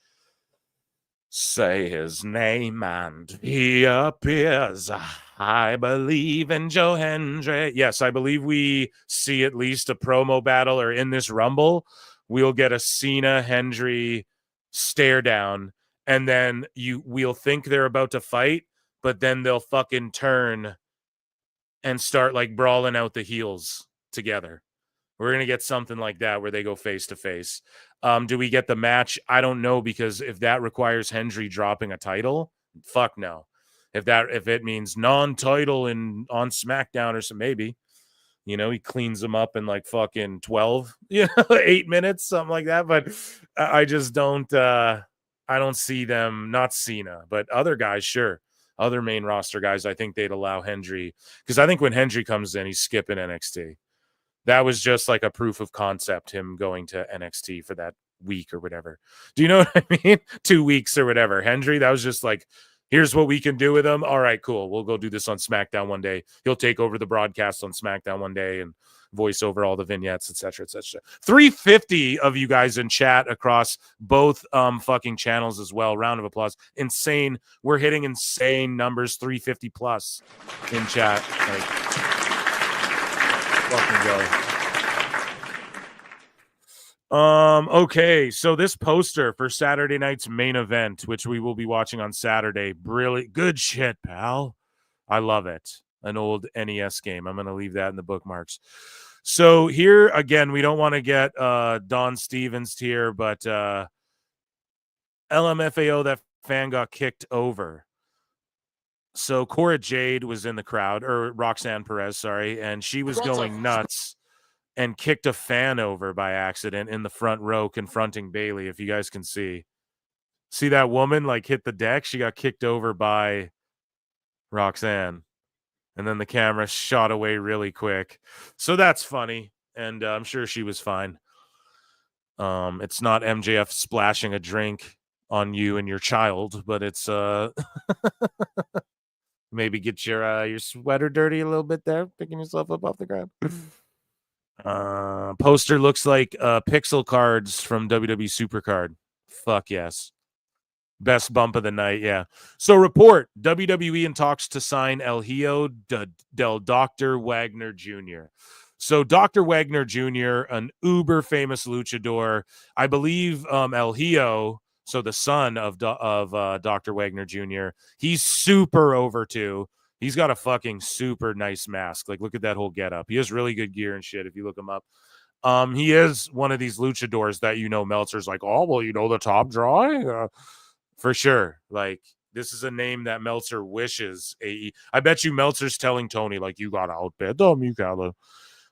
Say his name and he appears. I believe in Joe Hendry. Yes, I believe we see at least a promo battle, or in this Rumble, we'll get a Cena Hendry stare down, and then we'll think they're about to fight, but then they'll fucking turn and start like brawling out the heels together. We're going to get something like that where they go face to face. Do we get the match? I don't know, because if that requires Hendry dropping a title, fuck no. If it means non-title on SmackDown or some, maybe, he cleans them up in like fucking 12, 8 minutes, something like that. But I just don't, I don't see them, not Cena, but other guys, sure. Other main roster guys, I think they'd allow Hendry, because I think when Hendry comes in, he's skipping NXT. That was just like a proof of concept, him going to NXT for that week or whatever. Do you know what I mean? 2 weeks or whatever. Hendry, that was just like, here's what we can do with him. All right, cool. We'll go do this on SmackDown one day. He'll take over the broadcast on SmackDown one day and voice over all the vignettes, etc., etc. 350 of you guys in chat across both fucking channels as well. Round of applause. Insane. We're hitting insane numbers. 350 plus in chat. Like, fucking go. Okay, so this poster for Saturday night's main event, which we will be watching on Saturday, brilliant, good shit, pal. I love it. An old NES game. I'm gonna leave that in the bookmarks. So here again, we don't want to get Don Stevens here, but LMFAO, that fan got kicked over. So Cora Jade was in the crowd, or Roxanne Perez, sorry, and she was going nuts and kicked a fan over by accident in the front row, confronting Bailey. If you guys can see that woman like hit the deck, she got kicked over by Roxanne, and then the camera shot away really quick. So that's funny, and I'm sure she was fine. It's not MJF splashing a drink on you and your child, but it's maybe get your sweater dirty a little bit there, picking yourself up off the ground. Poster looks like pixel cards from WWE Supercard. Fuck yes. Best bump of the night, yeah. So report, WWE in talks to sign El Hijo del Dr. Wagner Jr. So Dr. Wagner Jr., an uber famous luchador. I believe El Hijo, so the son of Dr. Wagner Jr., he's super over too. He's got a fucking super nice mask. Like, look at that whole getup. He has really good gear and shit if you look him up. He is one of these luchadors that, Meltzer's like, oh, well, the top draw? For sure. Like, this is a name that Meltzer wishes. I bet you Meltzer's telling Tony, like, you got to outbid them. You got to.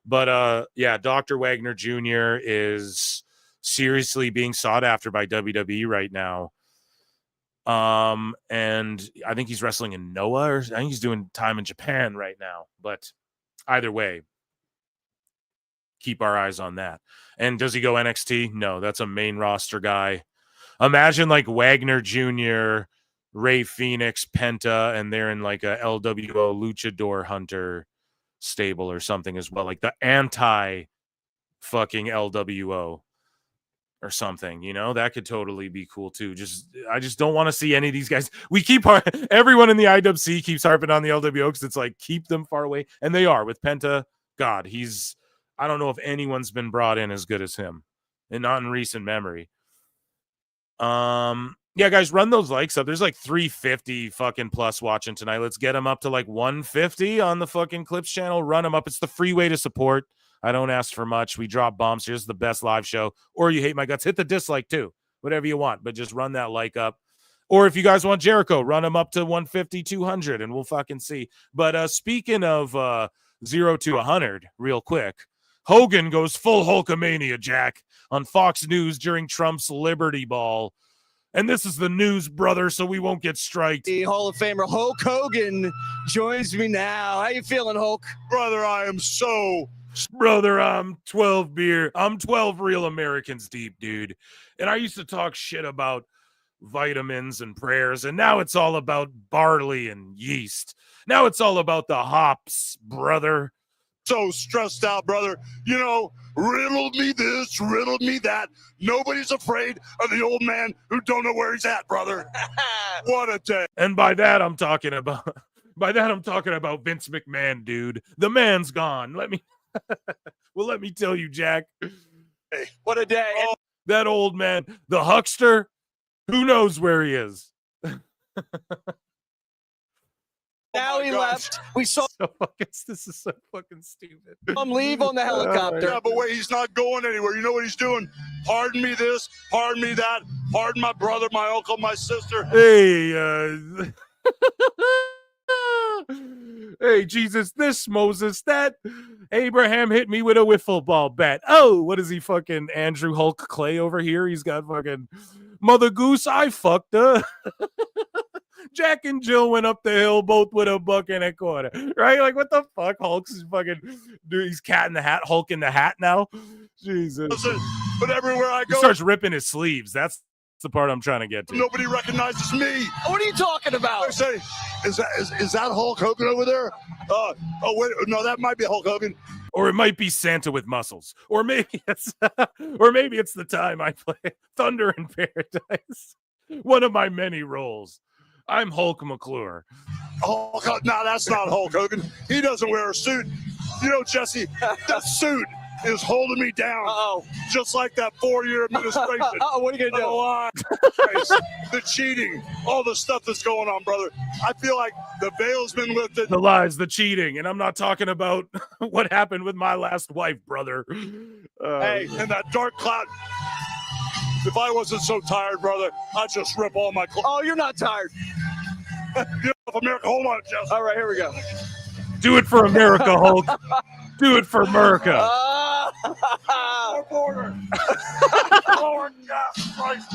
But, yeah, Dr. Wagner Jr. is seriously being sought after by WWE right now. And I think he's wrestling in Noah, or I think he's doing time in Japan right now. But either way, keep our eyes on that. And does he go NXT? No, that's a main roster guy. Imagine like Wagner Jr., Ray Phoenix, Penta, and they're in like a LWO Luchador Hunter stable or something as well. Like the anti fucking LWO. Or something, that could totally be cool too. I just don't want to see any of these guys. Everyone in the IWC keeps harping on the LWO because it's like, keep them far away. And they are with Penta. God, I don't know if anyone's been brought in as good as him, and not in recent memory. Yeah, guys, run those likes up. There's like 350 fucking plus watching tonight. Let's get them up to like 150 on the fucking Clips channel. Run them up. It's the free way to support. I don't ask for much. We drop bombs. Here's the best live show. Or you hate my guts, hit the dislike too. Whatever you want, but just run that like up. Or if you guys want Jericho, run him up to 150, 200, and we'll fucking see. But speaking of 0 to 100, real quick, Hogan goes full Hulkamania, Jack, on Fox News during Trump's Liberty Ball. And this is the news, brother, so we won't get striked. The Hall of Famer Hulk Hogan joins me now. How you feeling, Hulk? Brother, I am so... Brother, I'm 12 beer. I'm 12 real Americans deep, dude. And I used to talk shit about vitamins and prayers, and now it's all about barley and yeast. Now it's all about the hops, brother. So stressed out, brother. You know, riddle me this, riddle me that. Nobody's afraid of the old man who don't know where he's at, brother. What a day. And by that I'm talking about Vince McMahon, dude. The man's gone. Let me tell you, Jack. Hey, what a day. Oh, that old man, the huckster, who knows where he is? Now he left. We saw this is so fucking stupid. him leave on the helicopter. Yeah, but wait, he's not going anywhere. You know what he's doing? Pardon me this, pardon me that, pardon my brother, my uncle, my sister. Hey, hey, Jesus, this, Moses, that. Abraham hit me with a wiffle ball bat. Oh, what is he, fucking Andrew Hulk Clay over here? He's got fucking Mother Goose, I fucked her. Jack and Jill went up the hill both with a buck and a quarter. Right? Like, what the fuck? Hulk's fucking, dude, he's Cat in the Hat, Hulk in the Hat now. Jesus. Listen, but everywhere I He go, starts ripping his sleeves. That's the part I'm trying to get to. nobody recognizes me. What are you talking about? I say, is that Hulk Hogan over there? Oh wait, no, that might be Hulk Hogan. Or it might be Santa with muscles. Or maybe it's the time I play Thunder in Paradise. One of my many roles. I'm Hulk McClure. Hulk, no, that's not Hulk Hogan. He doesn't wear a suit. You know, Jesse, that suit is holding me down. Uh-oh. Just like that 4-year administration. Uh-oh, what are you going to do? The lies, the cheating, all the stuff that's going on, brother. I feel like the veil's been lifted. The lies, the cheating. And I'm not talking about what happened with my last wife, brother. Hey, and that dark cloud. If I wasn't so tired, brother, I'd just rip all my clothes. Oh, you're not tired. Get off America. Hold on, Jesse. All right, here we go. Do it for America, Hulk. Do it for America. Our border. Lord Jesus Christ.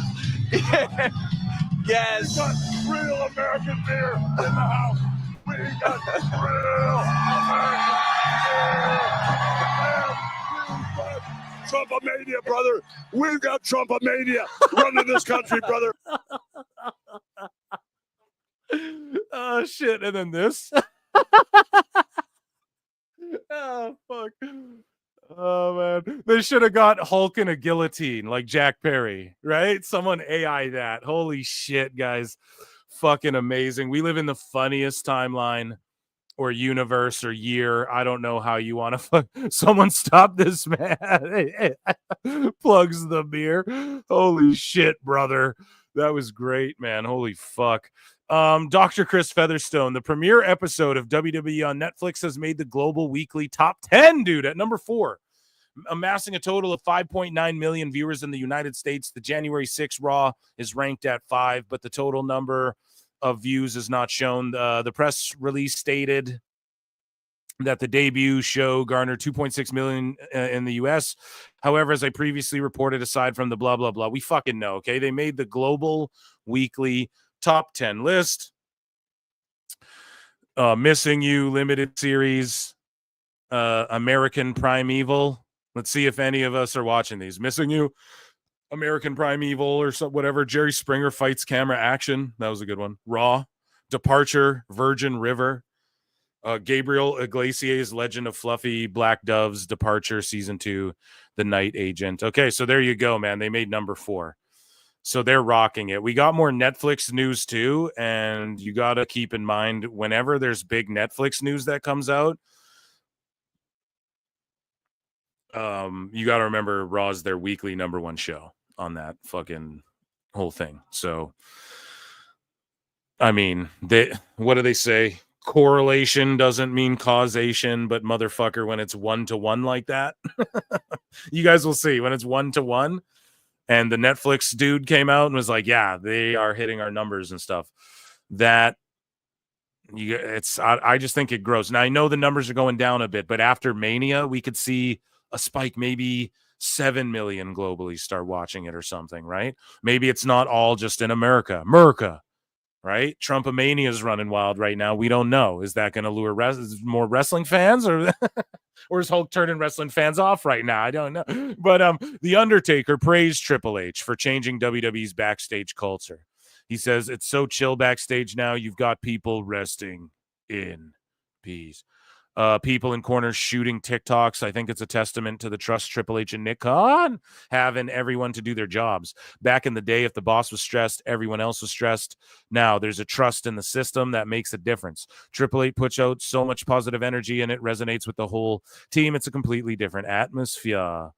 Yes. We got real American beer in the house. We got real American beer. Trump-a-mania, brother. We've got Trump-a-mania running this country, brother. Oh, shit. And then this. Oh, fuck. Oh, man. They should have got Hulk in a guillotine like Jack Perry, right? Someone AI that. Holy shit, guys. Fucking amazing. We live in the funniest timeline or universe or year. I don't know how you want to someone stop this, man. Plugs the beer. Holy shit, brother. That was great, man. Holy fuck. Dr. Chris Featherstone, the premiere episode of WWE on Netflix has made the global weekly top 10, dude, at number 4, amassing a total of 5.9 million viewers in the United States. The January 6 Raw is ranked at 5, but the total number of views is not shown. The press release stated that the debut show garnered 2.6 million in the US. However, as I previously reported, aside from the blah, blah, blah, we fucking know, okay? They made the global weekly top 10 list. Missing You limited series, American Primeval. Let's see if any of us are watching these. Missing You, American Primeval, or whatever. Jerry Springer Fights Camera Action. That was a good one. Raw, Departure, Virgin River, Gabriel Iglesias, Legend of Fluffy Black Doves, Departure, Season 2, The Night Agent. Okay, so there you go, man. They made number 4. So they're rocking it. We got more Netflix news too, and you got to keep in mind whenever there's big Netflix news that comes out, you got to remember Raw's their weekly number 1 show on that fucking whole thing. So, I mean, what do they say? Correlation doesn't mean causation, but motherfucker, when it's 1-to-1 like that, you guys will see when it's 1-to-1. And the Netflix dude came out and was like, yeah, they are hitting our numbers and stuff. I just think it grows. Now, I know the numbers are going down a bit, but after Mania, we could see a spike maybe 7 million globally start watching it or something, right? Maybe it's not all just in America, right? Trumpomania is running wild right now. We don't know. Is that going to lure more wrestling fans, or or is Hulk turning wrestling fans off right now? I don't know. But The Undertaker praised Triple H for changing WWE's backstage culture. He says, it's so chill backstage now. You've got people resting in peace. People in corners shooting TikToks. I think it's a testament to the trust Triple H and Nick Khan have in everyone to do their jobs. Back in the day, if the boss was stressed, everyone else was stressed. Now there's a trust in the system that makes a difference. Triple H puts out so much positive energy and it resonates with the whole team. It's a completely different atmosphere.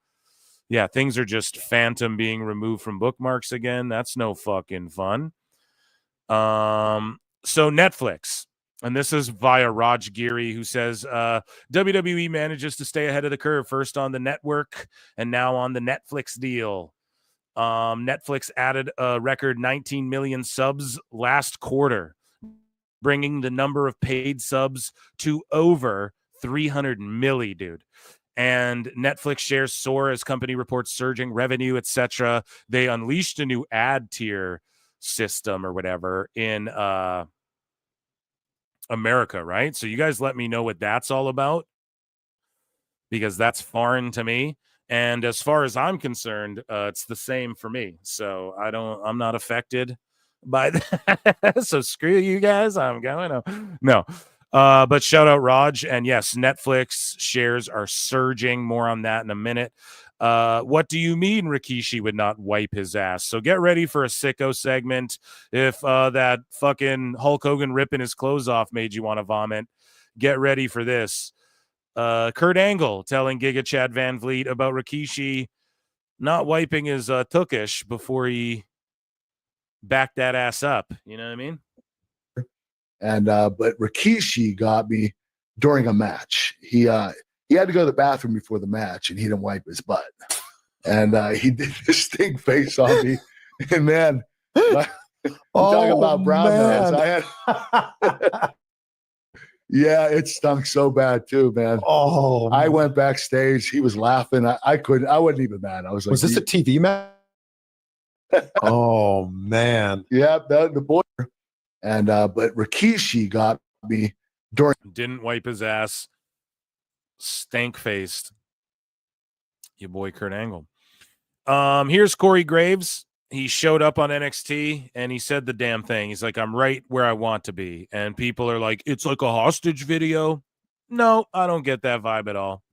Yeah, things are just phantom being removed from bookmarks again. That's no fucking fun. So Netflix. And this is via Raj Giri, who says WWE manages to stay ahead of the curve, first on the network and now on the Netflix deal. Netflix added a record 19 million subs last quarter, bringing the number of paid subs to over 300 million, dude. And Netflix shares soar as company reports surging revenue, etc. They unleashed a new ad tier system or whatever in America, right? So you guys let me know what that's all about, because that's foreign to me. And as far as I'm concerned, it's the same for me. So I'm not affected by that. So screw you guys. I'm going. No. But shout out Raj. And yes, Netflix shares are surging. More on that in a minute. What do you mean Rikishi would not wipe his ass? So get ready for a sicko segment. If that fucking Hulk Hogan ripping his clothes off made you want to vomit, get ready for this. Kurt Angle telling Giga Chad Van Vliet about Rikishi not wiping his tookish before he backed that ass up. You know what I mean? And but Rikishi got me during a match. He had to go to the bathroom before the match, and he didn't wipe his butt. And he did this stink face on me. And man, talk about brown nose. I had, yeah, it stunk so bad too, man. Oh, I went backstage. He was laughing. I couldn't. I wasn't even mad. I was like, was this a TV match? Oh man, yeah, the boy. And but Rikishi got me during. Didn't wipe his ass. Stank faced. Your boy Kurt Angle. Here's Corey Graves. He showed up on NXT and he said the damn thing. He's like, I'm right where I want to be. And people are like, it's like a hostage video. No, I don't get that vibe at all.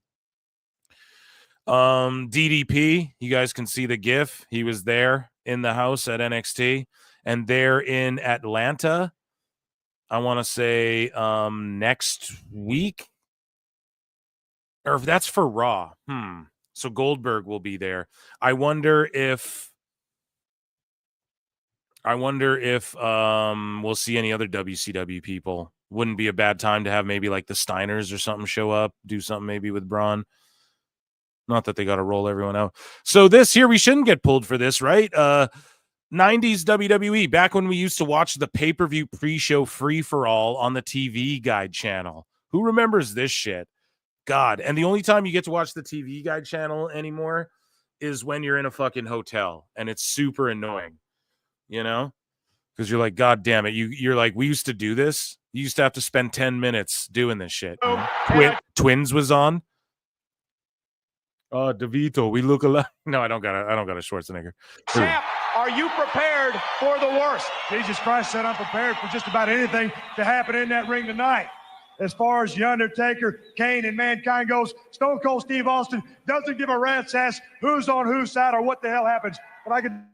DDP, you guys can see the GIF. He was there in the house at NXT. And they're in Atlanta, I want to say next week. Or if that's for Raw. So Goldberg will be there. I wonder if we'll see any other WCW people. Wouldn't be a bad time to have maybe like the Steiners or something show up, do something maybe with Braun. Not that they got to roll everyone out. So this here, we shouldn't get pulled for this, right? 90s WWE, back when we used to watch the pay-per-view pre-show free-for-all on the TV Guide channel. Who remembers this shit? God. And the only time you get to watch the TV Guide channel anymore is when you're in a fucking hotel, and it's super annoying, you know? Because you're like, God damn it. You're like, we used to do this. You used to have to spend 10 minutes doing this shit. Twins was on. Oh, DeVito, we look alike. No, I don't got a Schwarzenegger. Sapp, are you prepared for the worst? Jesus Christ said I'm prepared for just about anything to happen in that ring tonight. As far as The Undertaker, Kane, and Mankind goes, Stone Cold Steve Austin doesn't give a rat's ass who's on whose side or what the hell happens. But I can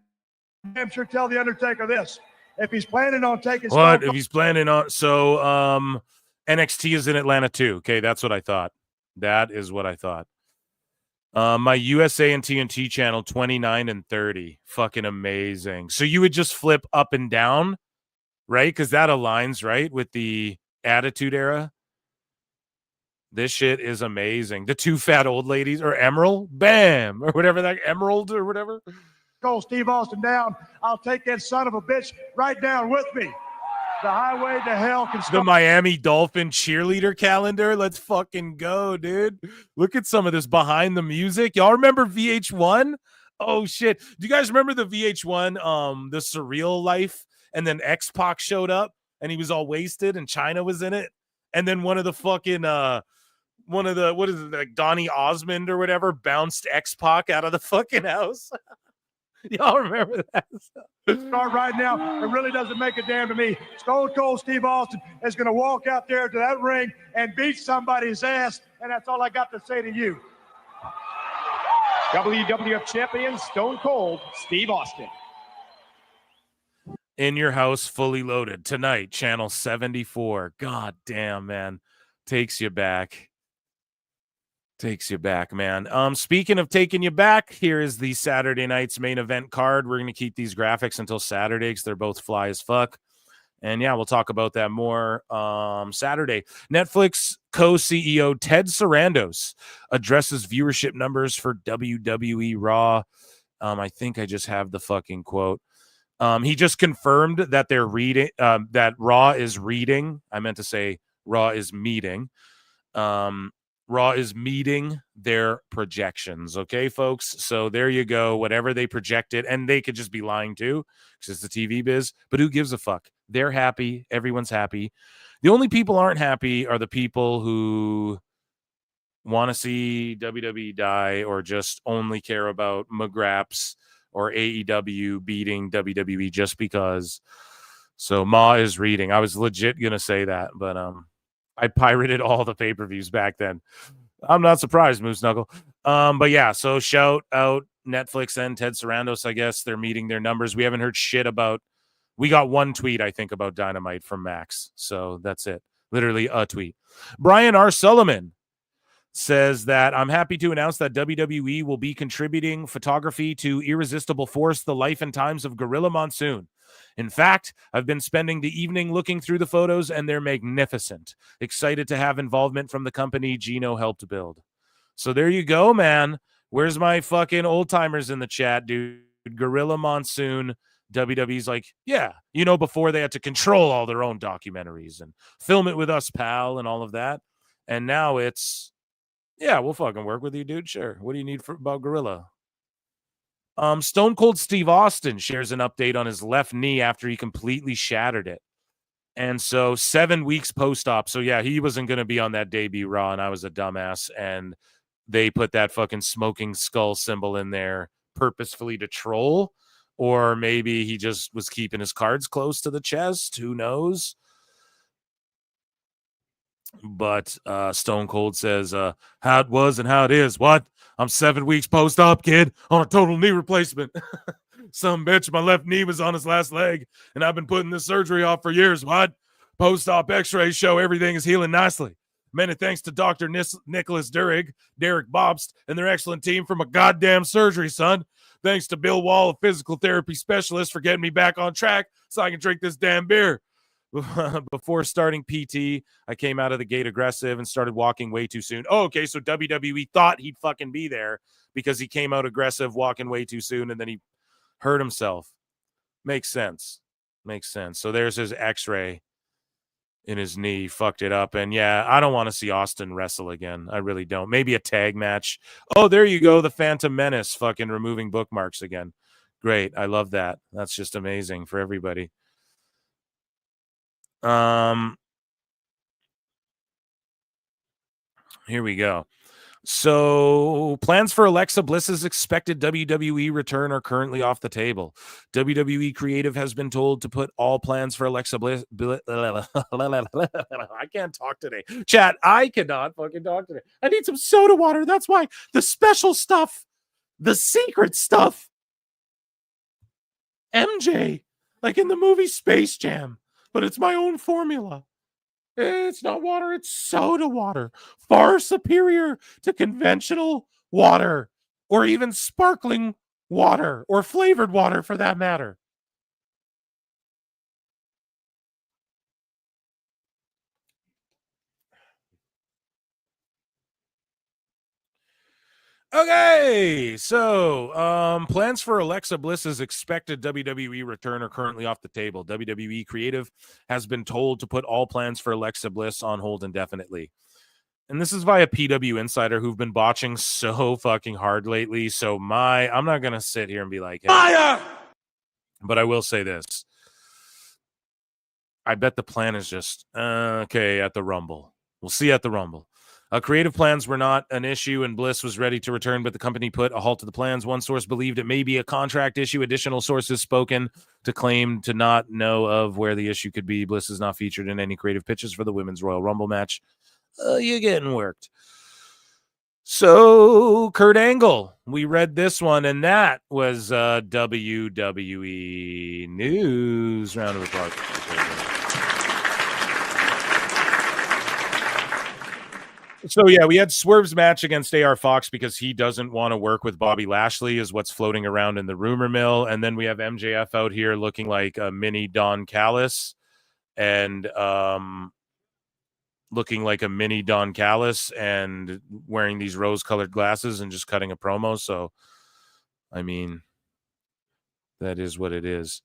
damn sure tell The Undertaker this. If he's planning on taking what? If he's planning on... So, NXT is in Atlanta too. Okay, that's what I thought. That is what I thought. My USA and TNT channel 29 and 30. Fucking amazing. So you would just flip up and down, right? Because that aligns, right, with the Attitude Era. This shit is amazing. The two fat old ladies, or Emerald, bam, or whatever that Emerald or whatever. Go Steve Austin down. I'll take that son of a bitch right down with me. The highway to hell can The start. Miami Dolphin cheerleader calendar. Let's fucking go, dude. Look at some of this behind the music. Y'all remember VH1? Oh shit. Do you guys remember the VH1 the Surreal Life? And then X-Pac showed up and he was all wasted and China was in it. And then one of the fucking what is it, like Donny Osmond or whatever bounced X-Pac out of the fucking house. Y'all remember that? Start right now. It really doesn't make a damn to me. Stone Cold Steve Austin is going to walk out there to that ring and beat somebody's ass, and that's all I got to say to you. WWF Champion Stone Cold Steve Austin. In Your House, Fully Loaded tonight, channel 74. God damn, man. Takes you back. Takes you back, man. Speaking of taking you back, here is the Saturday night's main event card. We're going to keep these graphics until Saturday because they're both fly as fuck. And yeah, we'll talk about that more Saturday. Netflix co-CEO Ted Sarandos addresses viewership numbers for WWE Raw. I think I just have the fucking quote. He just confirmed that they're reading, that Raw is reading. I meant to say Raw is meeting. Raw is meeting their projections. Okay, folks? So there you go. Whatever they projected, and they could just be lying too, because it's the TV biz, but who gives a fuck? They're happy. Everyone's happy. The only people aren't happy are the people who want to see WWE die or just only care about McGraps or AEW beating WWE just because. So Ma is reading. I was legit going to say that, but I pirated all the pay-per-views back then. I'm not surprised, Moose Knuckle. But yeah, so shout out Netflix and Ted Sarandos. I guess they're meeting their numbers. We haven't heard shit about. We got one tweet, I think, about Dynamite from Max. So that's it. Literally a tweet. Brian R. Sullivan says that I'm happy to announce that WWE will be contributing photography to Irresistible Force, The Life and Times of Gorilla Monsoon. In fact, I've been spending the evening looking through the photos, and they're magnificent. Excited to have involvement from the company Gino helped build. So there you go, man. Where's my fucking old timers in the chat, dude? Gorilla Monsoon. WWE's like, yeah, you know, before they had to control all their own documentaries and film it with us, pal, and all of that. And now it's, yeah, we'll fucking work with you, dude. Sure. What do you need about Gorilla? Stone Cold Steve Austin shares an update on his left knee after he completely shattered it. And so 7 weeks post-op. So yeah, he wasn't going to be on that debut Raw, and I was a dumbass. And they put that fucking smoking skull symbol in there purposefully to troll. Or maybe he just was keeping his cards close to the chest. Who knows? But Stone Cold says, how it was and how it is. What? I'm 7 weeks post-op, kid, on a total knee replacement. Some bitch, my left knee was on his last leg, and I've been putting this surgery off for years. What? Post-op x-rays show everything is healing nicely. Many thanks to Dr. Nicholas Derek Bobst, and their excellent team from a goddamn surgery, son. Thanks to Bill Wall, a physical therapy specialist, for getting me back on track so I can drink this damn beer. Before starting PT, I came out of the gate aggressive and started walking way too soon. Oh, okay, so WWE thought he'd fucking be there because he came out aggressive, walking way too soon, and then he hurt himself. Makes sense. Makes sense. So there's his x-ray in his knee, fucked it up. And yeah, I don't want to see Austin wrestle again. I really don't. Maybe a tag match. Oh, there you go. The Phantom Menace fucking removing bookmarks again. Great. I love that. That's just amazing for everybody. Here we go. So plans for Alexa Bliss's expected WWE return are currently off the table. WWE Creative has been told to put all plans for Alexa Bliss. I can't talk today. Chat, I cannot fucking talk today. I need some soda water. That's why the special stuff, the secret stuff. MJ, like in the movie Space Jam, but it's my own formula. It's not water, it's soda water. Far superior to conventional water or even sparkling water or flavored water for that matter. Okay, so plans for Alexa Bliss's expected WWE return are currently off the table. WWE Creative has been told to put all plans for Alexa Bliss on hold indefinitely. And this is via PW Insider, who've been botching so fucking hard lately. So I'm not going to sit here and be like, hey, fire! But I will say this. I bet the plan is just, okay, at the Rumble. We'll see at the Rumble. Creative plans were not an issue, and Bliss was ready to return, but the company put a halt to the plans. One source believed it may be a contract issue. Additional sources spoken to claim to not know of where the issue could be. Bliss is not featured in any creative pitches for the Women's Royal Rumble match. You're getting worked. So, Kurt Angle, we read this one, and that was WWE News. Round of applause. So, yeah, we had Swerve's match against AR Fox because he doesn't want to work with Bobby Lashley is what's floating around in the rumor mill. And then we have MJF out here looking like a mini Don Callis and looking like a mini Don Callis and wearing these rose-colored glasses and just cutting a promo. So, I mean, that is what it is.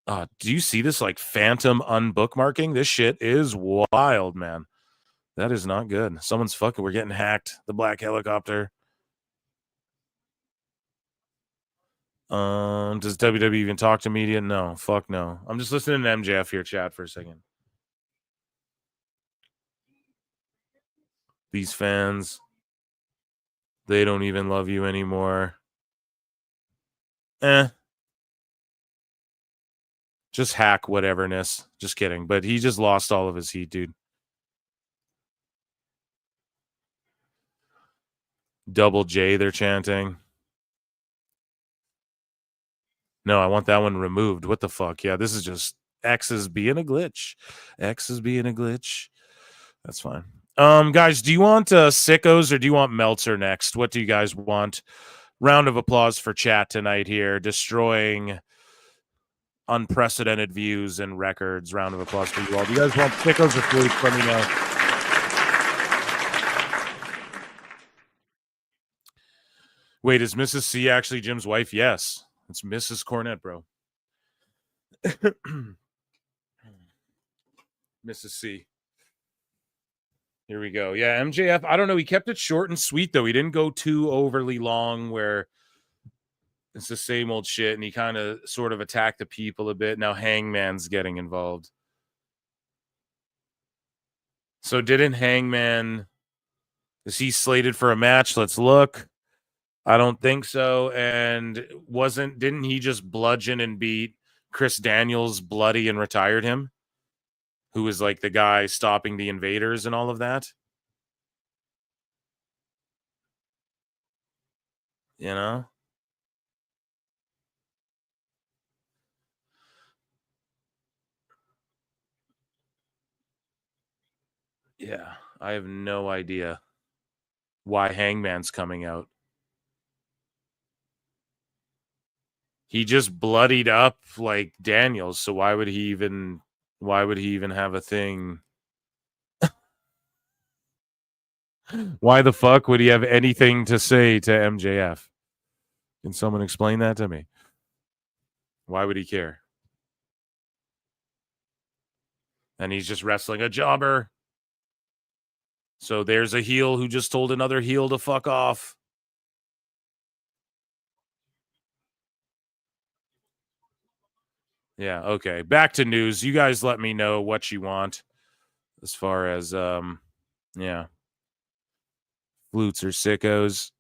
Do you see this, like, phantom unbookmarking? This shit is wild, man. That is not good. Someone's fucking, we're getting hacked. The black helicopter. Does WWE even talk to media? No, fuck no. I'm just listening to MJF here, chat, for a second. These fans, they don't even love you anymore. Just hack whateverness. Just kidding. But he just lost all of his heat, dude. Double J, they're chanting. No, I want that one removed. What the fuck? Yeah, this is just X is being a glitch. X is being a glitch. That's fine. Guys, do you want Sickos or do you want Meltzer next? What do you guys want? Round of applause for chat tonight here. Destroying unprecedented views and records. Round of applause for you all. Do you guys want Sickos or Flutes? Let me know. Wait, is Mrs. C actually Jim's wife? Yes. It's Mrs. Cornette, bro. Mrs. C. Here we go. Yeah, MJF, I don't know. He kept it short and sweet, though. He didn't go too overly long where it's the same old shit, and he kind of sort of attacked the people a bit. Now Hangman's getting involved. So didn't Hangman... Is he slated for a match? Let's look. I don't think so. And didn't he just bludgeon and beat Chris Daniels bloody and retired him? Who was like the guy stopping the invaders and all of that? You know? Yeah, I have no idea why Hangman's coming out. He just bloodied up like Daniels, so why would he even have a thing? Why the fuck would he have anything to say to MJF? Can someone explain that to me? Why would he care? And he's just wrestling a jobber. So there's a heel who just told another heel to fuck off. Yeah, okay. Back to news. You guys let me know what you want as far as yeah. Flutes or sickos.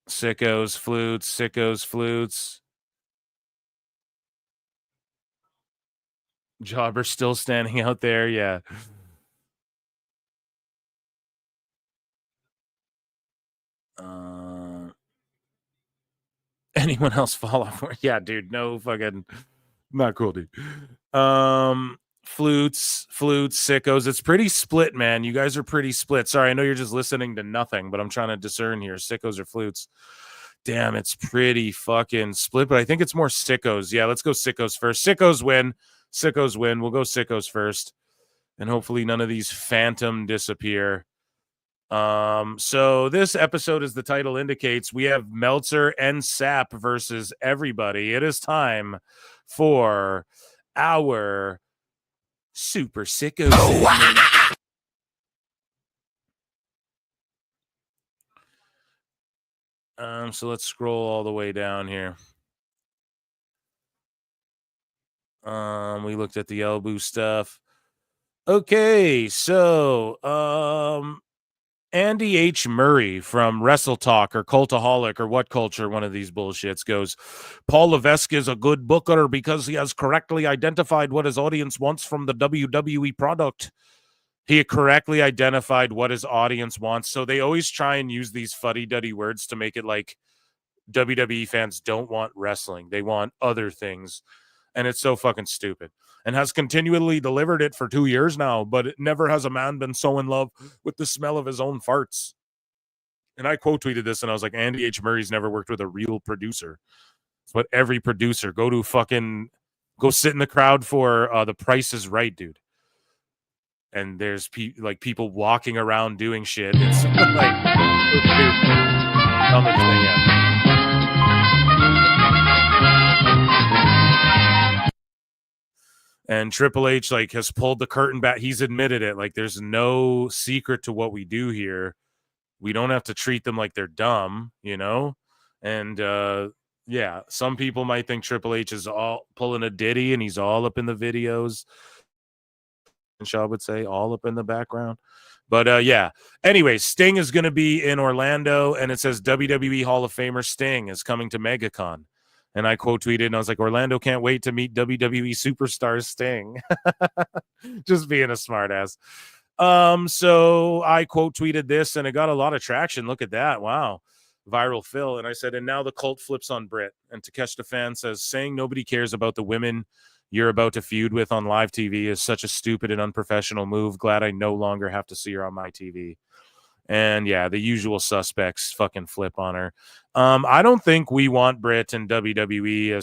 Sickos, flutes. Jobber still standing out there, yeah. Anyone else fall off? Yeah, dude, no fucking, not cool, dude. Flutes, sickos. It's pretty split, man. You guys are pretty split. Sorry, I know you're just listening to nothing, but I'm trying to discern here. Sickos or flutes. Damn, it's pretty fucking split, but I think it's more sickos. Yeah, let's go sickos first. Sickos win. We'll go sickos first. and hopefully none of these phantom disappear. So this episode, as the title indicates, we have Meltzer and Sapp versus everybody. It is time for our Super Sicko segment. So let's scroll all the way down here. We looked at the elbow stuff. Okay, so Andy H. Murray from Wrestle Talk or Cultaholic or What Culture, one of these bullshits, goes, Paul Levesque is a good booker because he has correctly identified what his audience wants from the WWE product. He correctly identified what his audience wants. So they always try and use these fuddy-duddy words to make it like WWE fans don't want wrestling. They want other things. And it's so fucking stupid. And has continually delivered it for 2 years now, but never has a man been so in love with the smell of his own farts. And I quote tweeted this, and I was like, Andy H. Murray's never worked with a real producer. It's what every producer, go sit in the crowd for The Price is Right, dude. And there's people walking around doing shit. It's like dumbest thing ever. And Triple H has pulled the curtain back. He's admitted it. There's no secret to what we do here. We don't have to treat them like they're dumb, And yeah, some people might think Triple H is all pulling a ditty and he's all up in the videos. And Shaw would say all up in the background. But yeah. Anyway, Sting is going to be in Orlando, and it says WWE Hall of Famer Sting is coming to MegaCon. And I quote tweeted, and I was like, Orlando can't wait to meet WWE superstar Sting. Just being a smartass. So I quote tweeted this, and it got a lot of traction. Look at that. Wow. Viral Phil. And I said, and now the cult flips on Britt. And Takesh the Fan says, saying nobody cares about the women you're about to feud with on live TV is such a stupid and unprofessional move. Glad I no longer have to see her on my TV. And yeah, the usual suspects fucking flip on her. I don't think we want Britt in WWE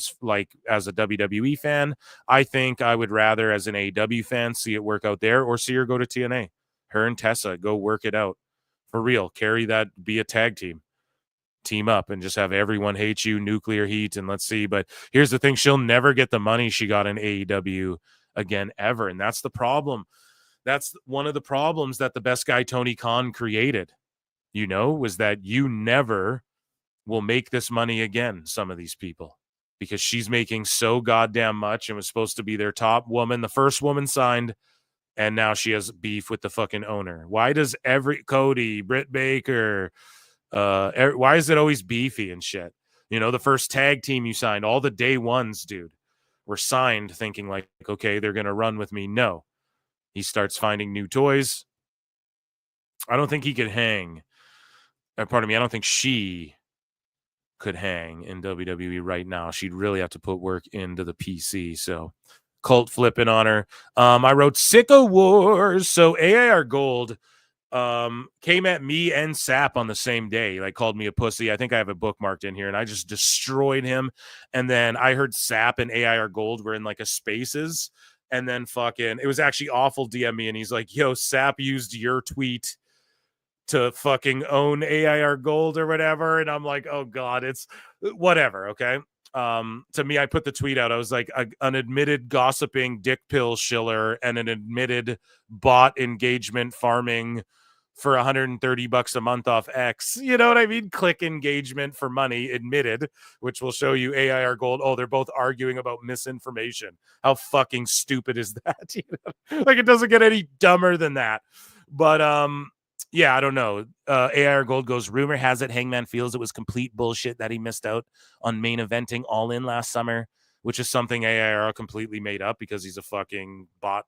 as a WWE fan. I think I would rather, as an AEW fan, see it work out there or see her go to TNA. Her and Tessa go work it out for real. Carry that, be a tag team up, and just have everyone hate you, nuclear heat, and let's see. But here's the thing: she'll never get the money she got in AEW again ever, and that's the problem. That's one of the problems that the best guy Tony Khan created, was that you never will make this money again, some of these people, because she's making so goddamn much and was supposed to be their top woman, the first woman signed, and now she has beef with the fucking owner. Why does Cody, Britt Baker, why is it always beefy and shit? The first tag team you signed, all the day ones, dude, were signed thinking okay, they're going to run with me. No. He starts finding new toys. I don't think he could hang. Pardon me. I don't think she could hang in WWE right now. She'd really have to put work into the PC. So cult flipping on her. I wrote Sicko Wars. So AIR Gold came at me and Sapp on the same day, called me a pussy. I think I have a bookmarked in here, and I just destroyed him. And then I heard Sapp and AIR Gold were in a spaces. And then it was actually awful DM me, and he's like, yo, Sapp used your tweet to fucking own AIR Gold or whatever. And I'm like, oh God, it's whatever. Okay. To me, I put the tweet out. I was like, an admitted gossiping dick pill shiller and an admitted bot engagement farming for $130 a month off X. You know what I mean? Click engagement for money, admitted, which will show you AIR Gold. Oh, they're both arguing about misinformation. How fucking stupid is that? It doesn't get any dumber than that. But yeah, I don't know. AIR Gold goes, rumor has it Hangman feels it was complete bullshit that he missed out on main eventing All In last summer, which is something AIR completely made up because he's a fucking bot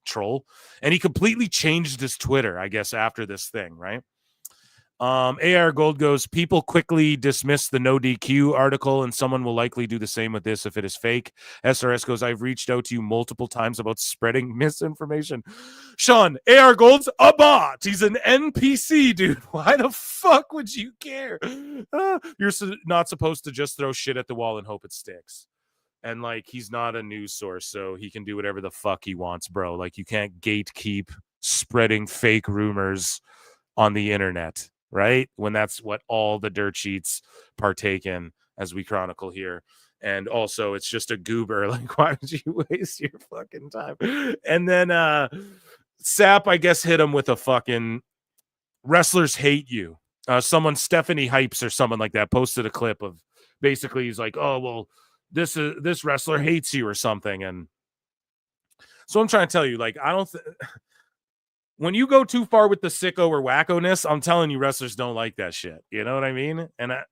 troll. And he completely changed his Twitter, I guess, after this thing, right? AIR Gold goes, people quickly dismiss the no DQ article, and someone will likely do the same with this if it is fake. SRS goes, I've reached out to you multiple times about spreading misinformation. Sean, AIR Gold's a bot. He's an NPC, dude. Why the fuck would you care? You're not supposed to just throw shit at the wall and hope it sticks. And like, he's not a news source, so he can do whatever the fuck he wants, bro. Like, you can't gatekeep spreading fake rumors on the internet, right? When that's what all the dirt sheets partake in, as we chronicle here. And also, it's just a goober. Like, why would you waste your fucking time? And then Sapp, I guess, hit him with a fucking wrestlers hate you. Someone, Stephanie Hypes or someone like that, posted a clip of basically he's like, oh, well, this wrestler hates you or something. And so I'm trying to tell you, like, I don't when you go too far with the sicko or wacko-ness, I'm telling you, wrestlers don't like that shit. You know what I mean? And I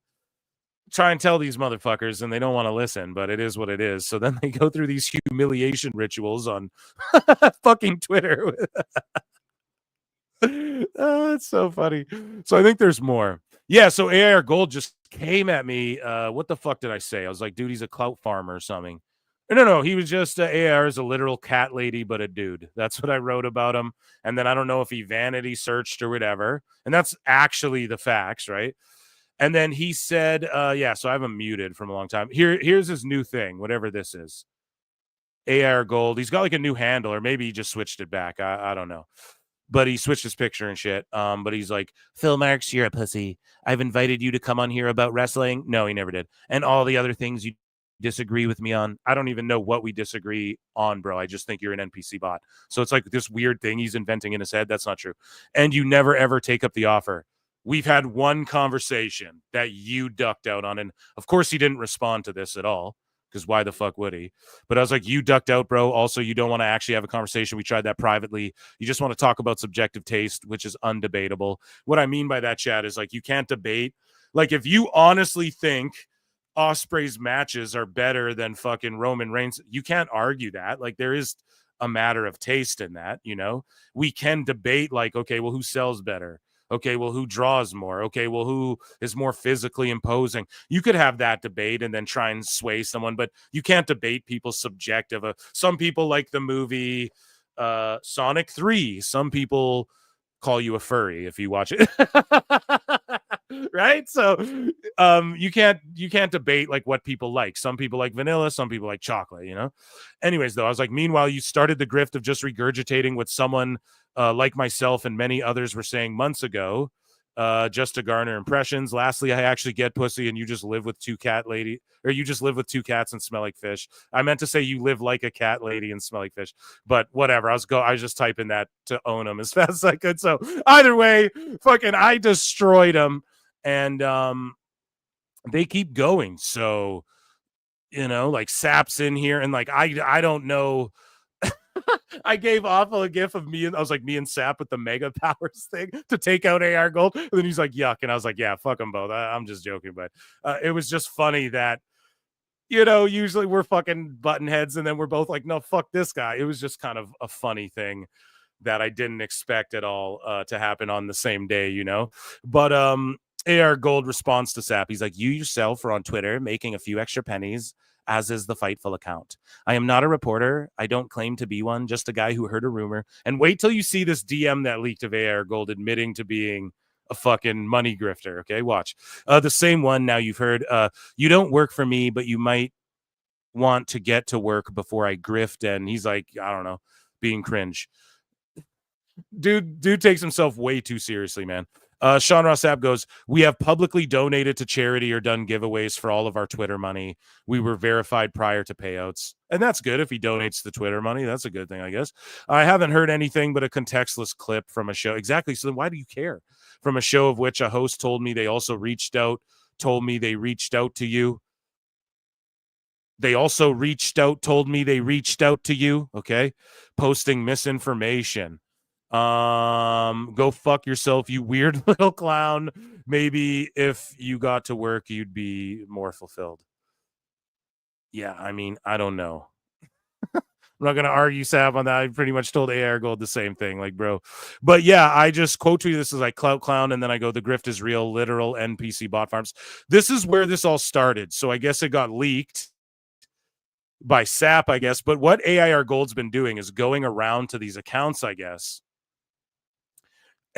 try and tell these motherfuckers, and they don't want to listen, but it is what it is. So then they go through these humiliation rituals on fucking Twitter. Oh, it's so funny. So I think there's more. Yeah, so AR Gold just came at me. What the fuck did I say? I was like, dude, he's a clout farmer or something. No, he was just AR is a literal cat lady, but a dude. That's what I wrote about him. And then I don't know if he vanity searched or whatever. And that's actually the facts, right? And then he said, yeah, so I have him muted from a long time. Here's his new thing, whatever this is. AR Gold. He's got like a new handle, or maybe he just switched it back. I don't know. But he switched his picture and shit. But he's like, Phil Marks, you're a pussy. I've invited you to come on here about wrestling. No, he never did. And all the other things you disagree with me on. I don't even know what we disagree on, bro. I just think you're an NPC bot. So it's like this weird thing he's inventing in his head. That's not true. And you never, ever take up the offer. We've had one conversation that you ducked out on. And of course, he didn't respond to this at all. Because why the fuck would he? But I was like, you ducked out, bro. Also, you don't want to actually have a conversation. We tried that privately. You just want to talk about subjective taste, which is undebatable. What I mean by that, Chad, is like, you can't debate. Like, if you honestly think Ospreay's matches are better than fucking Roman Reigns, you can't argue that. Like, there is a matter of taste in that, you know? We can debate, like, okay, well, who sells better? Okay, well, who draws more? Okay, well, who is more physically imposing? You could have that debate and then try and sway someone, but you can't debate people's subjective. Some people like the movie Sonic 3. Some people call you a furry if you watch it. Right? So you can't debate like what people like. Some people like vanilla, some people like chocolate, you know? Anyways, though, I was like, meanwhile, you started the grift of just regurgitating what someone like myself and many others were saying months ago, just to garner impressions. Lastly, I actually get pussy, and you just live with two cats and smell like fish. I meant to say you live like a cat lady and smell like fish, but whatever. I was just typing that to own him as fast as I could. So either way, fucking, I destroyed him, and they keep going. So, you know, like Sapp's in here, and like I don't know. I gave Awful a gif of me, and I was like, me and Sapp with the mega powers thing to take out AR Gold. And then he's like, yuck. And I was like, yeah, fuck them both. I'm just joking. But it was just funny that, you know, usually we're fucking button heads, and then we're both like, no, fuck this guy. It was just kind of a funny thing that I didn't expect at all to happen on the same day, you know. But AR Gold responds to Sapp. He's like, you yourself are on Twitter making a few extra pennies, as is the Fightful account. I am not a reporter. I don't claim to be one, just a guy who heard a rumor. And wait till you see this DM that leaked of AR Gold admitting to being a fucking money grifter. Okay, watch. The same one now you've heard. You don't work for me, but you might want to get to work before I grift. And he's like, I don't know, being cringe. Dude takes himself way too seriously, man. Sean Ross Sapp goes, we have publicly donated to charity or done giveaways for all of our Twitter money. We were verified prior to payouts. And that's good if he donates the Twitter money. That's a good thing, I guess. I haven't heard anything but a contextless clip from a show. Exactly. So then why do you care? From a show of which a host told me they also reached out, told me they reached out to you. They also reached out, told me they reached out to you. Okay. Posting misinformation. Go fuck yourself, you weird little clown. Maybe if you got to work, you'd be more fulfilled. Yeah, I mean, I don't know. I'm not gonna argue, Sapp, on that. I pretty much told AR Gold the same thing, like, bro. But yeah, I just quote tweet this as like clout clown, and then I go, the grift is real, literal NPC bot farms. This is where this all started. So I guess it got leaked by Sapp, I guess. But what AR Gold's been doing is going around to these accounts, I guess,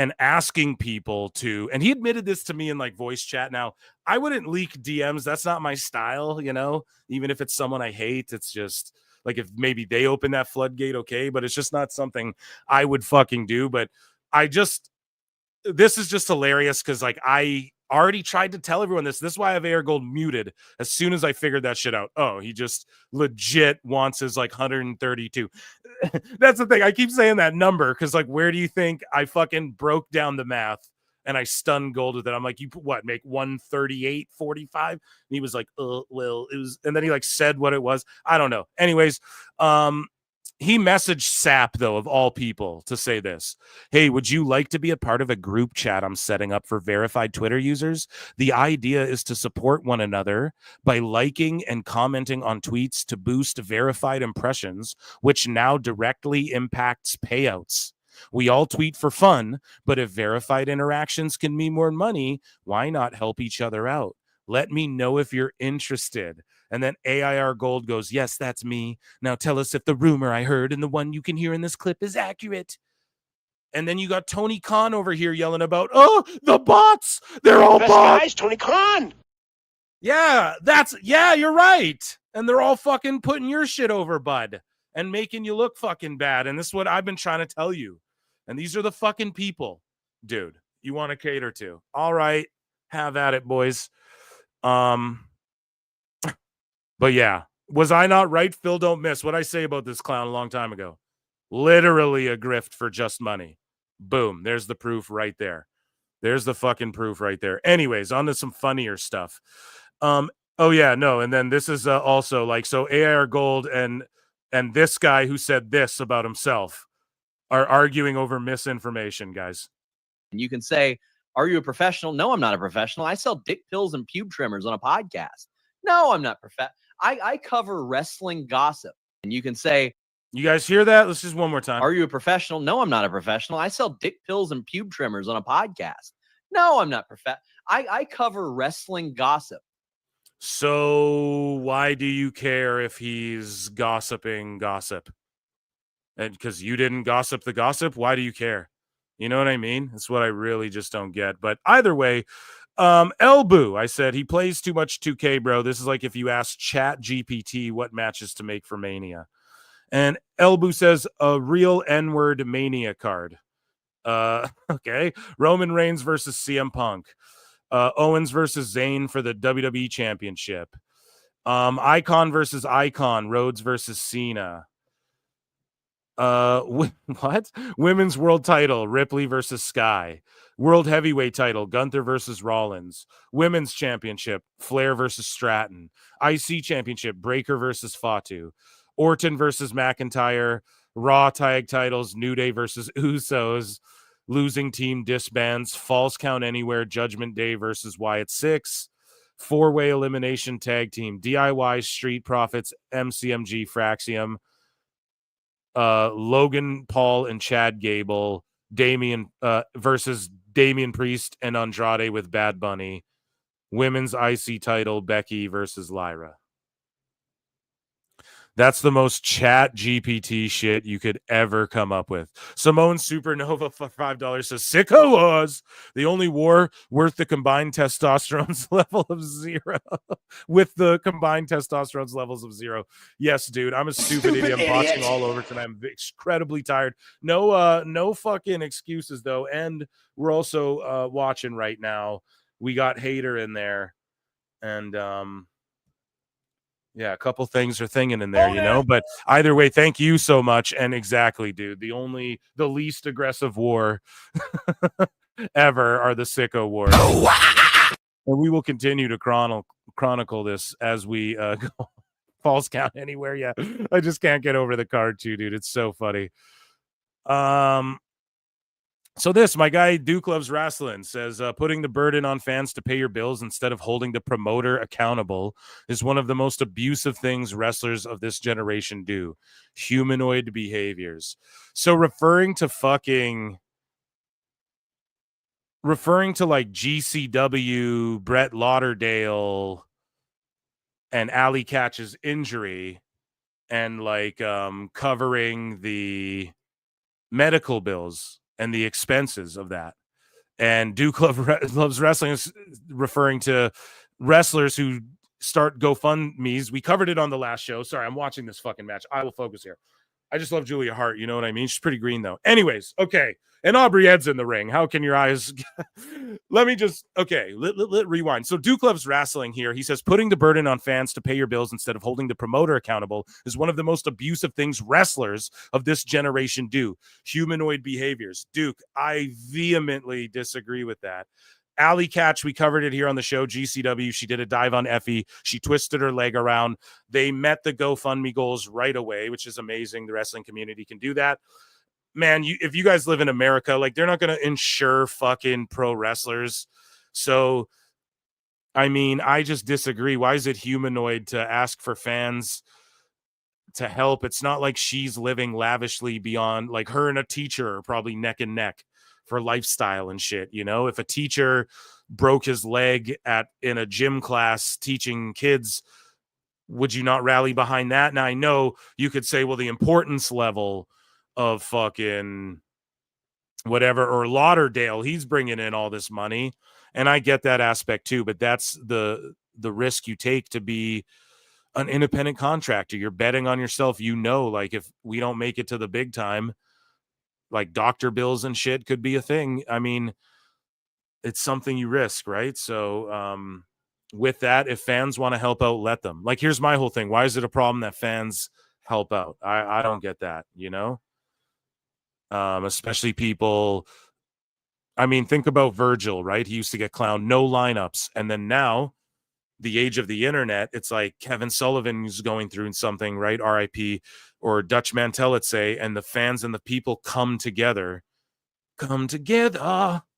and asking people to, and he admitted this to me in like voice chat. Now, I wouldn't leak DMs. That's not my style, you know, even if it's someone I hate. It's just like, if maybe they open that floodgate, okay, but it's just not something I would fucking do. But this is just hilarious because like I already tried to tell everyone this. This is why I have Air Gold muted as soon as I figured that shit out. Oh, he just legit wants his like 132. That's the thing. I keep saying that number because like, where do you think I fucking broke down the math and I stunned Gold with it? I'm like, you what, make 138.45? And he was like, well, it was, and then he like said what it was. I don't know. Anyways, he messaged Sapp, though, of all people, to say this. Hey, would you like to be a part of a group chat I'm setting up for verified Twitter users? The idea is to support one another by liking and commenting on tweets to boost verified impressions, which now directly impacts payouts. We all tweet for fun, but if verified interactions can mean more money, why not help each other out? Let me know if you're interested. And then AIR Gold goes, yes, that's me. Now tell us if the rumor I heard and the one you can hear in this clip is accurate. And then you got Tony Khan over here yelling about, oh, the bots. They're all Best bots. guys, Tony Khan. Yeah, you're right. And they're all fucking putting your shit over, bud, and making you look fucking bad. And this is what I've been trying to tell you. And these are the fucking people, dude, you want to cater to. All right. Have at it, boys. But yeah, was I not right? Phil, don't miss what I say about this clown a long time ago. Literally a grift for just money. Boom. There's the proof right there. There's the fucking proof right there. Anyways, on to some funnier stuff. Oh yeah, no. And then this is also like, so AR Gold and this guy who said this about himself are arguing over misinformation, guys. And you can say, are you a professional? No, I'm not a professional. I sell dick pills and pube trimmers on a podcast. No, I'm not I cover wrestling gossip. And you can say, you guys hear that? Let's just one more time. Are you a professional? No, I'm not a professional. I sell dick pills and pube trimmers on a podcast. No, I'm not I cover wrestling gossip. So why do you care if he's gossiping gossip? And because you didn't gossip the gossip, why do you care? You know what I mean? That's what I really just don't get. But either way, Elboo, I said he plays too much 2K, bro. This is like if you ask Chat GPT what matches to make for Mania. And Elboo says a real N-word Mania card. Okay. Roman Reigns versus CM Punk. Owens versus Zayn for the WWE Championship. Icon versus Icon. Rhodes versus Cena. What? Women's world title, Ripley versus Sky. World heavyweight title, Gunther versus Rollins. Women's championship, Flair versus Stratton. IC championship, Breaker versus Fatu. Orton versus McIntyre. Raw tag titles, New Day versus Usos. Losing team disbands. Falls count anywhere, Judgment Day versus Wyatt 6. 4-way elimination tag team, DIY Street Profits, MCMG Fraxium. Logan Paul and Chad Gable, versus Damian Priest and Andrade with Bad Bunny. Women's IC title, Becky versus Lyra. That's the most Chat GPT shit you could ever come up with. Simone Supernova for $5 says, Sicko Wars, the only war worth the combined testosterone's level of 0. With the combined testosterone's levels of 0. Yes, dude, I'm a stupid idiot. I'm botching all over tonight. I'm incredibly tired. No fucking excuses, though. And we're also watching right now. We got Hater in there. And, yeah, a couple things are thinging in there, you know, but either way, thank you so much. And exactly, dude, the least aggressive war ever are the Sicko Wars. And we will continue to chronicle this as we go. Falls count anywhere. Yeah, I just can't get over the card too, dude. It's so funny. So this, my guy Duke Loves Wrestling says, putting the burden on fans to pay your bills instead of holding the promoter accountable is one of the most abusive things wrestlers of this generation do. Humanoid behaviors. So referring to like GCW, Brett Lauderdale, and Ali Catch's injury, and like covering the medical bills and the expenses of that. And Duke Loves Wrestling is referring to wrestlers who start GoFundMe's. We covered it on the last show. Sorry, I'm watching this fucking match. I will focus here. I just love Julia Hart. You know what I mean? She's pretty green, though. Anyways, okay. And Aubrey Ed's in the ring. How can your eyes... Let me just... Okay, let rewind. So Duke Loves Wrestling here. He says, putting the burden on fans to pay your bills instead of holding the promoter accountable is one of the most abusive things wrestlers of this generation do. Humanoid behaviors. Duke, I vehemently disagree with that. Allie Catch, we covered it here on the show, GCW. She did a dive on Effie. She twisted her leg around. They met the GoFundMe goals right away, which is amazing. The wrestling community can do that. Man, if you guys live in America, like, they're not going to insure fucking pro wrestlers. So, I mean, I just disagree. Why is it humanoid to ask for fans to help? It's not like she's living lavishly beyond, like, her and a teacher are probably neck and neck for lifestyle and shit. You know, if a teacher broke his leg in a gym class teaching kids, would you not rally behind that? Now, I know you could say, well, the importance level of fucking whatever, or Lauderdale, he's bringing in all this money, and I get that aspect too, but that's the risk you take to be an independent contractor. You're betting on yourself. You know, like, if we don't make it to the big time, like, doctor bills and shit could be a thing. I mean, it's something you risk, right? So with that, if fans want to help out, let them. Like, here's my whole thing. Why is it a problem that fans help out? I don't get that, you know? Especially people, I mean, think about Virgil, right? He used to get clowned, no lineups. And then now, the age of the internet, it's like Kevin Sullivan is going through something, right? RIP, or Dutch Mantel, let's say, and the fans and the people come together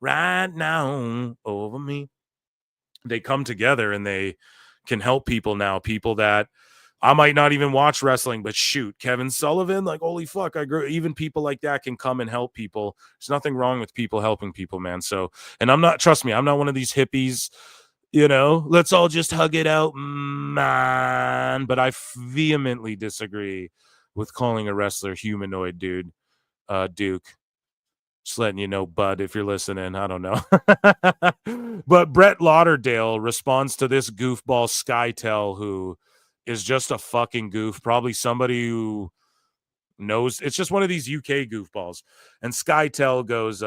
right now over me. They come together and they can help people now, people that I might not even watch wrestling, but shoot, Kevin Sullivan, like, holy fuck, even people like that can come and help people. There's nothing wrong with people helping people, man. So, and trust me, I'm not one of these hippies, you know, let's all just hug it out, man. But I vehemently disagree with calling a wrestler humanoid, dude. Duke. Just letting you know, bud, if you're listening. I don't know. But Brett Lauderdale responds to this goofball Skytel, who is just a fucking goof. Probably somebody who knows. It's just one of these UK goofballs. And Skytel goes,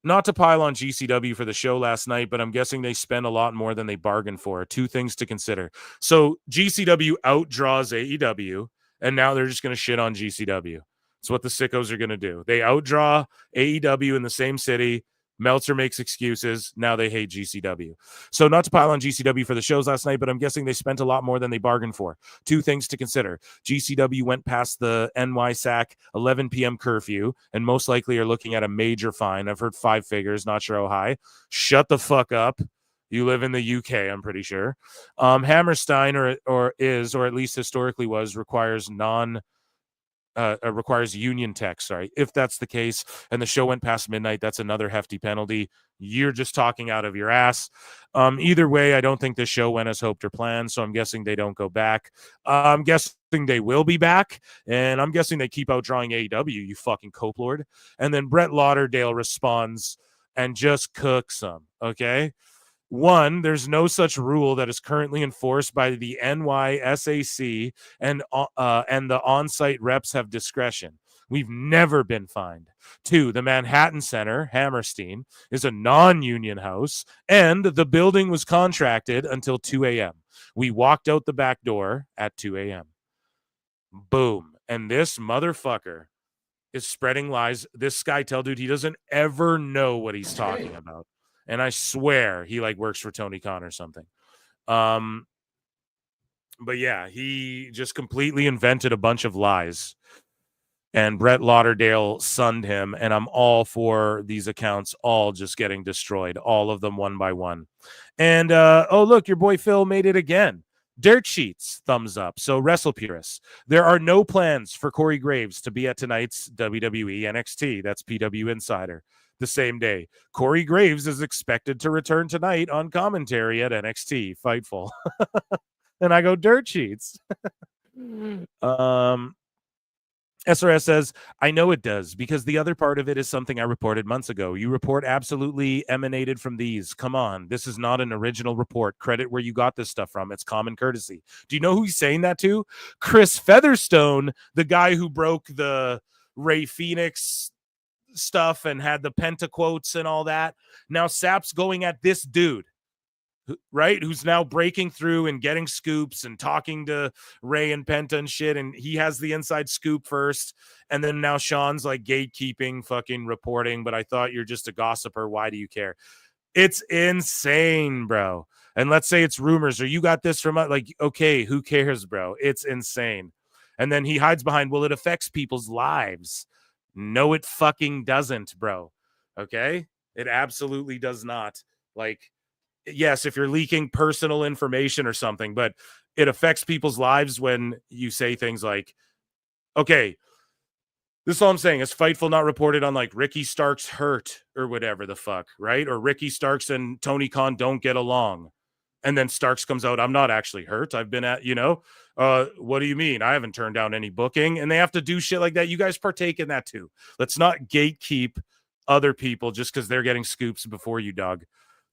not to pile on GCW for the show last night, but I'm guessing they spent a lot more than they bargained for. Two things to consider. So GCW outdraws AEW, and now they're just going to shit on GCW. It's what the sickos are going to do. They outdraw AEW in the same city. Meltzer makes excuses. Now they hate GCW. So not to pile on GCW for the shows last night, but I'm guessing they spent a lot more than they bargained for. Two things to consider. GCW went past the NYSAC 11 p.m. curfew and most likely are looking at a major fine. I've heard 5 figures, not sure how high. Shut the fuck up. You live in the UK, I'm pretty sure. Hammerstein or at least historically requires union tech, if that's the case, and the show went past midnight, that's another hefty penalty. You're just talking out of your ass. Either way, I don't think the show went as hoped or planned, so I'm guessing they don't go back. I'm guessing they will be back, and I'm guessing they keep outdrawing AEW, you fucking cope lord. And then Brett Lauderdale responds and just cooks them, okay? 1, there's no such rule that is currently enforced by the NYSAC, and the on-site reps have discretion. We've never been fined. 2, the Manhattan Center, Hammerstein, is a non-union house, and the building was contracted until 2 a.m. We walked out the back door at 2 a.m. Boom. And this motherfucker is spreading lies. This Skytel dude, he doesn't ever know what he's talking about. And I swear he works for Tony Khan or something. But yeah, he just completely invented a bunch of lies. And Brett Lauderdale sunned him. And I'm all for these accounts all just getting destroyed. All of them one by one. And, oh, look, your boy Phil made it again. Dirt Sheets, thumbs up. So, Wrestle Purists, there are no plans for Corey Graves to be at tonight's WWE NXT. That's PW Insider. The same day. Corey Graves is expected to return tonight on commentary at NXT Fightful. And I go, Dirt Sheets. SRS says, I know it does, because the other part of it is something I reported months ago. You report absolutely emanated from these. Come on. This is not an original report. Credit where you got this stuff from. It's common courtesy. Do you know who he's saying that to? Chris Featherstone, the guy who broke the Ray Phoenix stuff and had the Penta quotes and all that. Now Sapp's going at this dude, right, who's now breaking through and getting scoops and talking to Ray and Penta and shit, and he has the inside scoop first, and then now Sean's like gatekeeping fucking reporting, but I thought you're just a gossiper, why do you care? It's insane, bro. And let's say it's rumors or you got this from, like, okay, who cares, bro? It's insane. And then he hides behind, well, it affects people's lives. No, it fucking doesn't, bro. Okay? It absolutely does not. Like, yes, if you're leaking personal information or something, but it affects people's lives when you say things like, okay, this is all I'm saying is Fightful not reported on like Ricky Starks hurt or whatever the fuck, right? Or Ricky Starks and Tony Khan don't get along. And then Starks comes out, I'm not actually hurt. I've been at, what do you mean? I haven't turned down any booking. And they have to do shit like that. You guys partake in that too. Let's not gatekeep other people just because they're getting scoops before you, dog.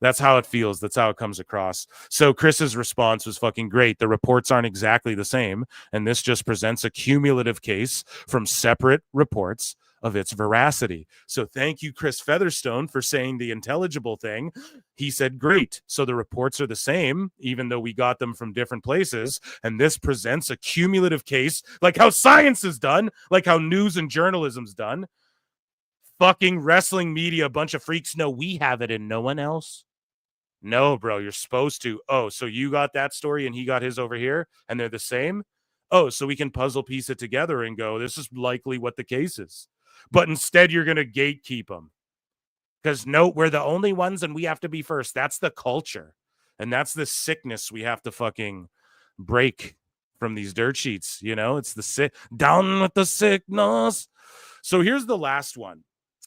That's how it feels. That's how it comes across. So Chris's response was fucking great. The reports aren't exactly the same, and this just presents a cumulative case from separate reports of its veracity. So thank you, Chris Featherstone, for saying the intelligible thing. He said, great. So the reports are the same, even though we got them from different places, and this presents a cumulative case, like how science is done, like how news and journalism's done. Fucking wrestling media, a bunch of freaks know we have it and no one else. No, bro, you're supposed to. Oh, so you got that story and he got his over here and they're the same? Oh, so we can puzzle piece it together and go, this is likely what the case is. But instead, you're going to gatekeep them. Because no, we're the only ones and we have to be first. That's the culture. And that's the sickness we have to fucking break from these dirt sheets. It's the sick. Down with the sickness. So here's the last one.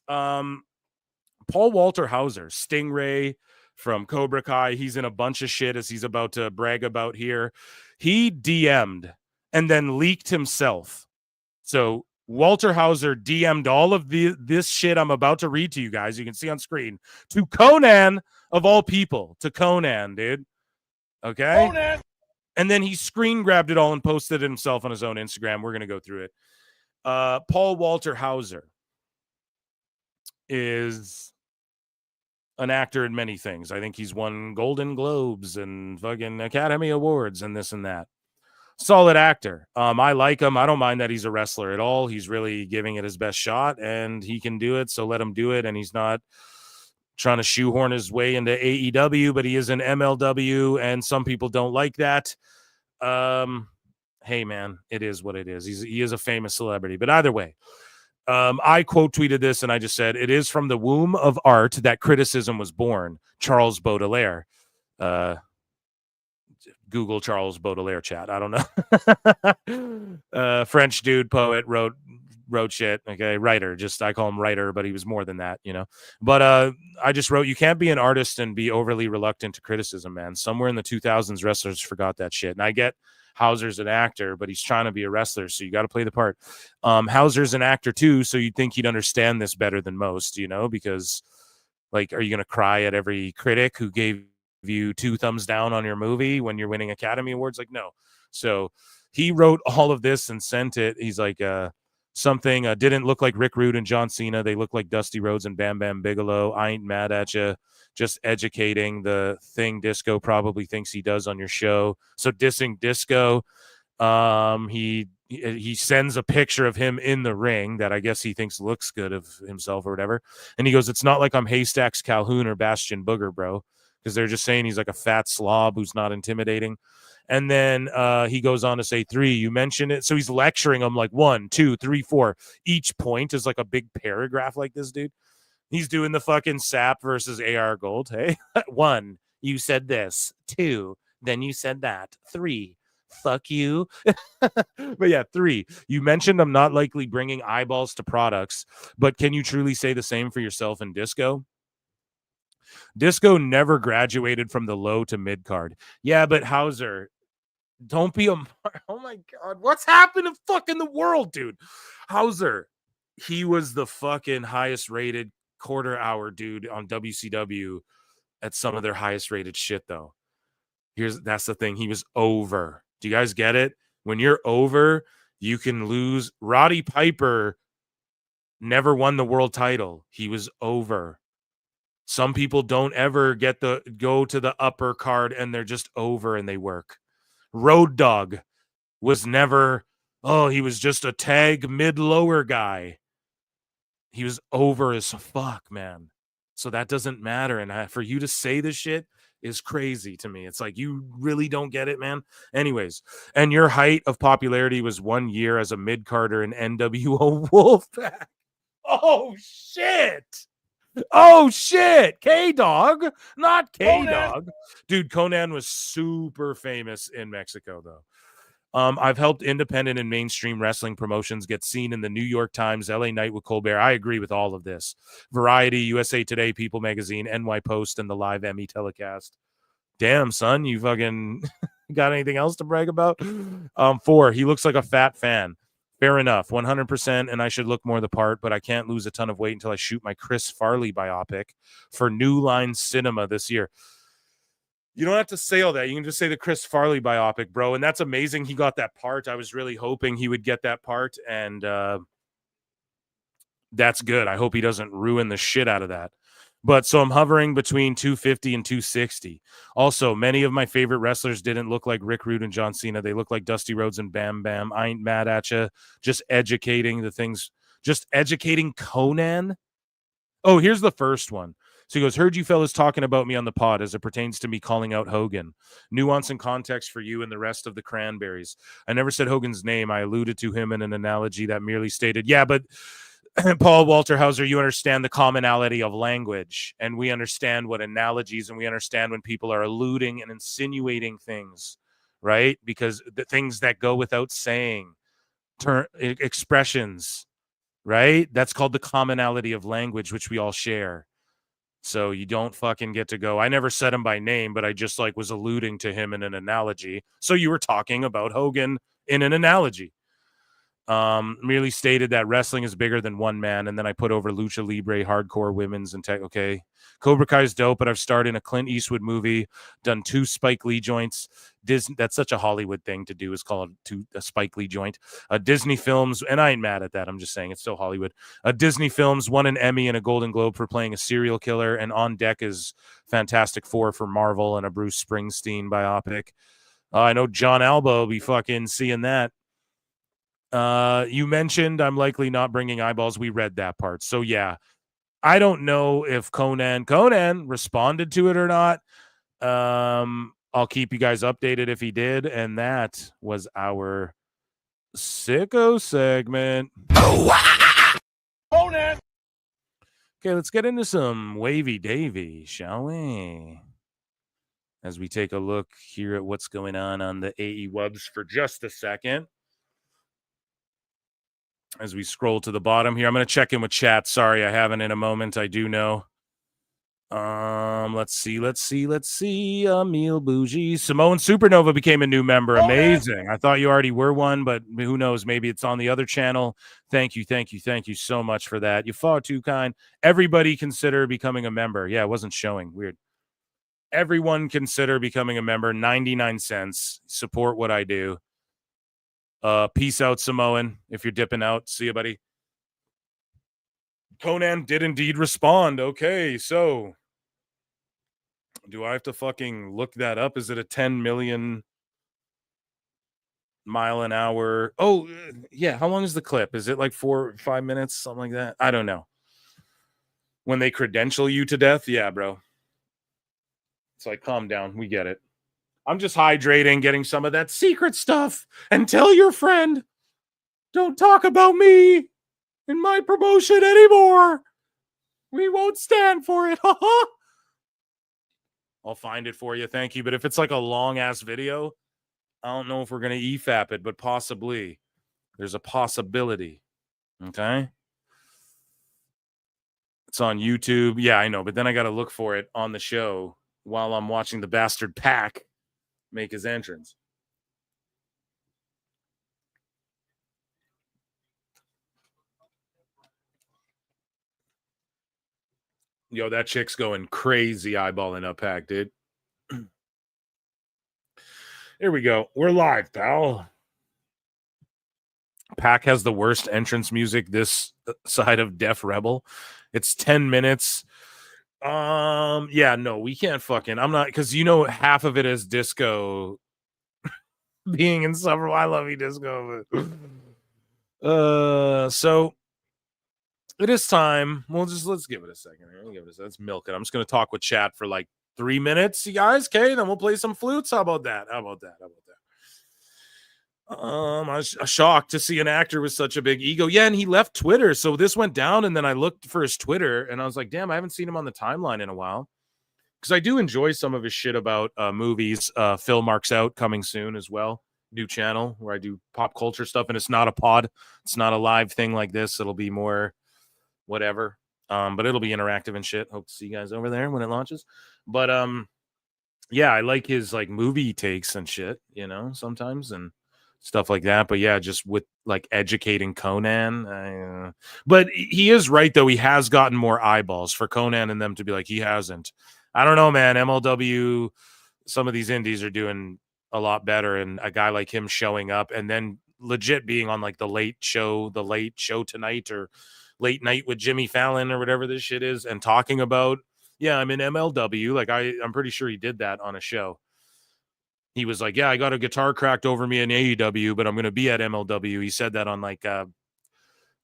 Paul Walter Hauser, Stingray from Cobra Kai. He's in a bunch of shit as he's about to brag about here. He DM'd and then leaked himself. So Walter Hauser DM'd all of this shit I'm about to read to you guys. You can see on screen to Conan of all people, to Conan, dude. Okay. Conan. And then he screen grabbed it all and posted it himself on his own Instagram. We're going to go through it. Paul Walter Hauser is an actor in many things. I think he's won Golden Globes and fucking Academy Awards and this and that. Solid actor. I like him. I don't mind that he's a wrestler at all. He's really giving it his best shot and he can do it. So let him do it. And he's not trying to shoehorn his way into AEW, but he is an MLW and some people don't like that. Hey man, it is what it is. He is a famous celebrity, but either way, I quote tweeted this and I just said, it is from the womb of art that criticism was born. Charles Baudelaire. Google Charles Baudelaire, chat. I don't know. French dude, poet, wrote shit. Okay. Writer. I call him writer, but he was more than that, But I just wrote, you can't be an artist and be overly reluctant to criticism, man. Somewhere in the 2000s, wrestlers forgot that shit. And I get Hauser's an actor, but he's trying to be a wrestler, so you got to play the part. Hauser's an actor too, so you'd think he'd understand this better than most, because like, are you going to cry at every critic who gave you 2 thumbs down on your movie when you're winning Academy Awards? Like, no. So he wrote all of this and sent it. He's like, something didn't look like Rick Rude and John Cena. They look like Dusty Rhodes and Bam Bam Bigelow. I ain't mad at you. Just educating the thing Disco probably thinks he does on your show. So dissing Disco. He sends a picture of him in the ring that I guess he thinks looks good of himself or whatever. And he goes, it's not like I'm Haystacks Calhoun or Bastion Booger, bro. Because they're just saying he's like a fat slob who's not intimidating. And then he goes on to say 3, you mentioned it. So he's lecturing him like 1, 2, 3, 4. Each point is like a big paragraph like this, dude. He's doing the fucking Sapp versus AR Gold. Hey, 1, you said this. 2, then you said that. 3, fuck you. But yeah, 3, you mentioned I'm not likely bringing eyeballs to products, but can you truly say the same for yourself in Disco? Disco never graduated from the low to mid card. Yeah, but Hauser, Don't be a oh my god, what's happened in fucking the world, dude? Hauser, he was the fucking highest rated quarter hour dude on WCW at some of their highest rated shit though. That's the thing, he was over. Do you guys get it? When you're over, you can lose. Roddy Piper never won the world title. He was over. Some people don't ever go to the upper card and they're just over and they work. Road Dogg was never, he was just a tag mid-lower guy. He was over as fuck, man. So that doesn't matter. And for you to say this shit is crazy to me. It's like, you really don't get it, man. Anyways, and your height of popularity was 1 year as a mid-carder in NWO Wolfpack. Oh, shit. Oh, shit. K-Dog, not K-Dog. Dude, Conan was super famous in Mexico, though. I've helped independent and mainstream wrestling promotions get seen in the New York Times, LA Night with Colbert. I agree with all of this. Variety, USA Today, People Magazine, NY Post, and the live Emmy telecast. Damn, son, you fucking got anything else to brag about? 4, he looks like a fat fan. Fair enough, 100%, and I should look more the part, but I can't lose a ton of weight until I shoot my Chris Farley biopic for New Line Cinema this year. You don't have to say all that. You can just say the Chris Farley biopic, bro. And that's amazing he got that part. I was really hoping he would get that part. And that's good. I hope he doesn't ruin the shit out of that. But so I'm hovering between 250 and 260. Also, many of my favorite wrestlers didn't look like Rick Rude and John Cena. They look like Dusty Rhodes and Bam Bam. I ain't mad at you. Just educating the things. Just educating Conan. Oh, here's the first one. So he goes, heard you fellas talking about me on the pod as it pertains to me calling out Hogan. Nuance and context for you and the rest of the Cranberries. I never said Hogan's name. I alluded to him in an analogy that merely stated, yeah, but Paul Walter Hauser, you understand the commonality of language, and we understand what analogies, and we understand when people are alluding and insinuating things, right? Because the things that go without saying, expressions, right? That's called the commonality of language, which we all share. So you don't fucking get to go, I never said him by name, but I just was alluding to him in an analogy. So you were talking about Hogan in an analogy. Merely stated that wrestling is bigger than one man. And then I put over Lucha Libre, hardcore women's and tech. Okay. Cobra Kai is dope, but I've starred in a Clint Eastwood movie, done 2 Spike Lee joints. Disney, that's such a Hollywood thing to do, is called a Spike Lee joint. Disney films, and I ain't mad at that. I'm just saying it's so Hollywood. Disney films, won an Emmy and a Golden Globe for playing a serial killer, and on deck is Fantastic Four for Marvel and a Bruce Springsteen biopic. I know John Alba will be fucking seeing that. You mentioned I'm likely not bringing eyeballs. We read that part. So yeah, I don't know if Conan responded to it or not. I'll keep you guys updated if he did. And that was our sicko segment. Conan. Okay, let's get into some wavy davy, shall we? As we take a look here at what's going on the AEWs for just a second. As we scroll to the bottom here, I'm going to check in with chat. Sorry, I haven't in a moment. I do know. Let's see. Emil Bougie. Samoan Supernova became a new member. Amazing. I thought you already were one, but who knows? Maybe it's on the other channel. Thank you so much for that. You far too kind. Everybody consider becoming a member. Yeah, it wasn't showing. Weird. Everyone consider becoming a member. 99 cents. Support what I do. Peace out, Samoan. If you're dipping out, see you, buddy. Conan did indeed respond. Okay, so do I have to fucking look that up? Is it a 10 million mile an hour? Oh, yeah. How long is the clip? Is it like 4 or 5 minutes? Something like that? I don't know. When they credential you to death? Yeah, bro. It's like, calm down. We get it. I'm just hydrating, getting some of that secret stuff. And tell your friend, don't talk about me in my promotion anymore. We won't stand for it. I'll find it for you. Thank you. But if it's like a long ass video, I don't know if we're going to EFAP it, but possibly. There's a possibility. Okay. It's on YouTube. Yeah, I know. But then I got to look for it on the show while I'm watching the bastard Pac make his entrance. Yo, that chick's going crazy eyeballing up Pac, dude. Here we go. We're live, pal. Pac has the worst entrance music this side of Def Rebel. It's 10 minutes. Yeah, no, we can't fucking. I'm not, because you know half of it is disco being in summer. I love you, disco. But, so it is time. Well, let's give it a second. Let's milk it. I'm just gonna talk with chat for like 3 minutes, you guys. Okay, then we'll play some flutes. How about that? I was shocked to see an actor with such a big ego. Yeah, and he left Twitter. So this went down, and then I looked for his Twitter, and I was like, damn, I haven't seen him on the timeline in a while. Because I do enjoy some of his shit about movies. Phil Marks Out coming soon as well. New channel where I do pop culture stuff, and it's not a pod. It's not a live thing like this. It'll be more whatever. But it'll be interactive and shit. Hope to see you guys over there when it launches. But yeah, I like his like movie takes and shit, you know, sometimes, and stuff like that. But yeah, just with like educating Conan. But he is right, though. He has gotten more eyeballs for Conan and them to be like, he hasn't. I don't know, man. MLW, some of these indies are doing a lot better. And a guy like him showing up and then legit being on like the late show tonight or late night with Jimmy Fallon or whatever this shit is, and talking about, yeah, I'm in MLW. Like I'm pretty sure he did that on a show. He was like, yeah, I got a guitar cracked over me in AEW, but I'm going to be at MLW. He said that on like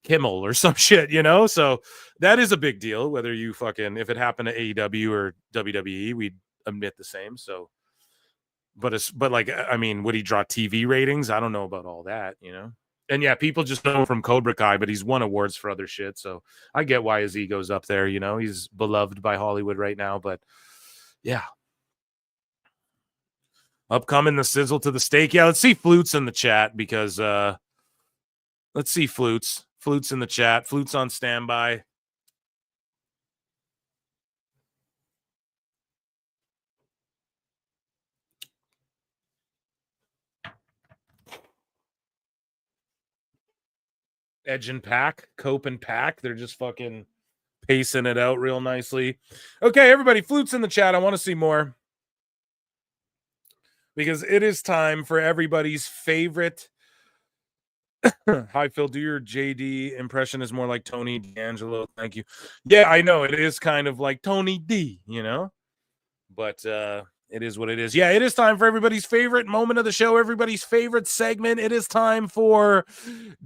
Kimmel or some shit, you know? So that is a big deal. Whether you fucking, if it happened to AEW or WWE, we'd admit the same. So, but like, I mean, would he draw TV ratings? I don't know about all that, you know? And yeah, people just know him from Cobra Kai, but he's won awards for other shit. So I get why his ego's up there, you know? He's beloved by Hollywood right now, but yeah. Upcoming the sizzle to the steak. Yeah, let's see Flutes in the chat because let's see Flutes. Flutes in the chat. Flutes on standby. Edge and Pack, Cope and Pack. They're just fucking pacing it out real nicely. Okay, everybody, Flutes in the chat. I want to see more. Because it is time for everybody's favorite. Hi, Phil. Do your JD impression is more like Tony D'Angelo. Thank you. Yeah, I know. It is kind of like Tony D, you know? But it is what it is. Yeah, it is time for everybody's favorite moment of the show, everybody's favorite segment. It is time for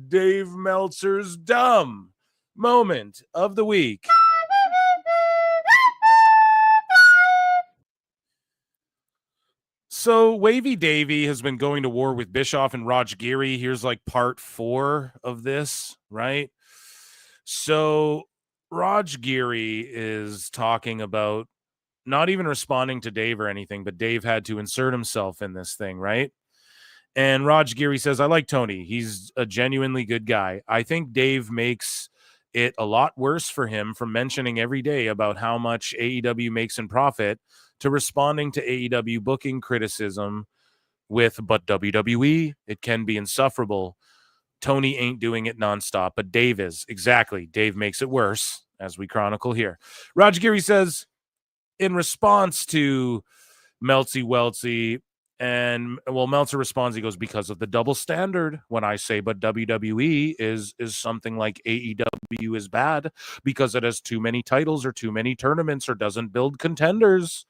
Dave Meltzer's dumb moment of the week. So Wavy Davy has been going to war with Bischoff and Raj Giri. Here's like part 4 of this, right? So Raj Giri is talking about not even responding to Dave or anything, but Dave had to insert himself in this thing, right? And Raj Giri says, I like Tony. He's a genuinely good guy. I think Dave makes it a lot worse for him from mentioning every day about how much AEW makes in profit to responding to AEW booking criticism with, but WWE, it can be insufferable. Tony ain't doing it nonstop, but Dave is. Exactly. Dave makes it worse, as we chronicle here. Raj Giri says, in response to Meltzy Weltsy, and well, Meltzer responds, he goes, because of the double standard. When I say, but WWE is something like AEW is bad because it has too many titles or too many tournaments or doesn't build contenders.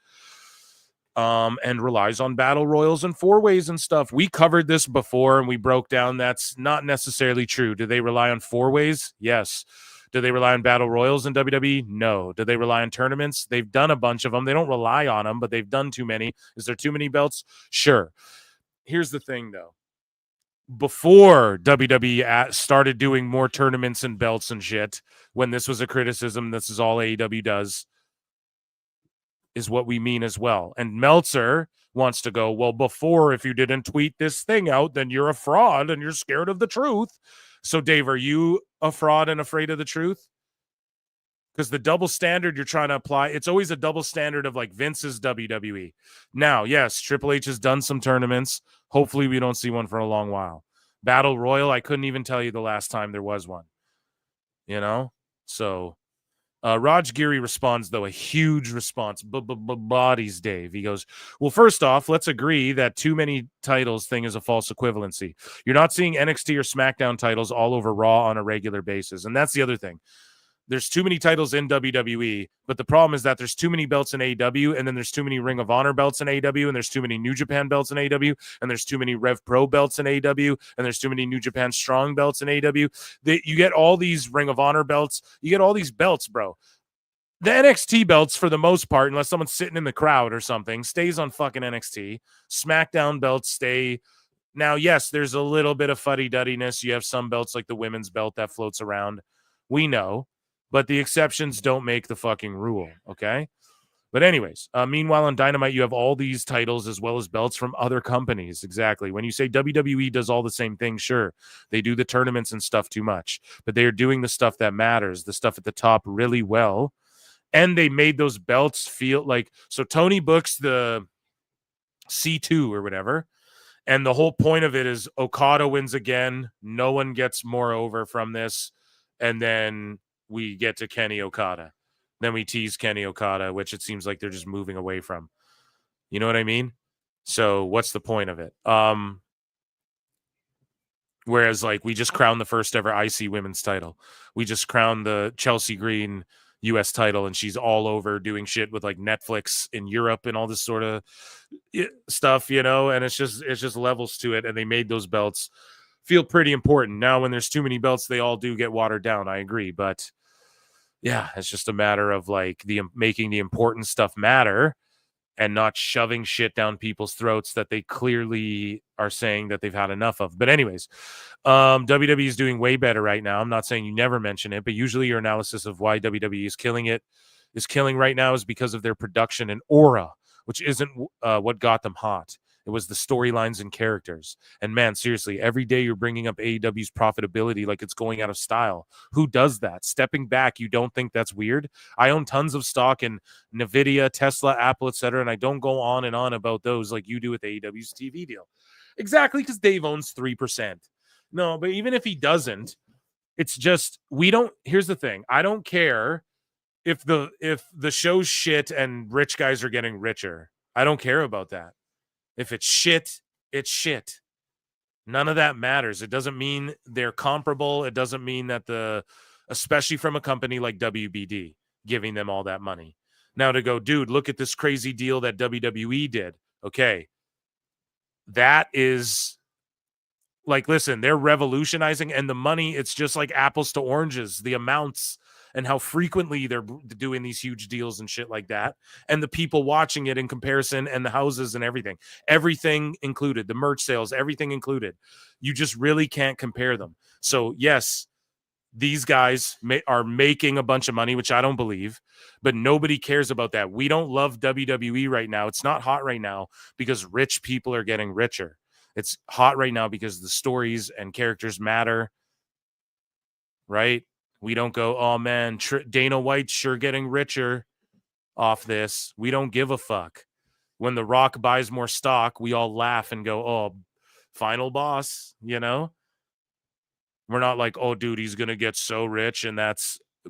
And relies on battle royals and 4-ways and stuff. We covered this before and we broke down that's not necessarily true. Do they rely on 4-ways? Yes. Do they rely on battle royals in WWE? No. Do they rely on tournaments? They've done a bunch of them. They don't rely on them, but they've done too many. Is there too many belts? Sure. Here's the thing, though. Before WWE started doing more tournaments and belts and shit, when this was a criticism, this is all AEW does, is what we mean as well. And Meltzer wants to go, well, before, if you didn't tweet this thing out, then you're a fraud and you're scared of the truth. So, Dave, are you a fraud and afraid of the truth? Because the double standard you're trying to apply, it's always a double standard of like Vince's WWE. Now, yes, Triple H has done some tournaments. Hopefully we don't see one for a long while. Battle Royal, I couldn't even tell you the last time there was one. You know? So Raj Giri responds, though, a huge response. Bodies Dave. He goes, well, first off, let's agree that too many titles thing is a false equivalency. You're not seeing NXT or SmackDown titles all over Raw on a regular basis. And that's the other thing. There's too many titles in WWE, but the problem is that there's too many belts in AEW, and then there's too many Ring of Honor belts in AEW, and there's too many New Japan belts in AEW, and there's too many Rev Pro belts in AEW, and there's too many New Japan Strong belts in AEW. You get all these Ring of Honor belts. You get all these belts, bro. The NXT belts, for the most part, unless someone's sitting in the crowd or something, stays on fucking NXT. SmackDown belts stay. Now, yes, there's a little bit of fuddy-duddiness. You have some belts like the women's belt that floats around. We know. But the exceptions don't make the fucking rule, okay? But anyways, meanwhile on Dynamite, you have all these titles as well as belts from other companies. Exactly. When you say WWE does all the same thing, sure. They do the tournaments and stuff too much. But they are doing the stuff that matters, the stuff at the top really well. And they made those belts feel like... So Tony books the C2 or whatever. And the whole point of it is Okada wins again. No one gets more over from this. And then... we get to Kenny Okada. Then we tease Kenny Okada, which it seems like they're just moving away from. You know what I mean? So what's the point of it? Whereas, like, we just crowned the first ever IC women's title. We just crowned the Chelsea Green US title, and she's all over doing shit with, like, Netflix in Europe and all this sort of stuff, you know? And it's just levels to it, and they made those belts feel pretty important. Now, when there's too many belts, they all do get watered down. I agree, but... yeah, it's just a matter of like making the important stuff matter and not shoving shit down people's throats that they clearly are saying that they've had enough of. But anyways, WWE is doing way better right now. I'm not saying you never mention it, but usually your analysis of why WWE is killing right now is because of their production and aura, which isn't what got them hot. It was the storylines and characters. And man, seriously, every day you're bringing up AEW's profitability like it's going out of style. Who does that? Stepping back, you don't think that's weird? I own tons of stock in NVIDIA, Tesla, Apple, etc., and I don't go on and on about those like you do with AEW's TV deal. Exactly, because Dave owns 3%. No, but even if he doesn't, it's just here's the thing. I don't care if the show's shit and rich guys are getting richer. I don't care about that. If it's shit, it's shit. None of that matters. It doesn't mean they're comparable. It doesn't mean that especially from a company like WBD, giving them all that money. Now to go, dude, look at this crazy deal that WWE did. Okay. That is like, listen, they're revolutionizing, and the money, it's just like apples to oranges, the amounts and how frequently they're doing these huge deals and shit like that. And the people watching it in comparison, and the houses and everything included, the merch sales, everything included. You just really can't compare them. So yes, these guys are making a bunch of money, which I don't believe, but nobody cares about that. We don't love WWE right now. It's not hot right now because rich people are getting richer. It's hot right now because the stories and characters matter, right? We don't go, oh man, Dana White's sure getting richer off this. We don't give a fuck. When The Rock buys more stock, we all laugh and go, oh, final boss, you know? We're not like, oh, dude, he's going to get so rich and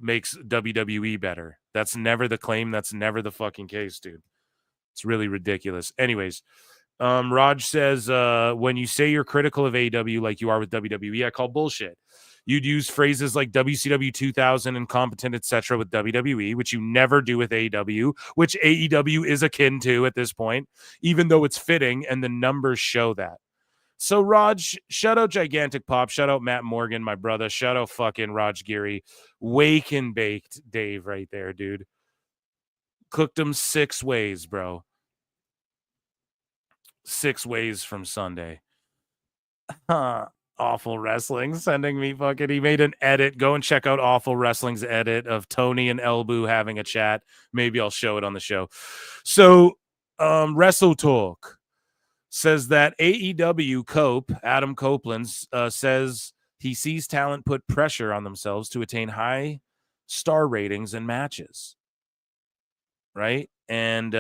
makes WWE better. That's never the claim. That's never the fucking case, dude. It's really ridiculous. Anyways, Raj says, when you say you're critical of AEW like you are with WWE, I call bullshit. You'd use phrases like WCW 2000, incompetent, etc. with WWE, which you never do with AEW, which AEW is akin to at this point, even though it's fitting, and the numbers show that. So, Raj, shout out Gigantic Pop, shout out Matt Morgan, my brother, shout out fucking Raj Giri. Wake and baked Dave right there, dude. Cooked him 6 ways, bro. 6 ways from Sunday. Awful Wrestling sending me fucking, he made an edit. Go and check out Awful Wrestling's edit of Tony and Elbu having a chat. Maybe I'll show it on the show. So Wrestle Talk says that AEW Cope, Adam Copeland, says he sees talent put pressure on themselves to attain high star ratings in matches, right? And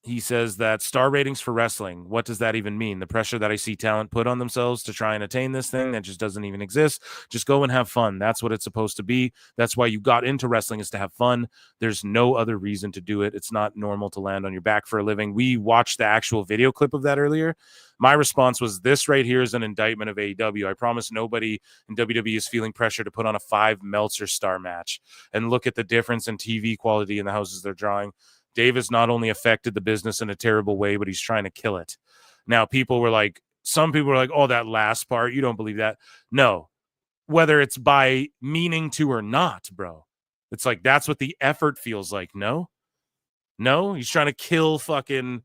He says that star ratings for wrestling, what does that even mean? The pressure that I see talent put on themselves to try and attain this thing that just doesn't even exist. Just go and have fun. That's what it's supposed to be. That's why you got into wrestling, is to have fun. There's no other reason to do it. It's not normal to land on your back for a living. We watched the actual video clip of that earlier. My response was, this right here is an indictment of AEW. I promise nobody in WWE is feeling pressure to put on a 5 Meltzer star match. And look at the difference in TV quality in the houses they're drawing. Dave has not only affected the business in a terrible way, but he's trying to kill it. Now, some people were like, oh, that last part, you don't believe that. No, whether it's by meaning to or not, bro. It's like, that's what the effort feels like. No, he's trying to kill fucking,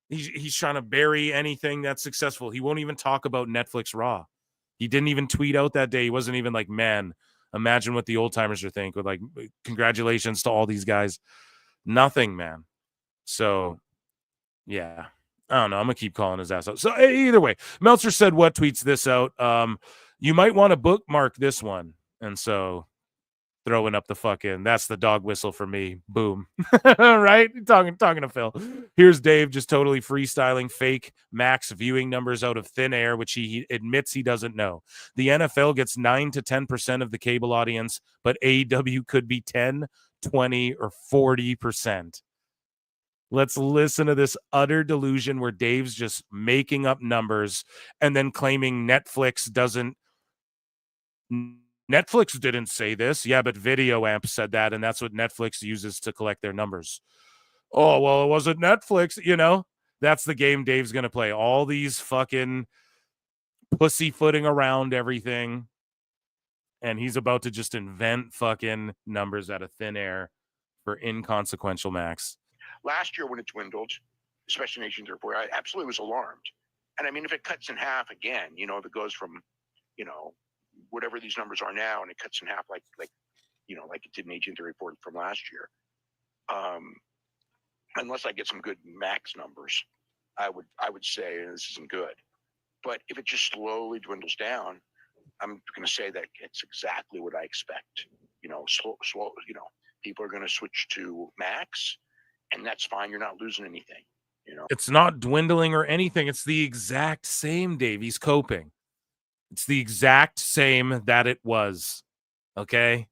he's trying to bury anything that's successful. He won't even talk about Netflix Raw. He didn't even tweet out that day. He wasn't even like, man, imagine what the old timers are thinking. Like, congratulations to all these guys. Nothing, man. So, yeah. I don't know. I'm going to keep calling his ass out. So, either way, Meltzer said what tweets this out. You might want to bookmark this one. And so, throwing up the fucking, that's the dog whistle for me. Boom. Right? Talking to Phil. Here's Dave just totally freestyling fake max viewing numbers out of thin air, which he admits he doesn't know. The NFL gets 9 to 10% of the cable audience, but AEW could be 10, 20, or 40%. Let's listen to this utter delusion where Dave's just making up numbers and then claiming Netflix didn't say this. Yeah, but Video Amp said that, and that's what Netflix uses to collect their numbers. Oh, well, it wasn't Netflix. That's the game Dave's going to play. All these fucking pussyfooting around everything. And he's about to just invent fucking numbers out of thin air for inconsequential max. Last year when it dwindled, especially Nation 34, I absolutely was alarmed. And I mean, if it cuts in half again, if it goes from, whatever these numbers are now, and it cuts in half like it did in Nation 34 from last year, unless I get some good max numbers, I would say this isn't good. But if it just slowly dwindles down, I'm going to say that it's exactly what I expect. Slow. People are going to switch to max, and that's fine. You're not losing anything. It's not dwindling or anything. It's the exact same, Dave. He's coping. It's the exact same that it was. Okay.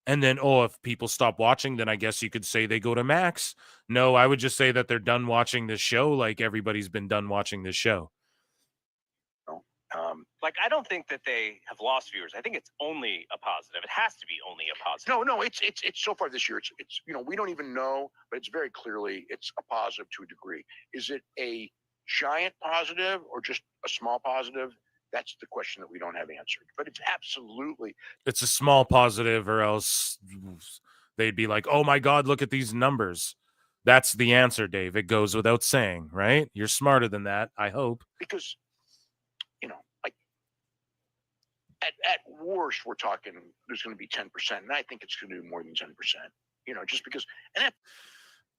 And then, if people stop watching, then I guess you could say they go to max. No, I would just say that they're done watching this show like everybody's been done watching this show. I don't think that they have lost viewers. I think it's only a positive. It has to be only a positive. No, it's so far this year. It's we don't even know, but it's very clearly it's a positive to a degree. Is it a giant positive or just a small positive? That's the question that we don't have answered. But it's absolutely. It's a small positive, or else they'd be like, oh my God, look at these numbers. That's the answer, Dave. It goes without saying, right? You're smarter than that, I hope. Because, at worst, we're talking there's going to be 10%. And I think it's going to do more than 10%, just because.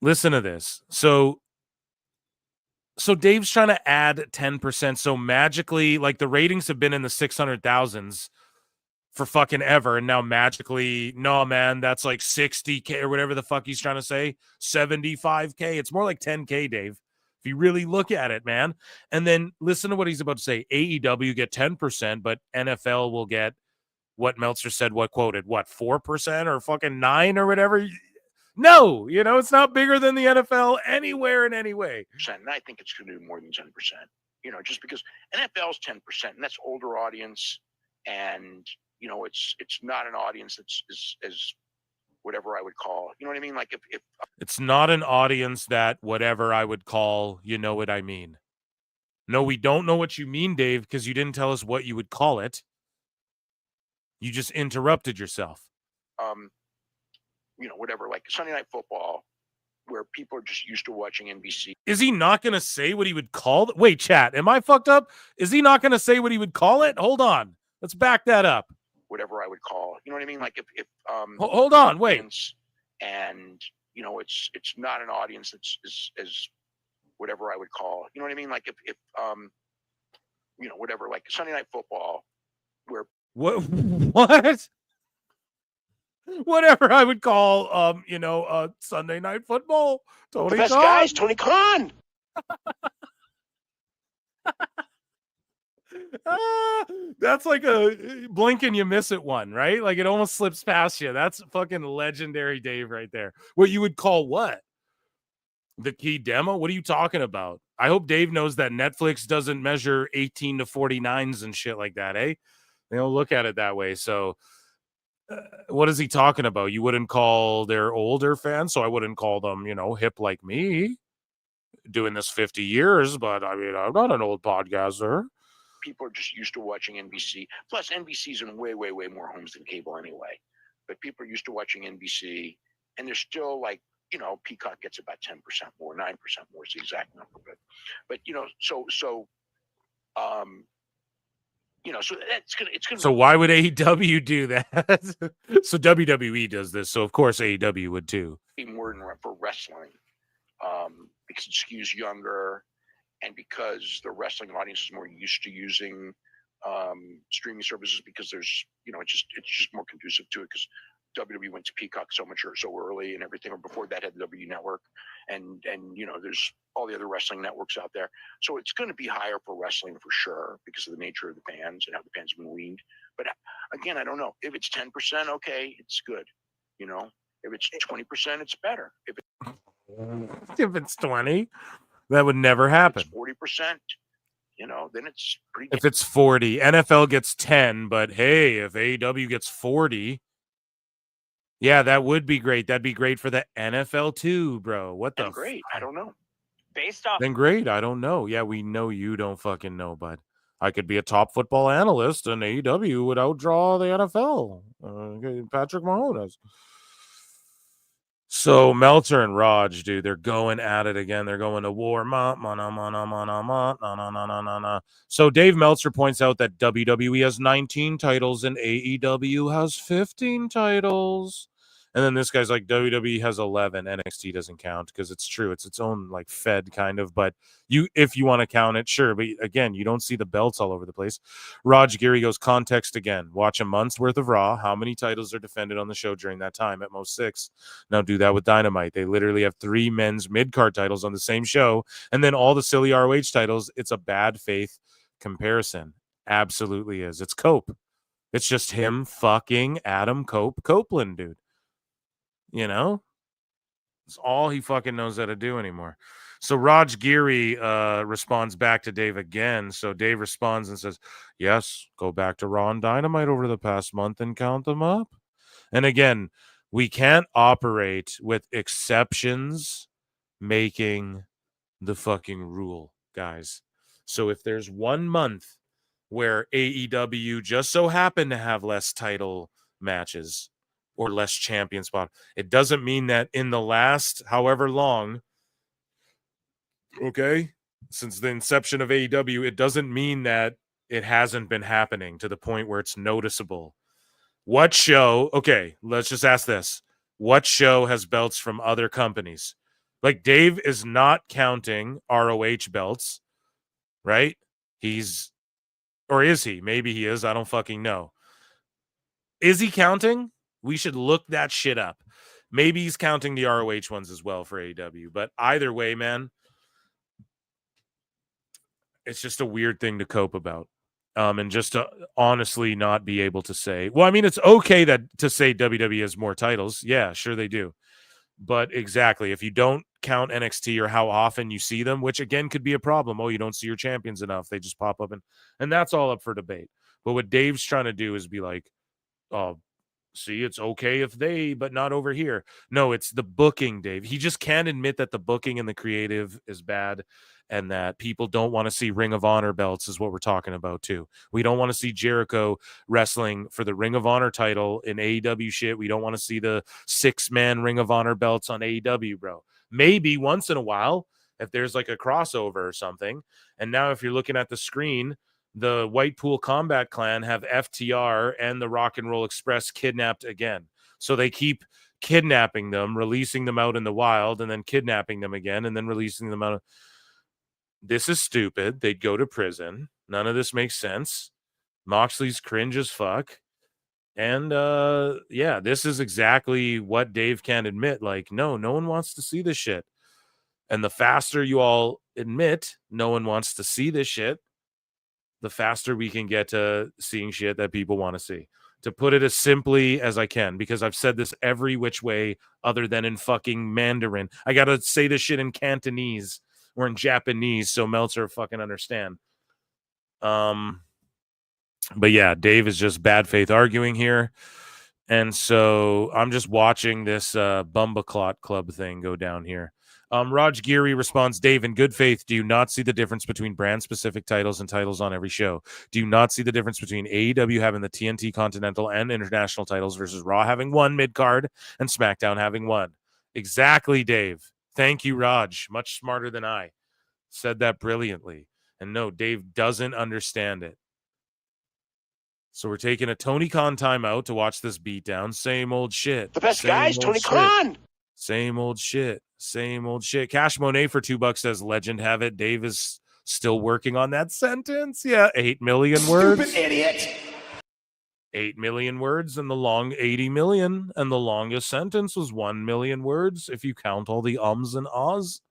Listen to this. So Dave's trying to add 10%. So magically, the ratings have been in the 600,000s for fucking ever. And now magically, no, man, that's like 60K or whatever the fuck he's trying to say. 75K. It's more like 10K, Dave. If you really look at it, man. And then listen to what he's about to say. AEW get 10%, but NFL will get what Meltzer said, what quoted, 4% or fucking 9 or whatever. No, it's not bigger than the NFL anywhere in any way. And I think it's going to do more than 10%, just because NFL's 10%, and that's older audience. And, it's not an audience that's as whatever I would call, you know what I mean? Like if it's not an audience that whatever I would call, you know what I mean? No, we don't know what you mean, Dave, because you didn't tell us what you would call it. You just interrupted yourself. Whatever, like Sunday Night Football, where people are just used to watching NBC. Is he not going to say what he would call it? Wait, chat, am I fucked up? Is he not going to say what he would call it? Hold on. Let's back that up. Whatever I would call, you know what I mean? Like if hold on, wait. And it's not an audience that's as whatever I would call, you know what I mean? Like if whatever, like Sunday Night Football, where what Whatever I would call, Sunday Night Football. Tony The best Khan. guys, Tony Khan. That's like a blink and you miss it one, right? Like it almost slips past you. That's fucking legendary Dave right there. What you would call what? The key demo? What are you talking about? I hope Dave knows that Netflix doesn't measure 18 to 49s and shit like that, eh? They don't look at it that way. So what is he talking about? You wouldn't call their older fans, so I wouldn't call them, hip like me, doing this 50 years, but I mean, I'm not an old podcaster. People are just used to watching NBC. Plus, NBC's in way, way, way more homes than cable anyway. But people are used to watching NBC, and they're still like, Peacock gets about 10% more, 9% more is the exact number. But so it's gonna. So why would AEW do that? So WWE does this, so of course AEW would too. Be more for wrestling, because it skews younger, and because the wrestling audience is more used to using streaming services, because there's it's just more conducive to it, because WWE went to Peacock so early and everything, or before that had the W Network, and there's all the other wrestling networks out there. So it's going to be higher for wrestling for sure, because of the nature of the fans and how the fans have been weaned. But again, I don't know if it's 10%. Okay, it's good. If it's 20%, it's better. If it's 20, that would never happen. 40%, then it's pretty. If it's 40, NFL gets 10, but hey, if AEW gets 40. Yeah, that would be great. That'd be great for the NFL too, bro. What the? Great. I don't know. Based off. Then great. I don't know. Yeah, we know you don't fucking know, bud. I could be a top football analyst, and AEW would outdraw the NFL. Patrick Mahomes. So Meltzer and Raj, dude, they're going at it again. They're going to war. So Dave Meltzer points out that WWE has 19 titles and AEW has 15 titles. And then this guy's like, WWE has 11. NXT doesn't count, because it's true. It's its own like fed kind of, but if you want to count it, sure. But again, you don't see the belts all over the place. Raj Geary goes, context again. Watch a month's worth of Raw. How many titles are defended on the show during that time? At most 6. Now do that with Dynamite. They literally have 3 men's mid-card titles on the same show, and then all the silly ROH titles. It's a bad faith comparison. Absolutely is. It's Cope. It's just him fucking Adam Copeland, dude. It's all he fucking knows how to do anymore. So Raj Geary responds back to Dave again. So Dave responds and says, yes, go back to Raw and Dynamite over the past month and count them up. And again, we can't operate with exceptions making the fucking rule, guys. So if there's 1 month where AEW just so happened to have less title matches or less champion spot, it doesn't mean that in the last however long, okay, since the inception of AEW, it doesn't mean that it hasn't been happening to the point where it's noticeable. What show, okay, let's just ask this. What show has belts from other companies? Like, Dave is not counting ROH belts, right? Or is he? Maybe he is. I don't fucking know. Is he counting? We should look that shit up. Maybe he's counting the ROH ones as well for AEW. But either way, man, it's just a weird thing to cope about. And just to honestly not be able to say, well, I mean, it's okay to say WWE has more titles. Yeah, sure they do. But exactly, if you don't count NXT or how often you see them, which again could be a problem. Oh, you don't see your champions enough. They just pop up and that's all up for debate. But what Dave's trying to do is be like, oh, see, it's okay if but not over here. No, it's the booking, Dave. He just can't admit that the booking and the creative is bad and that people don't want to see Ring of Honor belts is what we're talking about too. We don't want to see Jericho wrestling for the Ring of Honor title in AEW shit. We don't want to see the 6-man Ring of Honor belts on AEW, bro. Maybe once in a while if there's like a crossover or something. And now if you're looking at the screen, the Whitepool Combat Clan have FTR and the Rock and Roll Express kidnapped again. So they keep kidnapping them, releasing them out in the wild, and then kidnapping them again, and then releasing them out. This is stupid. They'd go to prison. None of this makes sense. Moxley's cringe as fuck. And yeah, this is exactly what Dave can't admit. Like, no one wants to see this shit. And the faster you all admit no one wants to see this shit, the faster we can get to seeing shit that people want to see. To put it as simply as I can, because I've said this every which way other than in fucking Mandarin. I got to say this shit in Cantonese or in Japanese so Meltzer fucking understand. But yeah, Dave is just bad faith arguing here. And so I'm just watching this Bumbaclot Club thing go down here. Raj Geary responds, Dave, in good faith, do you not see the difference between brand-specific titles and titles on every show? Do you not see the difference between AEW having the TNT Continental and International titles versus Raw having one mid-card and SmackDown having one? Exactly, Dave. Thank you, Raj. Much smarter than I. Said that brilliantly. And no, Dave doesn't understand it. So we're taking a Tony Khan timeout to watch this beatdown. Same old shit. The best Same guys, old Tony shit. Khan. Same old shit. Same old shit. Cash Monet for $2 says, legend have it. Dave is still working on that sentence. Yeah, 8 million words. Stupid idiot. 8 million words and the long 80 million. And the longest sentence was 1 million words if you count all the ums and ahs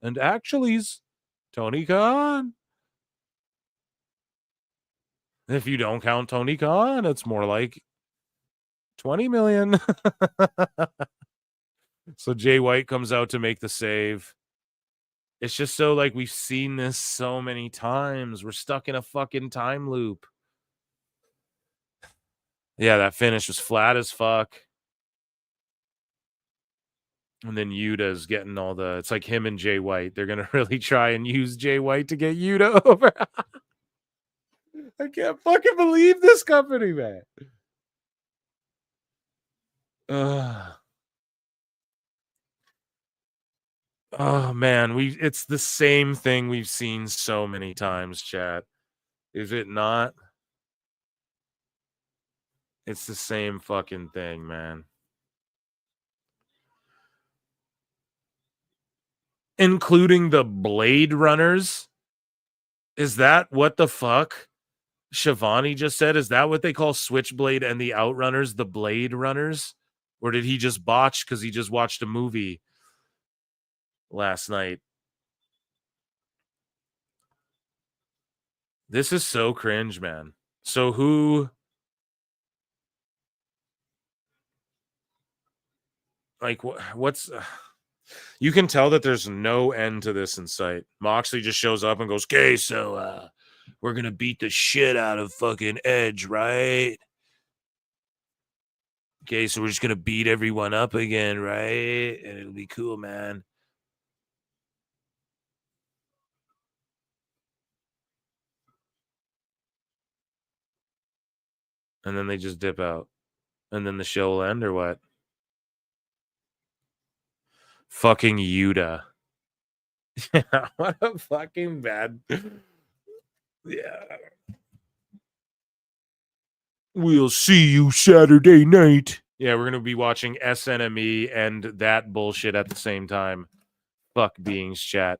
and actuallys. Tony Khan. If you don't count Tony Khan, it's more like 20 million. So Jay White comes out to make the save. It's just so like we've seen this so many times. We're stuck in a fucking time loop. Yeah, that finish was flat as fuck. And then Yuta's getting all the... It's like him and Jay White. They're going to really try and use Jay White to get Yuta over. I can't fucking believe this company, man. Oh man, it's the same thing we've seen so many times, chat. Is it not? It's the same fucking thing, man. Including the Blade Runners? Is that what the fuck Shivani just said? Is that what they call Switchblade and the Outrunners, the Blade Runners? Or did he just botch because he just watched a movie last night? This is so cringe, man. So who... Like, what's... You can tell that there's no end to this in sight. Moxley just shows up and goes, okay, so we're going to beat the shit out of fucking Edge, right? Okay, so we're just going to beat everyone up again, right? And it'll be cool, man. And then they just dip out. And then the show will end, or what? Fucking Yuta. Yeah, what a fucking bad... Yeah. We'll see you Saturday night. Yeah, we're going to be watching SNME and that bullshit at the same time. Fuck beings, chat.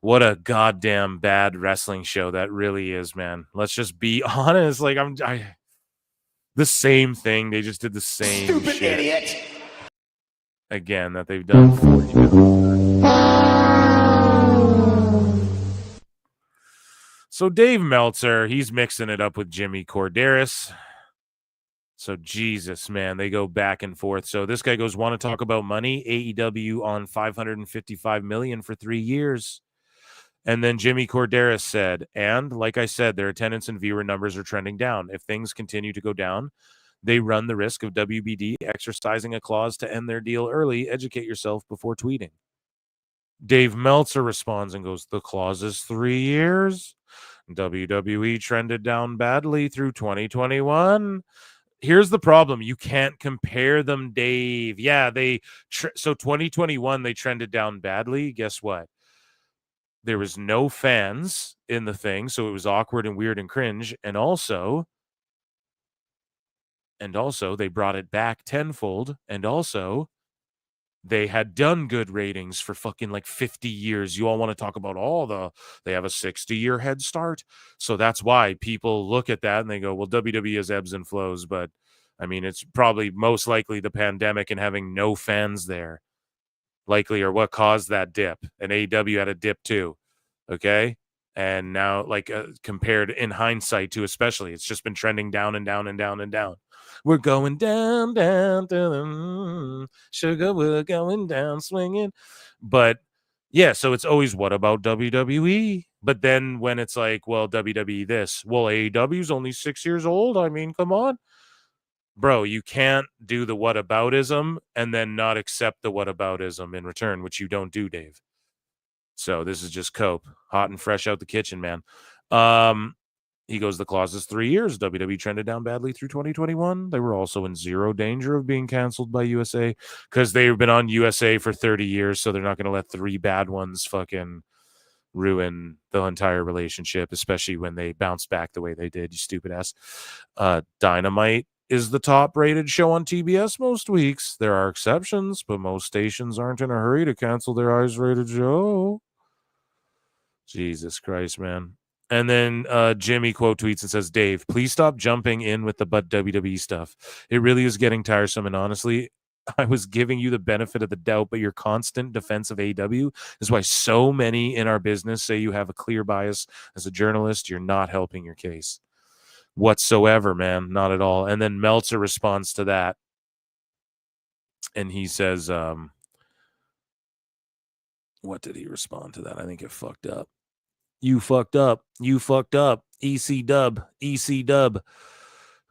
What a goddamn bad wrestling show that really is, man. Let's just be honest. Like, the same thing. They just did the same Stupid shit. idiot. Again, that they've done 40 million times. So Dave Meltzer, he's mixing it up with Jimmy Corderas. So Jesus, man, they go back and forth. So this guy goes, want to talk about money? AEW on $555 million for 3 years. And then Jimmy Corderas said, and like I said, their attendance and viewer numbers are trending down. If things continue to go down, they run the risk of WBD exercising a clause to end their deal early. Educate yourself before tweeting. Dave Meltzer responds and goes, the clause is 3 years. WWE trended down badly through 2021. Here's the problem. You can't compare them, Dave. Yeah, so 2021, they trended down badly. Guess what? There was no fans in the thing, so it was awkward and weird and cringe. And also, they brought it back tenfold. And also, They had done good ratings for fucking like 50 years. You all want to talk about they have a 60-year head start. So that's why people look at that and they go, well, WWE has ebbs and flows. But I mean, it's probably most likely the pandemic and having no fans there likely are what caused that dip. And AEW had a dip too. Okay. And now, like, compared in hindsight to, especially, it's just been trending down and down and down and down. We're going down, down, down, sugar, we're going down, swinging. But yeah, so it's always, what about WWE? But then when it's like, well, WWE this, well, AEW's only 6 years old. I mean, come on. Bro, you can't do the whataboutism and then not accept the whataboutism in return, which you don't do, Dave. So this is just Cope, hot and fresh out the kitchen, man. He goes, the clause is 3 years. WWE trended down badly through 2021. They were also in zero danger of being canceled by USA because they've been on USA for 30 years, so they're not going to let 3 bad ones fucking ruin the entire relationship, especially when they bounce back the way they did, you stupid ass. Dynamite is the top-rated show on TBS most weeks. There are exceptions, but most stations aren't in a hurry to cancel their highest-rated show. Jesus Christ, man. And then Jimmy quote tweets and says, Dave, please stop jumping in with the but WWE stuff. It really is getting tiresome, and honestly, I was giving you the benefit of the doubt, but your constant defense of AEW is why so many in our business say you have a clear bias. As a journalist, you're not helping your case whatsoever, man. Not at all. And then Meltzer responds to that, and he says, what did he respond to that? I think it fucked up. You fucked up. You fucked up. EC dub. EC dub.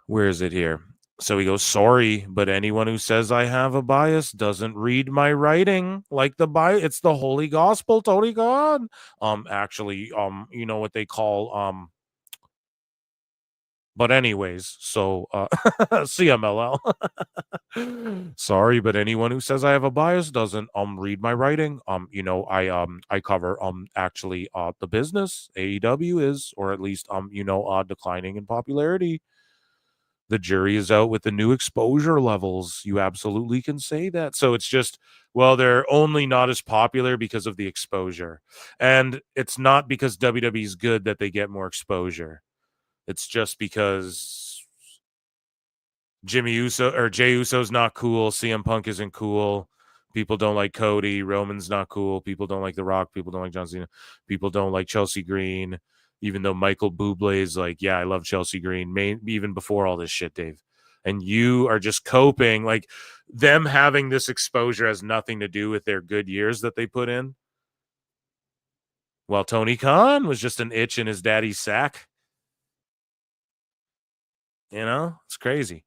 Where is it here? So he goes, sorry, but anyone who says I have a bias doesn't read my writing. Like the bias, it's the holy gospel, Tony God. Actually, you know what they call but anyways, so CMLL. Sorry, but anyone who says I have a bias doesn't read my writing. You know, I cover actually the business. AEW is, or at least declining in popularity. The jury is out with the new exposure levels. You absolutely can say that. So it's just, well, they're only not as popular because of the exposure. And it's not because WWE is good that they get more exposure. It's just because Jey Uso's not cool. CM Punk isn't cool. People don't like Cody. Roman's not cool. People don't like The Rock. People don't like John Cena. People don't like Chelsea Green. Even though Michael Bublé is like, yeah, I love Chelsea Green, even before all this shit, Dave. And you are just coping. Like, them having this exposure has nothing to do with their good years that they put in. While Tony Khan was just an itch in his daddy's sack. You know, it's crazy.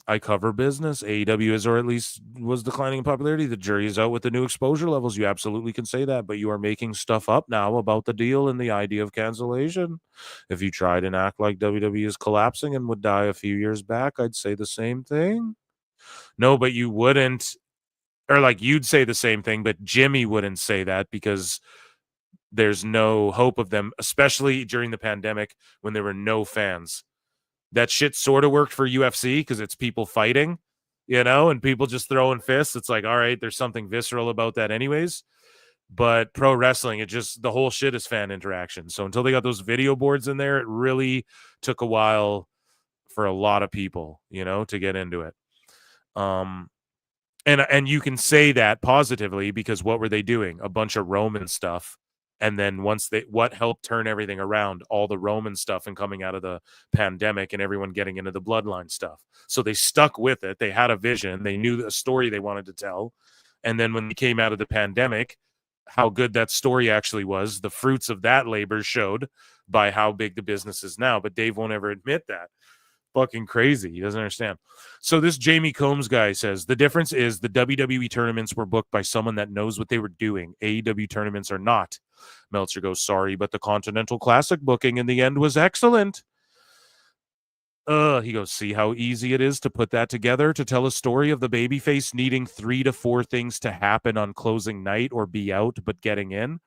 I cover business. AEW is, or at least was, declining in popularity. The jury is out with the new exposure levels. You absolutely can say that, but you are making stuff up now about the deal and the idea of cancellation. If you tried and act like WWE is collapsing and would die a few years back, I'd say the same thing. No, but you wouldn't, or like you'd say the same thing, but Jimmy wouldn't say that because there's no hope of them, especially during the pandemic when there were no fans. That shit sort of worked for UFC because it's people fighting, you know, and people just throwing fists. It's like, all right, there's something visceral about that anyways. But pro wrestling, the whole shit is fan interaction. So until they got those video boards in there, it really took a while for a lot of people, you know, to get into it. And you can say that positively because what were they doing? A bunch of Roman stuff. And then what helped turn everything around? All the Roman stuff and coming out of the pandemic and everyone getting into the bloodline stuff. So they stuck with it. They had a vision. They knew the story they wanted to tell. And then when they came out of the pandemic, how good that story actually was, the fruits of that labor showed by how big the business is now. But Dave won't ever admit that. Fucking crazy. He doesn't understand. So this Jamie Combs guy says, the difference is the WWE tournaments were booked by someone that knows what they were doing. AEW tournaments are not. Meltzer goes, sorry, but the Continental Classic booking in the end was excellent. He goes, see how easy it is to put that together, to tell a story of the babyface needing 3 to 4 things to happen on closing night or be out, but getting in.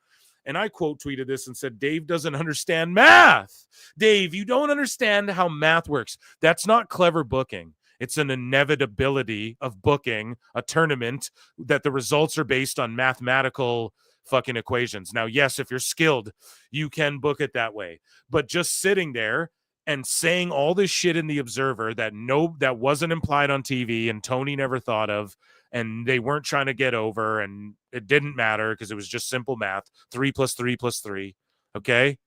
And I quote tweeted this and said, Dave doesn't understand math. Dave, you don't understand how math works. That's not clever booking. It's an inevitability of booking a tournament that the results are based on mathematical fucking equations. Now, yes, if you're skilled, you can book it that way. But just sitting there and saying all this shit in the Observer that wasn't implied on TV and Tony never thought of, and they weren't trying to get over, and it didn't matter because it was just simple math. 3 + 3 + 3. Okay?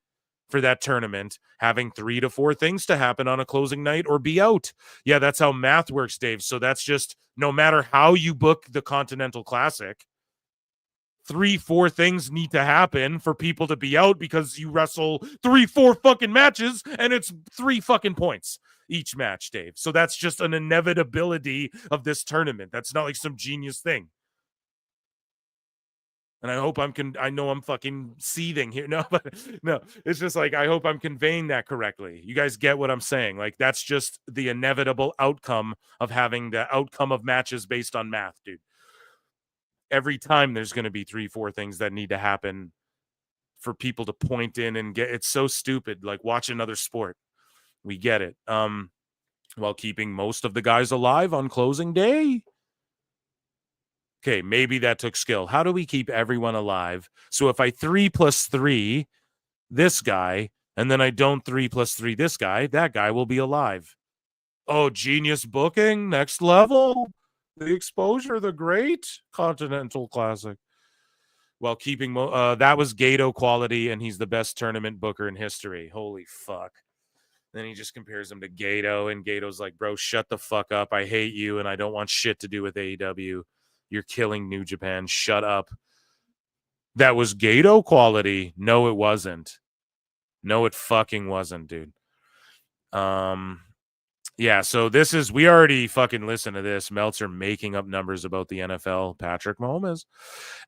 For that tournament, having 3 to 4 things to happen on a closing night or be out. Yeah, that's how math works, Dave. So that's just no matter how you book the Continental Classic, 3-4 things need to happen for people to be out because you wrestle 3-4 fucking matches and it's 3 fucking points each match, Dave. So that's just an inevitability of this tournament. That's not like some genius thing. And I hope I know I'm fucking seething here. No, but no, it's just like, I hope I'm conveying that correctly. You guys get what I'm saying? Like, that's just the inevitable outcome of having the outcome of matches based on math, dude. Every time there's going to be 3-4 things that need to happen for people to point in and get, it's so stupid. Like, watch another sport. We get it. While keeping most of the guys alive on closing day. Okay, maybe that took skill. How do we keep everyone alive? So if I 3 + 3 this guy, and then I don't 3 + 3 this guy, that guy will be alive. Oh, genius booking, next level. The exposure, the great Continental Classic. While keeping, that was Gato quality, and he's the best tournament booker in history. Holy fuck. Then he just compares him to Gato, and Gato's like, bro, shut the fuck up. I hate you, and I don't want shit to do with AEW. You're killing New Japan. Shut up. That was Gato quality. No, it wasn't. No, it fucking wasn't, dude. Yeah, so this is, we already fucking listened to this. Meltzer making up numbers about the NFL, Patrick Mahomes.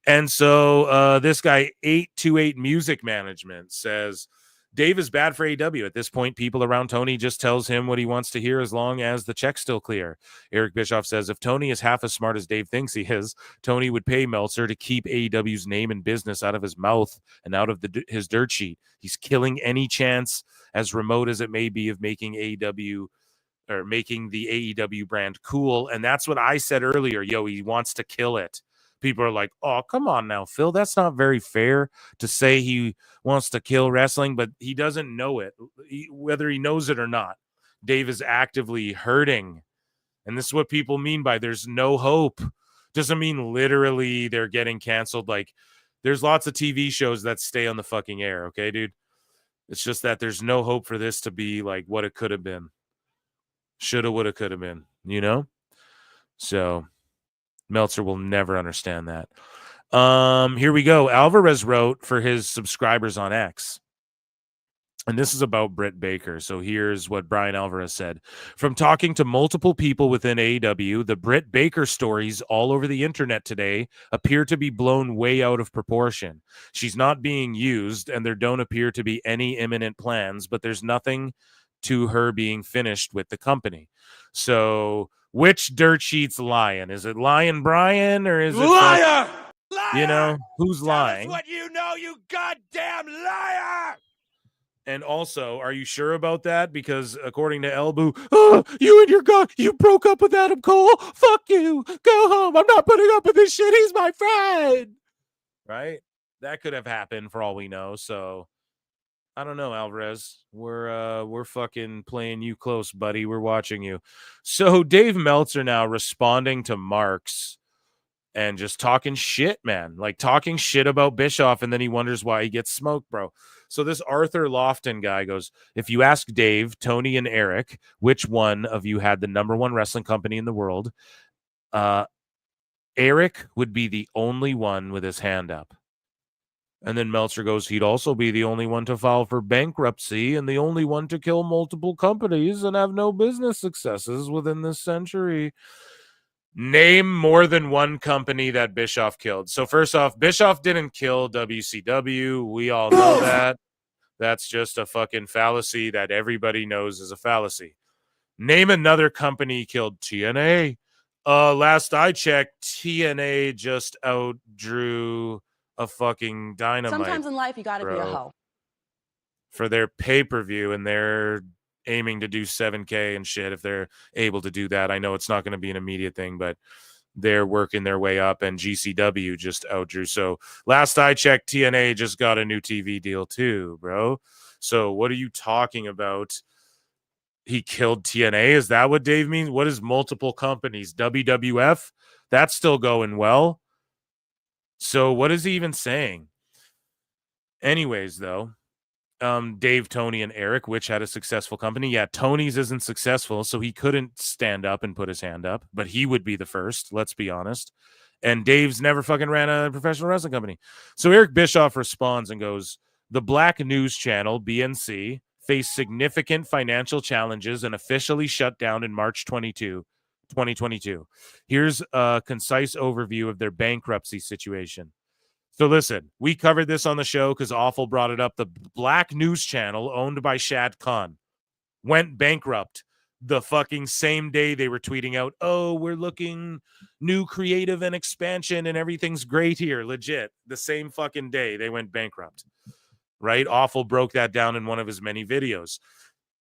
And so this guy, 828 Music Management, says, Dave is bad for AEW. At this point, people around Tony just tells him what he wants to hear as long as the check's still clear. Eric Bischoff says, if Tony is half as smart as Dave thinks he is, Tony would pay Meltzer to keep AEW's name and business out of his mouth and out of his dirt sheet. He's killing any chance, as remote as it may be, of making AEW or making the AEW brand cool. And that's what I said earlier. Yo, he wants to kill it. People are like, oh, come on now, Phil. That's not very fair to say he wants to kill wrestling, but he doesn't know it, whether he knows it or not. Dave is actively hurting. And this is what people mean by there's no hope. Doesn't mean literally they're getting canceled. Like, there's lots of TV shows that stay on the fucking air. Okay, dude? It's just that there's no hope for this to be like what it could have been. Shoulda, woulda, could have been, you know? So Meltzer will never understand that. Here we go. Alvarez wrote for his subscribers on X. And this is about Britt Baker. So here's what Brian Alvarez said. From talking to multiple people within AEW, the Britt Baker stories all over the internet today appear to be blown way out of proportion. She's not being used, and there don't appear to be any imminent plans, but there's nothing to her being finished with the company. So which dirt sheet's lying? Is it lying Brian, or is it Liar? You know, who's lying? What you know, you goddamn liar! And also, are you sure about that? Because according to Elbu, you and your god, you broke up with Adam Cole. Fuck you. Go home. I'm not putting up with this shit. He's my friend. Right? That could have happened for all we know. So I don't know, Alvarez. We're fucking playing you close, buddy. We're watching you. So Dave Meltzer now responding to Marks and just talking shit, man. Like talking shit about Bischoff, and then he wonders why he gets smoked, bro. So this Arthur Lofton guy goes, if you ask Dave, Tony, and Eric, which one of you had the #1 wrestling company in the world, Eric would be the only one with his hand up. And then Meltzer goes, he'd also be the only one to file for bankruptcy and the only one to kill multiple companies and have no business successes within this century. Name more than one company that Bischoff killed. So first off, Bischoff didn't kill WCW. We all know that. That's just a fucking fallacy that everybody knows is a fallacy. Name another company he killed. TNA. Last I checked, TNA just outdrew a fucking Dynamite. Sometimes in life, you got to be a hoe. For their pay-per-view, and they're aiming to do 7K and shit if they're able to do that. I know it's not going to be an immediate thing, but they're working their way up, and GCW just outdrew. So last I checked, TNA just got a new TV deal too, bro. So what are you talking about? He killed TNA? Is that what Dave means? What is multiple companies? WWF? That's still going well. So what is he even saying? Anyways, though, Dave, Tony, and Eric, which had a successful company. Yeah, Tony's isn't successful, so he couldn't stand up and put his hand up, but he would be the first, let's be honest. And Dave's never fucking ran a professional wrestling company. So Eric Bischoff responds and goes, the Black News Channel, BNC, faced significant financial challenges and officially shut down in March 2022. Here's a concise overview of their bankruptcy situation. So listen, we covered this on the show because Awful brought it up. The Black News Channel, owned by Shad Khan, went bankrupt the fucking same day they were tweeting out, oh, we're looking new creative and expansion and everything's great here. Legit. The same fucking day they went bankrupt, right? Awful broke that down in one of his many videos.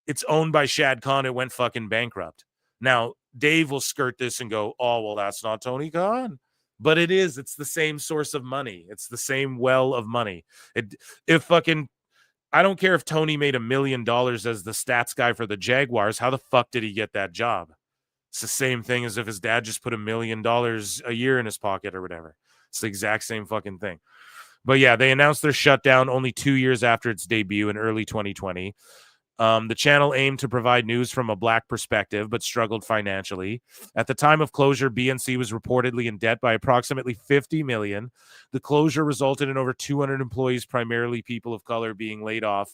It's owned by Shad Khan. It went fucking bankrupt. Now, Dave will skirt this and go, oh, well, that's not Tony Khan. But it is. It's the same source of money. It's the same well of money. I don't care if Tony made $1 million as the stats guy for the Jaguars. How the fuck did he get that job? It's the same thing as if his dad just put $1 million a year in his pocket or whatever. It's the exact same fucking thing. But yeah, they announced their shutdown only 2 years after its debut in early 2020. The channel aimed to provide news from a Black perspective, but struggled financially. At the time of closure, BNC was reportedly in debt by approximately $50 million. The closure resulted in over 200 employees, primarily people of color, being laid off.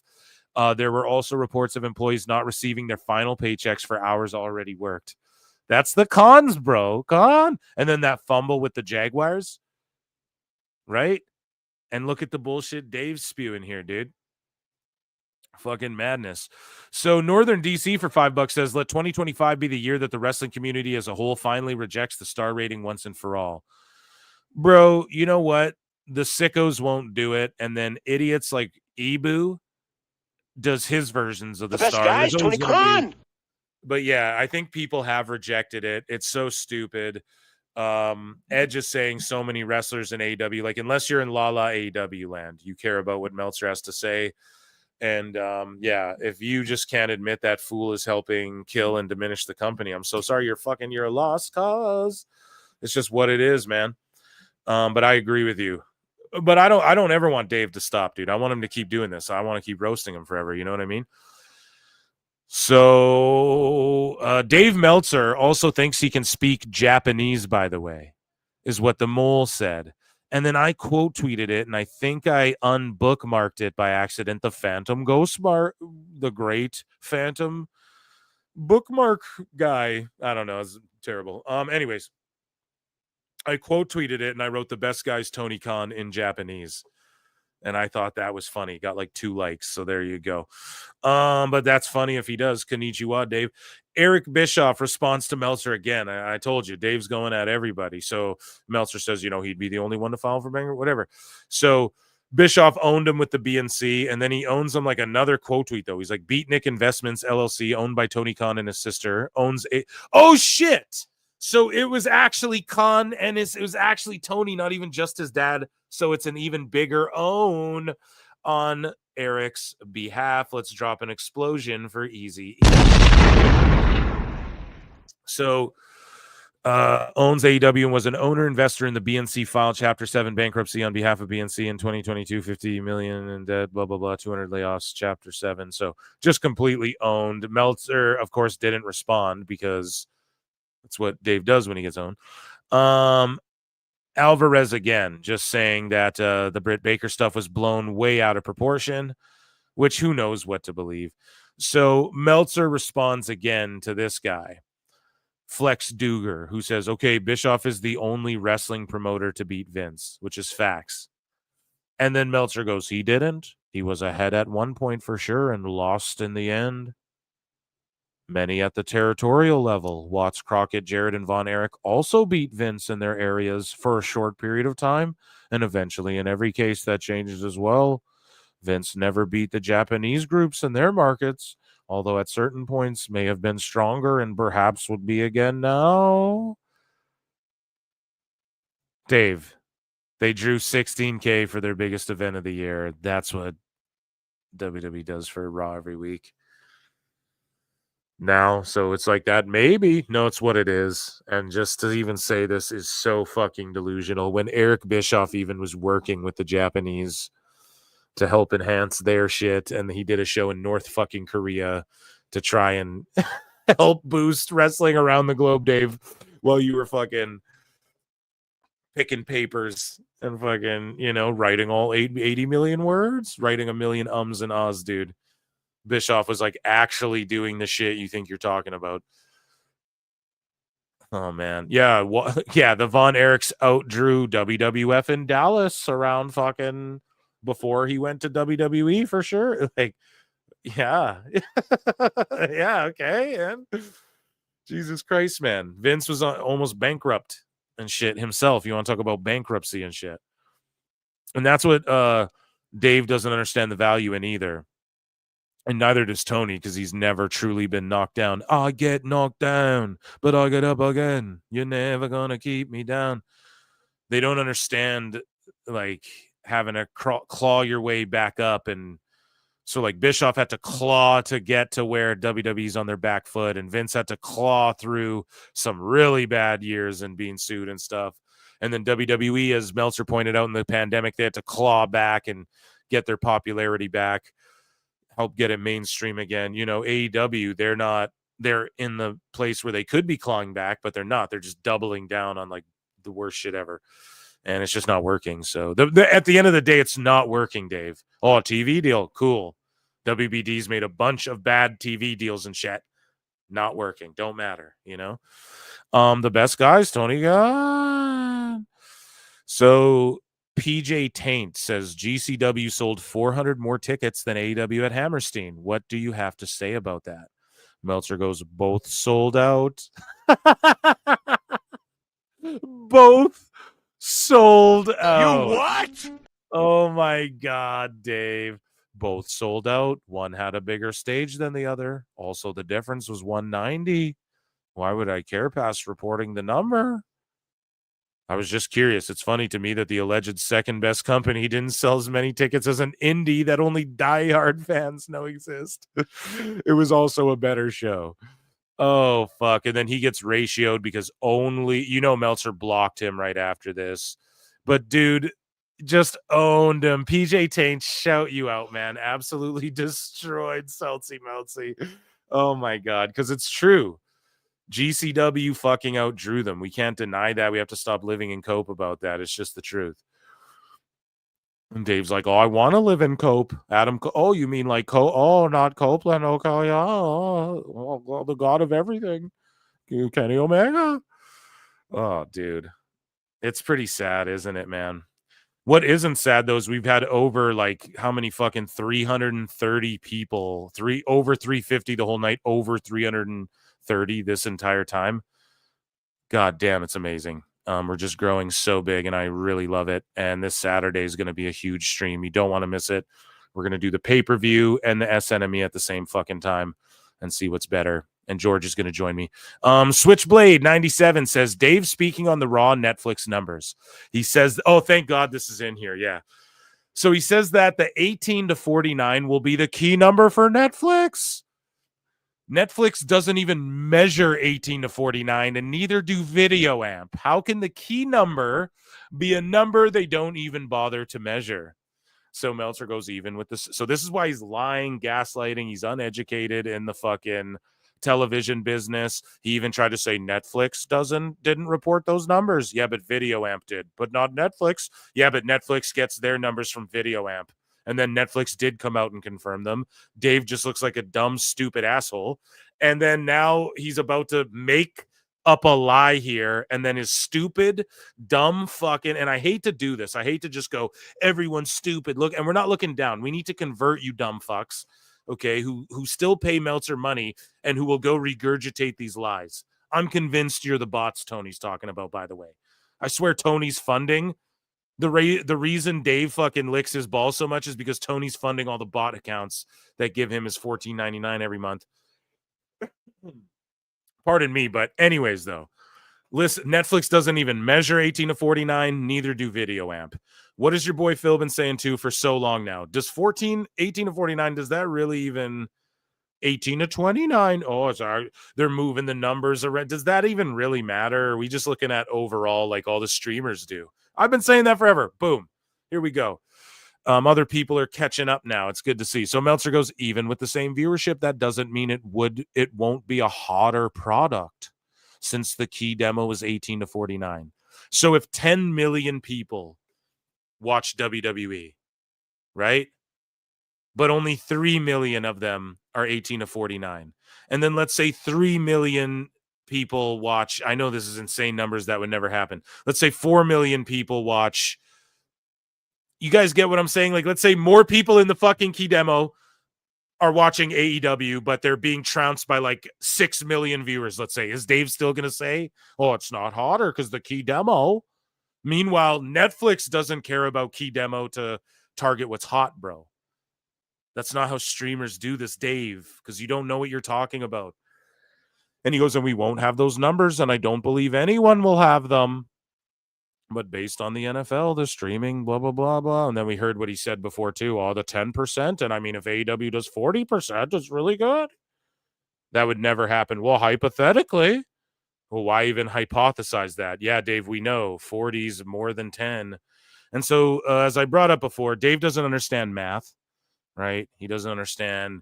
There were also reports of employees not receiving their final paychecks for hours already worked. That's the cons, bro. Con. And then that fumble with the Jaguars, right? And look at the bullshit Dave's spewing here, dude. Fucking madness. So Northern DC for $5 says, let 2025 be the year that the wrestling community as a whole finally rejects the star rating once and for all. Bro, you know what? The sickos won't do it. And then idiots like Ibu does his versions of the best star. guys, Tony Khan. But yeah, I think people have rejected it. It's so stupid. Edge is saying so many wrestlers in AEW, like unless you're in La La AEW land, you care about what Meltzer has to say. And yeah, if you just can't admit that fool is helping kill and diminish the company, I'm so sorry. You're a lost cause. It's just what it is, man. But I agree with you. But I don't ever want Dave to stop, dude. I want him to keep doing this. I want to keep roasting him forever. You know what I mean? So Dave Meltzer also thinks he can speak Japanese, by the way, is what the mole said. And then I quote tweeted it, and I think I unbookmarked it by accident. The Phantom Ghostmark, the great Phantom bookmark guy. I don't know. It's terrible. Anyways, I quote tweeted it, and I wrote the best guys Tony Khan in Japanese. And I thought that was funny. Got like 2 likes. So there you go. But that's funny if he does. Konnichiwa, Dave. Eric Bischoff responds to Meltzer again. I told you, Dave's going at everybody. So Meltzer says, he'd be the only one to file for banger, whatever. So Bischoff owned him with the BNC, and then he owns them like another quote tweet, though. He's like, Beatnik Investments, LLC, owned by Tony Khan and his sister, owns a... Oh, shit! So it was actually Khan, and it was actually Tony, not even just his dad. So it's an even bigger own on Eric's behalf. Let's drop an explosion for Easy. So owns AEW and was an owner investor in the BNC filed Chapter 7 bankruptcy on behalf of BNC in 2022, 50 million in debt, blah, blah, blah, 200 layoffs, Chapter 7. So just completely owned. Meltzer, of course, didn't respond because that's what Dave does when he gets owned. Alvarez again, just saying that the Britt Baker stuff was blown way out of proportion, which who knows what to believe. So Meltzer responds again to this guy, Flex Duger, who says, okay, Bischoff is the only wrestling promoter to beat Vince, which is facts. And then Meltzer goes, he didn't. He was ahead at one point for sure and lost in the end. Many at the territorial level, Watts, Crockett, Jarrett, and Von Erich also beat Vince in their areas for a short period of time, and eventually in every case that changes as well. Vince never beat the Japanese groups in their markets. although at certain points may have been stronger and perhaps would be again now. Dave, they drew 16K for their biggest event of the year. That's what WWE does for Raw every week now. So it's like that. Maybe. No, it's what it is. And just to even say this is so fucking delusional. When Eric Bischoff even was working with the Japanese to help enhance their shit, and he did a show in North fucking Korea to try and help boost wrestling around the globe, Dave, while you were fucking picking papers and fucking, writing all 80 million words, writing a million ums and ahs, dude. Bischoff was like actually doing the shit you think you're talking about. Oh man. Yeah. Yeah. The Von Erichs outdrew WWF in Dallas around fucking before he went to WWE for sure. Like, yeah. Yeah. Okay. And Jesus Christ, man. Vince was almost bankrupt and shit himself. You want to talk about bankruptcy and shit. And that's what Dave doesn't understand the value in either. And neither does Tony, because he's never truly been knocked down. I get knocked down, but I get up again. You're never going to keep me down. They don't understand, like, having to claw your way back up. And so, like, Bischoff had to claw to get to where WWE's on their back foot. And Vince had to claw through some really bad years and being sued and stuff. And then WWE, as Meltzer pointed out in the pandemic, they had to claw back and get their popularity back. Help get it mainstream again. AEW, they're in the place where they could be clawing back, but they're not. They're just doubling down on like the worst shit ever. And it's just not working. So at the end of the day, it's not working, Dave. Oh, TV deal. Cool. WBD's made a bunch of bad TV deals and shit. Not working. Don't matter, The best guys, Tony God. So PJ Taint says GCW sold 400 more tickets than AEW at Hammerstein. What do you have to say about that? Meltzer goes, both sold out. Both sold out. You what? Oh my God, Dave. Both sold out. One had a bigger stage than the other. Also, the difference was 190. Why would I care past reporting the number? I was just curious. It's funny to me that the alleged second best company didn't sell as many tickets as an indie that only diehard fans know exist. It was also a better show. Oh, fuck. And then he gets ratioed because Meltzer blocked him right after this. But, dude, just owned him. PJ Taint, shout you out, man. Absolutely destroyed Meltzy. Oh, my God. Because it's true. GCW fucking outdrew them. We can't deny that. We have to stop living in cope about that. It's just the truth. And Dave's like, oh, I want to live in cope. Adam, oh, you mean like cope? Oh, not Copeland. Okay, yeah. Oh, the god of everything. Kenny Omega. Oh, dude. It's pretty sad, isn't it, man? What isn't sad, though, is we've had over, like, how many fucking 330 people, over 350 the whole night, over 330 this entire time. God damn, it's amazing. We're just growing so big, and I really love it. And this Saturday is going to be a huge stream. You don't want to miss it. We're going to do the pay-per-view and the SNME at the same fucking time and see what's better. And George is going to join me. Switchblade 97 says, Dave speaking on the Raw Netflix numbers. He says, oh, thank God this is in here. Yeah. So he says that the 18 to 49 will be the key number for Netflix. Netflix doesn't even measure 18 to 49, and neither do Video Amp. How can the key number be a number they don't even bother to measure? So Meltzer goes even with this. So this is why he's lying, gaslighting. He's uneducated in the fucking television business. He even tried to say Netflix didn't report those numbers. Yeah, but Video Amp did, but not Netflix. Yeah, but Netflix gets their numbers from Video Amp. And then Netflix did come out and confirm them. Dave just looks like a dumb, stupid asshole. And then now he's about to make up a lie here. And then his stupid, dumb fucking, and I hate to do this. I hate to just go, everyone's stupid. Look, and we're not looking down. We need to convert you dumb fucks, okay, who still pay Meltzer money and who will go regurgitate these lies. I'm convinced you're the bots Tony's talking about, by the way. I swear Tony's funding The reason Dave fucking licks his balls so much is because Tony's funding all the bot accounts that give him his $14.99 every month. Pardon me, but anyways, though, listen, Netflix doesn't even measure 18 to 49, neither do Video Amp. What has your boy Phil been saying too for so long now? Does 18 to 49, does that really even 18 to 29? Oh, sorry, they're moving the numbers around. Does that even really matter? Are we just looking at overall like all the streamers do? I've been saying that forever. Boom. Here we go. Other people are catching up now. It's good to see. So Meltzer goes, even with the same viewership, that doesn't mean it won't be a hotter product since the key demo is 18 to 49. So if 10 million people watch WWE, right? But only 3 million of them are 18 to 49. And then let's say 3 million people watch. I know this is insane numbers. That would never happen. Let's say 4 million people watch. You guys get what I'm saying? Like, let's say more people in the fucking key demo are watching AEW, but they're being trounced by like 6 million viewers, let's say. Is Dave still going to say, oh, it's not hotter because the key demo? Meanwhile, Netflix doesn't care about key demo to target what's hot, bro. That's not how streamers do this, Dave, because you don't know what you're talking about. And he goes, and we won't have those numbers, and I don't believe anyone will have them. But based on the NFL, the streaming, blah, blah, blah, blah. And then we heard what he said before, too. Oh, the 10%. And I mean, if AEW does 40%, it's really good. That would never happen. Well, hypothetically. Well, why even hypothesize that? Yeah, Dave, we know 40 is more than 10. And so, as I brought up before, Dave doesn't understand math, right? He doesn't understand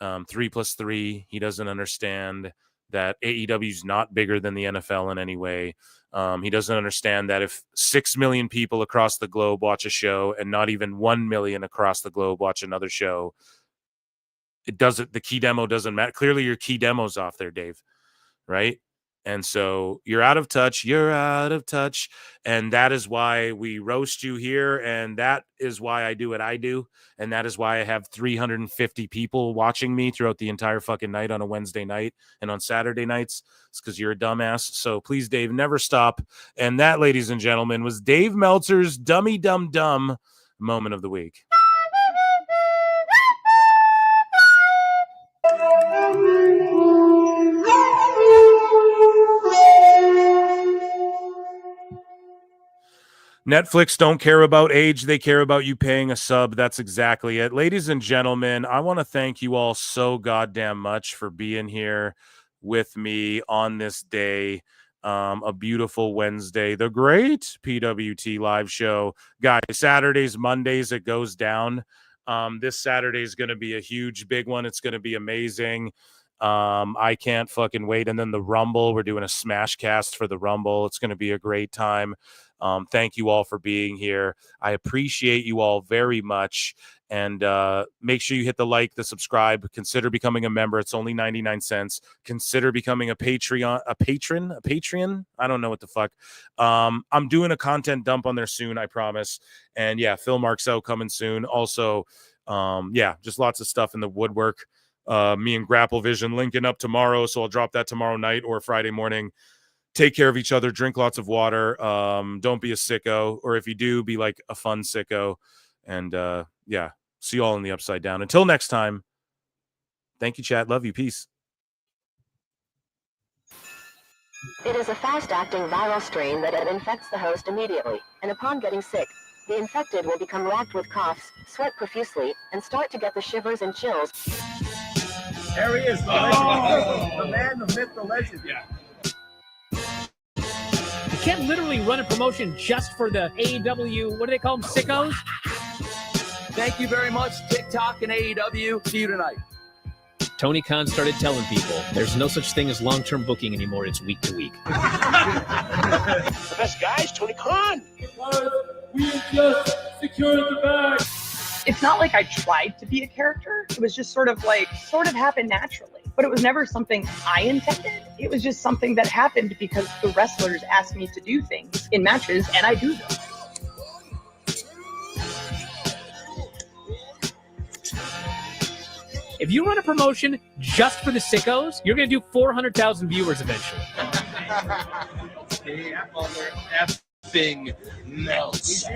3 plus 3. He doesn't understand that AEW is not bigger than the NFL in any way. He doesn't understand that if 6 million people across the globe watch a show and not even 1 million across the globe watch another show, the key demo doesn't matter. Clearly your key demo's off there, Dave, right? And so you're out of touch. And that is why we roast you here. And that is why I do what I do. And that is why I have 350 people watching me throughout the entire fucking night on a Wednesday night and on Saturday nights. It's because you're a dumbass. So please, Dave, never stop. And that, ladies and gentlemen, was Dave Meltzer's Dummy Dumb Dumb moment of the week. Netflix don't care about age. They care about you paying a sub. That's exactly it. Ladies and gentlemen, I want to thank you all so goddamn much for being here with me on this day. A beautiful Wednesday, the great PWT live show. Guys, Saturdays, Mondays, it goes down. This Saturday is going to be a huge, big one. It's going to be amazing. I can't fucking wait. And then the Rumble, we're doing a smash cast for the Rumble. It's going to be a great time. Thank you all for being here. I appreciate you all very much. And make sure you hit the like, the subscribe. Consider becoming a member. It's only 99 cents. Consider becoming a patron. I don't know what the fuck. I'm doing a content dump on there soon, I promise. And yeah, Phil Marks out coming soon. Also, yeah, just lots of stuff in the woodwork. Me and Grapple Vision linking up tomorrow. So I'll drop that tomorrow night or Friday morning. Take care of each other. Drink lots of water. Don't be a sicko. Or if you do, be like a fun sicko. And yeah, see you all in the upside down. Until next time. Thank you, chat. Love you. Peace. It is a fast-acting viral strain that infects the host immediately. And upon getting sick, the infected will become racked with coughs, sweat profusely, and start to get the shivers and chills. There he is, the legend. The man, the myth, the legend. Yeah. You can't literally run a promotion just for the AEW, what do they call them, sickos? Thank you very much, TikTok and AEW. See you tonight. Tony Khan started telling people there's no such thing as long-term booking anymore. It's week to week. The best guys, Tony Khan. We just secured the bag. It's not like I tried to be a character. It was just sort of happened naturally. But it was never something I intended. It was just something that happened because the wrestlers asked me to do things in matches, and I do them. If you run a promotion just for the sickos, you're going to do 400,000 viewers eventually. effing Meltzer.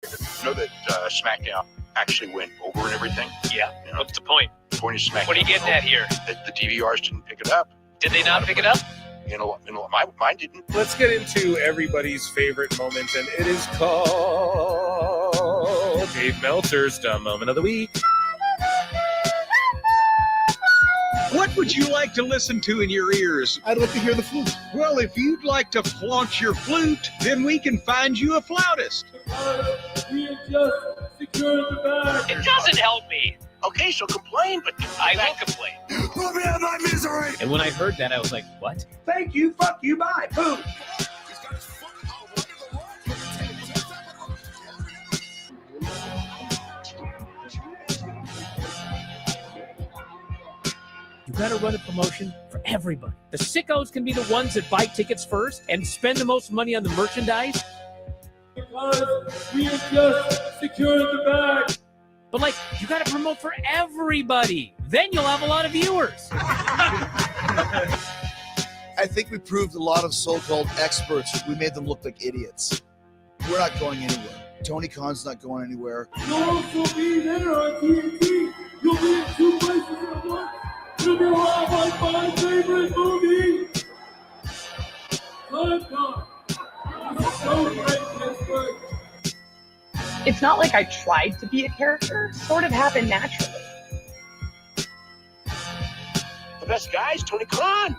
You know that SmackDown actually went over and everything? Yeah. You know, What's the point? the point of SmackDown. What are you getting at here? That the DVRs didn't pick it up. Did they not pick it up? Mine didn't. Let's get into everybody's favorite moment, and it is called Dave Meltzer's Dumb Moment of the Week. What would you like to listen to in your ears? I'd like to hear the flute. Well, if you'd like to flaunt your flute, then we can find you a flautist. We just secured the bag. It doesn't help me. Okay, so complain, but I will complain. let me have my misery. And when I heard that, I was like, what? Thank you, fuck you, bye, boom. You gotta run a promotion for everybody. The sickos can be the ones that buy tickets first and spend the most money on the merchandise. Because we have just secured the bag. But like, you gotta promote for everybody. Then you'll have a lot of viewers. I think we proved a lot of so-called experts. We made them look like idiots. We're not going anywhere. Tony Khan's not going anywhere. You'll also be there on TNT. You'll be in 2 places at once. You'll be live on my favorite movie. Lifetime. It's so great, Pittsburgh. It's not like I tried to be a character. It sort of happened naturally. The best guys, Tony Khan.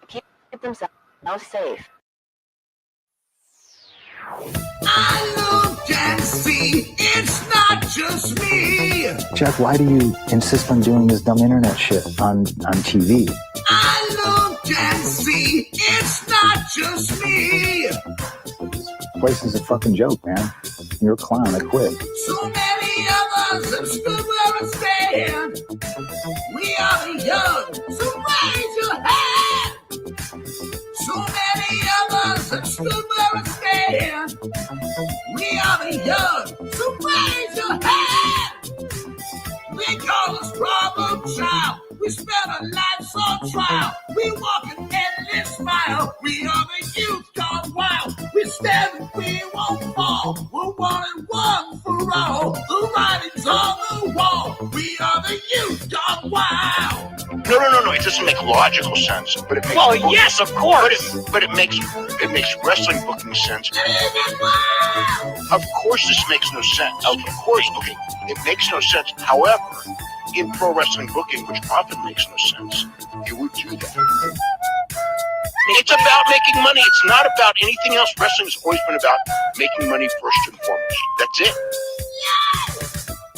Keep themselves safe. I look and see it's not just me. Jack, why do you insist on doing this dumb internet shit on TV? I look and see it's not just me. This place is a fucking joke, man. You're a clown. I quit. So many of us have stood where we stand. We are the young, so raise your hand. So many of us have stood where we stand. We are the young, so raise your hand. We call us problem child. We spend our lives on trial. We walk an endless mile. We are the youth gone wild. We stand and we won't fall. We're 1 and 1 for all. The writing's on the wall. We are the youth gone wild. No. It doesn't make logical sense, but it makes. Well, yes, of course. But it makes wrestling booking sense. Of course, this makes no sense. Of course, okay, it makes no sense. However, in pro wrestling booking, which often makes no sense, you would do that. It's about making money. It's not about anything else. Wrestling's always been about making money first and foremost. That's it.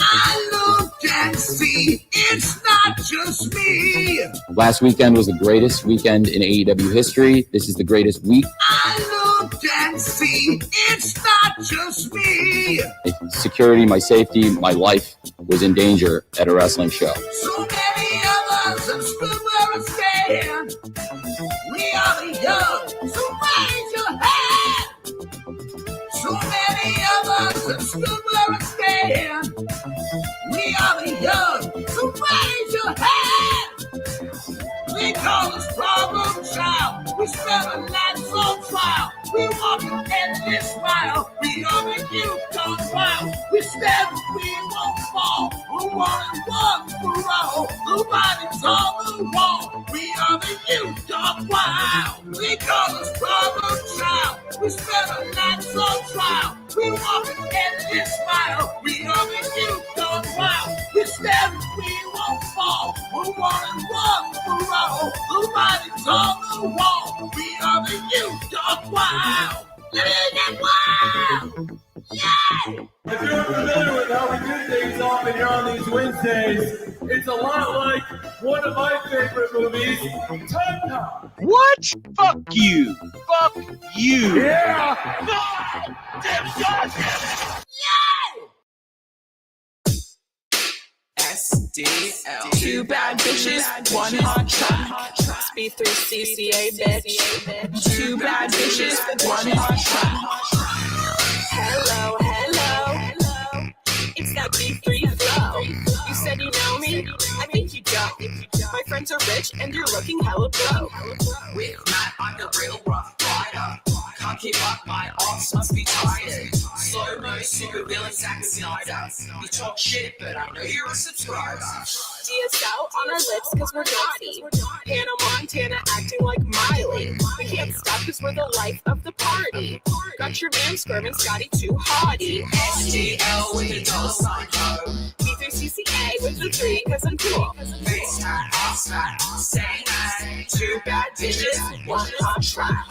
I look and see it's not just me. Last weekend was the greatest weekend in AEW history. This is the greatest week. I look and see it's not just me. My security, my safety, my life was in danger at a wrestling show. So many of us have stood where we stand. We are the young, so raise your hand. So many of us have stood where we stand. We are the young, so raise your hand. We call us problem child. We spend our lives on trial. We walk an endless mile. We are the youth gone wild. We stand and we won't fall. We're 1 and 1 for all. The writing's on the wall. We are the youth gone wild. We call us problem child. We spend our lives on trial. We walk an endless mile. We are the youth gone wild. We stand and we won't fall. We're 1 and 1 for all. The writing's on the wall. We are the youth gone wild. Get wild! Yeah! If you're familiar with how we do things often here on these Wednesdays, it's a lot like one of my favorite movies, Time Cop. What? Fuck you. Fuck you. Yeah! SDL. 2 bad bitches, 1 hot track. B3CCA, bitch. 2 bad bitches, 1 hot track. Hello. It's that B3 flow. You said you know me? I think you don't. my friends are rich and you're looking hella broke. With Matt, I'm the real rough rider. Can't keep up, my arms must be tired. Slow-mo, supervillain, Zack Snyder. You talk shit, but I know you're a subscriber. DSL on our lips cause we're naughty. Hannah Montana acting like Miley. We can't stop cause we're the life of the party. Got your man squirming Scotty too haughty. STL with a $sign code. B3CCA with the 3 cause I'm cool. Face hat, ass fat, say that. Two bad bitches, one hot track.